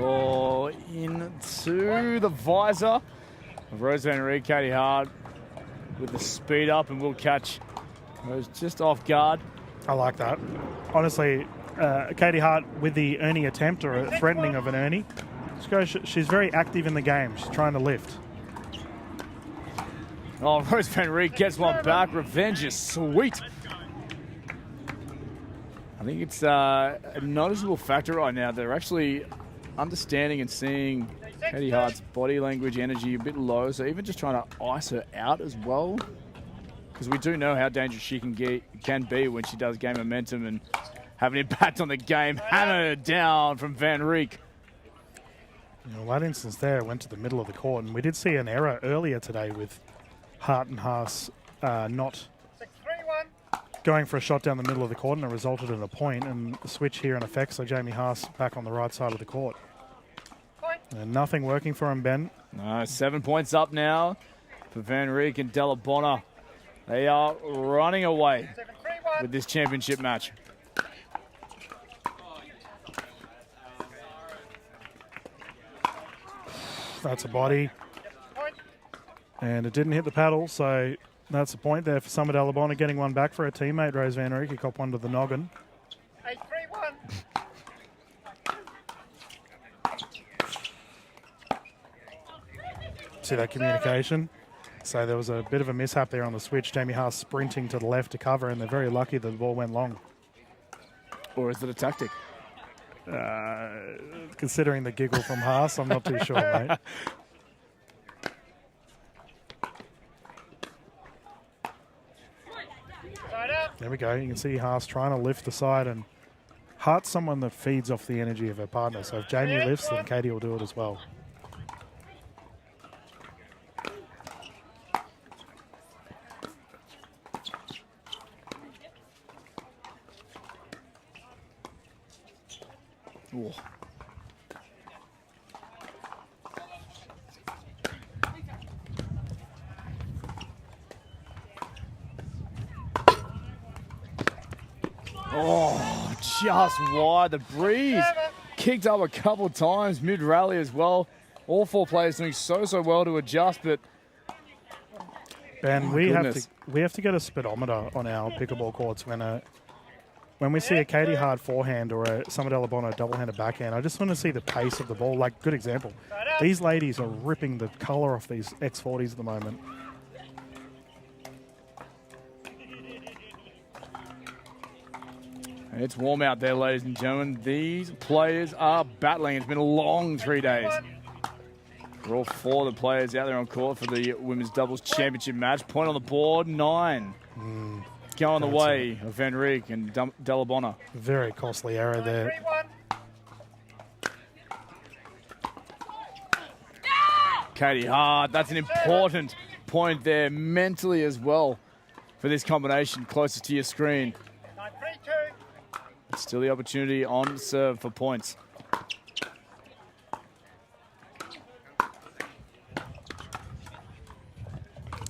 [SPEAKER 2] Oh, into the visor of Rose Van Rijk. Katie Hart with the speed up, and will catch Rose just off guard.
[SPEAKER 6] I like that. Honestly, Katie Hart with the Ernie attempt, or a threatening of an Ernie, she's very active in the game. She's trying to lift.
[SPEAKER 2] Oh, Rose Van Rijk gets one back. Revenge is sweet. I think it's a noticeable factor right now. They're actually understanding and seeing Katie Hart's body language, energy a bit low. So even just trying to ice her out as well. Because we do know how dangerous she can be when she does gain momentum and have an impact on the game. Hammered down from Van Rijk.
[SPEAKER 6] You know, that instance there went to the middle of the court, and we did see an error earlier today with Hart and Haas not going for a shot down the middle of the court, and it resulted in a point, and the switch here in effect, so Jamie Haas back on the right side of the court. And nothing working for him, Ben.
[SPEAKER 2] No, 7 points up now for Van Rijk and Delabona. They are running away with this championship match.
[SPEAKER 6] That's a body. And it didn't hit the paddle, so that's a point there for Summer Delabona, getting one back for her teammate, Rose Van Rijk. He copped one to the noggin.
[SPEAKER 1] 8-3-1.
[SPEAKER 6] See that communication? So there was a bit of a mishap there on the switch. Jamie Haas sprinting to the left to cover, and they're very lucky that the ball went long.
[SPEAKER 2] Or is it a tactic?
[SPEAKER 6] Considering the giggle from Haas, I'm not too sure, mate. There we go. You can see Haas trying to lift the side, and Hart's someone that feeds off the energy of her partner. So if Jamie lifts, then Katie will do it as well.
[SPEAKER 2] Ooh. Oh, just wide. The breeze kicked up a couple of times mid-rally as well. All four players doing so well to adjust, but
[SPEAKER 6] Ben, we have to get a speedometer on our pickleball courts when we see a Katie Hart forehand or a Summer Delabona double-handed backhand. I just want to see the pace of the ball. Like, good example. These ladies are ripping the colour off these X40s at the moment.
[SPEAKER 2] It's warm out there, ladies and gentlemen. These players are battling. It's been a long 3 days. For all four of the players out there on court for the Women's Doubles Championship match. Point on the board, 9. Going the way of Van Rijk and Delabona.
[SPEAKER 6] Very costly error there.
[SPEAKER 2] Katie Hart. That's an important point there mentally as well for this combination closest to your screen.
[SPEAKER 1] 9-3-2.
[SPEAKER 2] Still the opportunity on serve for points.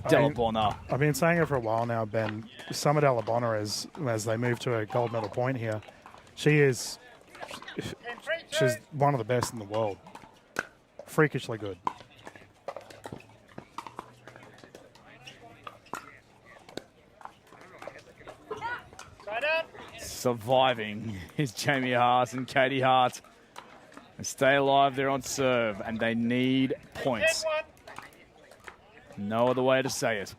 [SPEAKER 2] Delabonna.
[SPEAKER 6] I've been saying it for a while now, Ben. Summer Delabonna, as they move to a gold medal point here, she's one of the best in the world. Freakishly good.
[SPEAKER 2] Surviving is Jamie Hart and Katie Hart. They stay alive, they're on serve, and they need points. No other way to say it.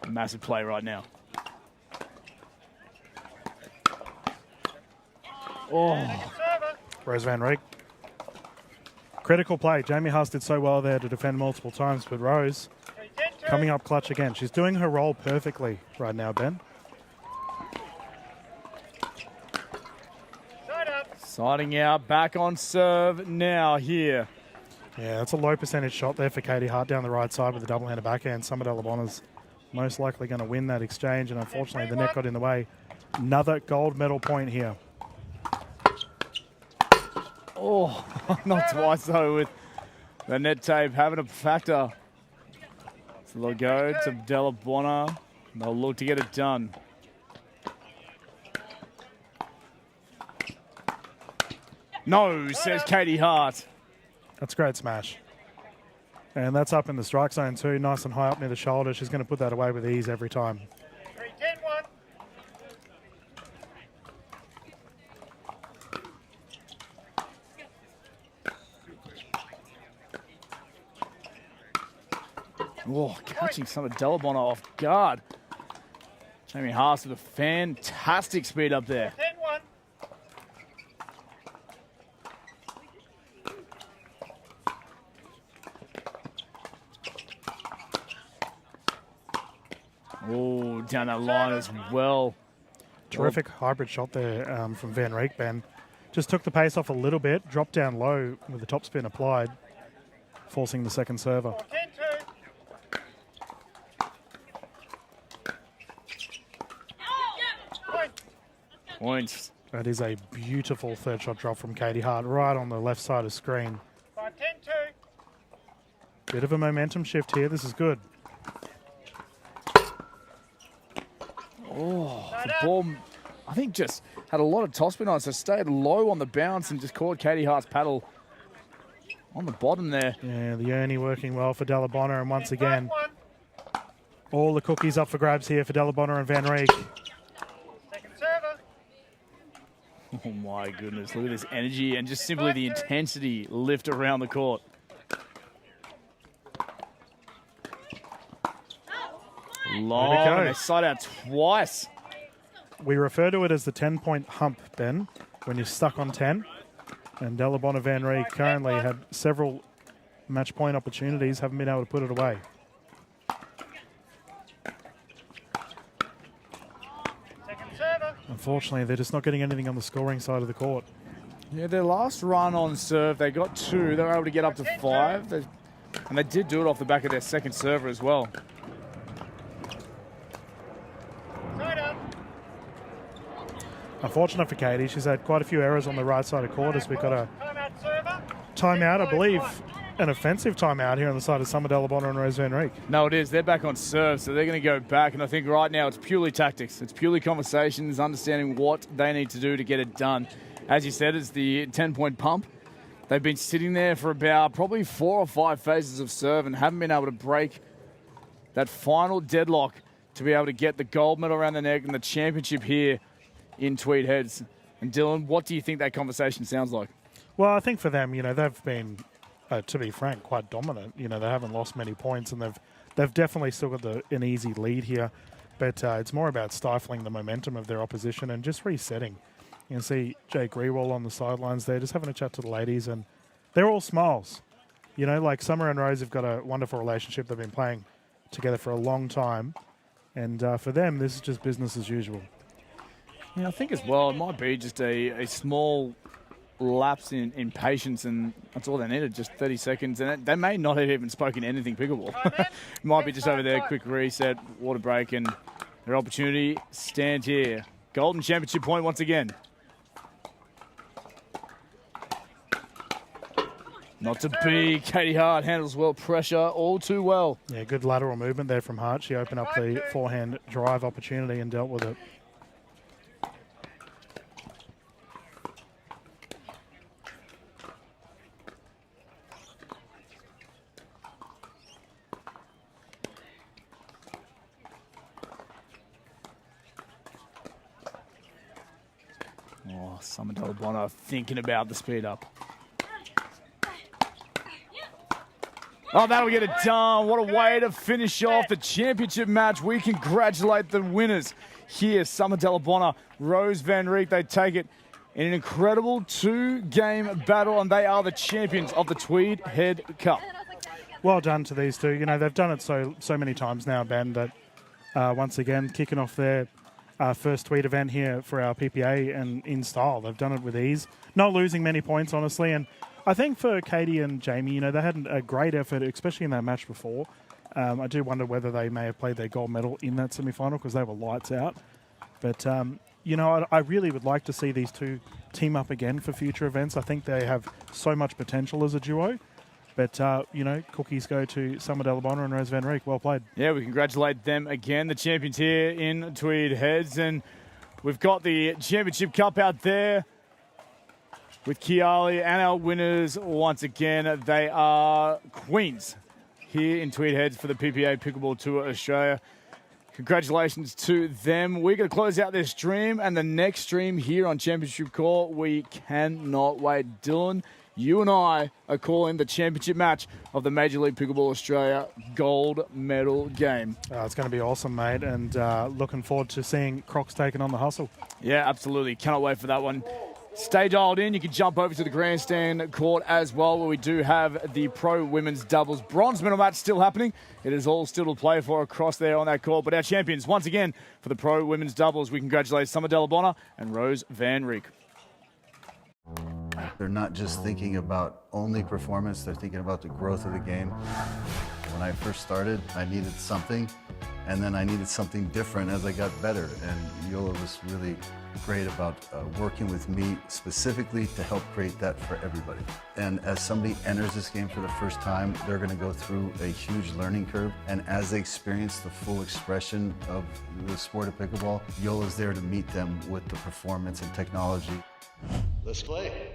[SPEAKER 2] Massive play right now. Oh.
[SPEAKER 6] Rose Van Reek. Critical play. Jamie Haas did so well there to defend multiple times, but Rose coming up clutch again. She's doing her role perfectly right now, Ben.
[SPEAKER 2] Siding out, back on serve now here.
[SPEAKER 6] Yeah, that's a low percentage shot there for Katie Hart down the right side with the double-hander backhand. Summer Delabonna's most likely going to win that exchange, and unfortunately the net got in the way. Another gold medal point here.
[SPEAKER 2] Oh, not twice though, with the net tape having a factor. So they'll go to Delabonna. They'll look to get it done. No, says Katie Hart.
[SPEAKER 6] That's a great smash. And that's up in the strike zone too, nice and high up near the shoulder. She's going to put that away with ease every time.
[SPEAKER 1] 3-10-1.
[SPEAKER 2] Oh, catching some of Delabonna off guard. Jamie Haas with a fantastic speed up there.
[SPEAKER 1] 10-1.
[SPEAKER 2] Oh, down that line as well.
[SPEAKER 6] Terrific hybrid shot there from Van Reek, Ben. Just took the pace off a little bit, dropped down low with the top spin applied, forcing the second server.
[SPEAKER 1] 10-2.
[SPEAKER 2] Points.
[SPEAKER 6] That is a beautiful third shot drop from Katie Hart right on the left side of screen.
[SPEAKER 1] 5-10-2.
[SPEAKER 6] Bit of a momentum shift here. This is good.
[SPEAKER 2] Oh, the ball, I think, just had a lot of topspin on it, so stayed low on the bounce and just caught Katie Hart's paddle on the bottom there.
[SPEAKER 6] Yeah, the Ernie working well for Delabonna, and once again, all the cookies up for grabs here for Delabonna and Van Reek.
[SPEAKER 1] Second server.
[SPEAKER 2] Oh my goodness, look at this energy and just simply the intensity lift around the court. Long, and they side out twice.
[SPEAKER 6] We refer to it as the 10-point hump, Ben, when you're stuck on 10. And Delabonna Van Reek currently had several match point opportunities, haven't been able to put it away.
[SPEAKER 1] Second server.
[SPEAKER 6] Unfortunately, they're just not getting anything on the scoring side of the court.
[SPEAKER 2] Yeah, their last run on serve, they got 2. They were able to get up to 5. And they did do it off the back of their second server as well.
[SPEAKER 6] Unfortunate for Katie, she's had quite a few errors on the right side of court as we've got a timeout, I believe, an offensive timeout here on the side of Summer Delabonna and Rose Van Reek.
[SPEAKER 2] No, it is. They're back on serve, so they're going to go back. And I think right now it's purely tactics. It's purely conversations, understanding what they need to do to get it done. As you said, it's the 10-point pump. They've been sitting there for about probably 4 or 5 phases of serve and haven't been able to break that final deadlock to be able to get the gold medal around the neck and the championship here in Tweed Heads. And Dylan, what do you think that conversation sounds like?
[SPEAKER 6] Well, I think for them, they've been, to be frank, quite dominant. They haven't lost many points, and they've definitely still got an easy lead here. But it's more about stifling the momentum of their opposition and just resetting. You can see Jake Rewall on the sidelines there, just having a chat to the ladies, and they're all smiles. Like Summer and Rose have got a wonderful relationship. They've been playing together for a long time. And for them, this is just business as usual.
[SPEAKER 2] Yeah, I think as well, it might be just a small lapse in patience, and that's all they needed, just 30 seconds. And they may not have even spoken anything pickleball. Might be just over there, quick reset, water break, and their opportunity stand here. Golden championship point once again. Not to be. Katie Hart handles well pressure all too well.
[SPEAKER 6] Yeah, good lateral movement there from Hart. She opened up the forehand drive opportunity and dealt with it.
[SPEAKER 2] Oh, Summer Bonner thinking about the speed up. Oh, that'll get it done. What a way to finish off the championship match. We congratulate the winners here. Summer Bonner, Rose Van Rijk. They take it in an incredible 2-game battle, and they are the champions of the Tweed Head Cup.
[SPEAKER 6] Well done to these two. You know, they've done it so many times now, Ben, that once again, kicking off their first Tweed event here for our PPA and in style. They've done it with ease. Not losing many points, honestly, and I think for Katie and Jamie, you know, they had a great effort, especially in that match before. I do wonder whether they may have played their gold medal in that semi-final because they were lights out. But, you know, I really would like to see these two team up again for future events. I think they have so much potential as a duo. But, you know, cookies go to Summer Bonner and Rose Van Rijk. Well played.
[SPEAKER 2] Yeah, we congratulate them again, the champions here in Tweed Heads. And we've got the championship cup out there with Kiali and our winners once again. They are queens here in Tweed Heads for the PPA Pickleball Tour Australia. Congratulations to them. We're going to close out this stream, and the next stream here on Championship Court, we cannot wait. Dylan, you and I are calling the championship match of the Major League Pickleball Australia gold medal game.
[SPEAKER 6] It's going to be awesome, mate, and looking forward to seeing Crocs taking on the hustle.
[SPEAKER 2] Yeah, absolutely. Cannot wait for that one. Stay dialed in. You can jump over to the grandstand court as well, where we do have the pro women's doubles bronze medal match still happening. It is all still to play for across there on that court. But our champions, once again, for the pro women's doubles, we congratulate Summer Bonner and Rose Van Rijk.
[SPEAKER 5] They're not just thinking about only performance, they're thinking about the growth of the game. When I first started, I needed something, and then I needed something different as I got better. And Yola was really great about working with me specifically to help create that for everybody. And as somebody enters this game for the first time, they're going to go through a huge learning curve. And as they experience the full expression of the sport of pickleball, Yola's there to meet them with the performance and technology.
[SPEAKER 4] Let's play.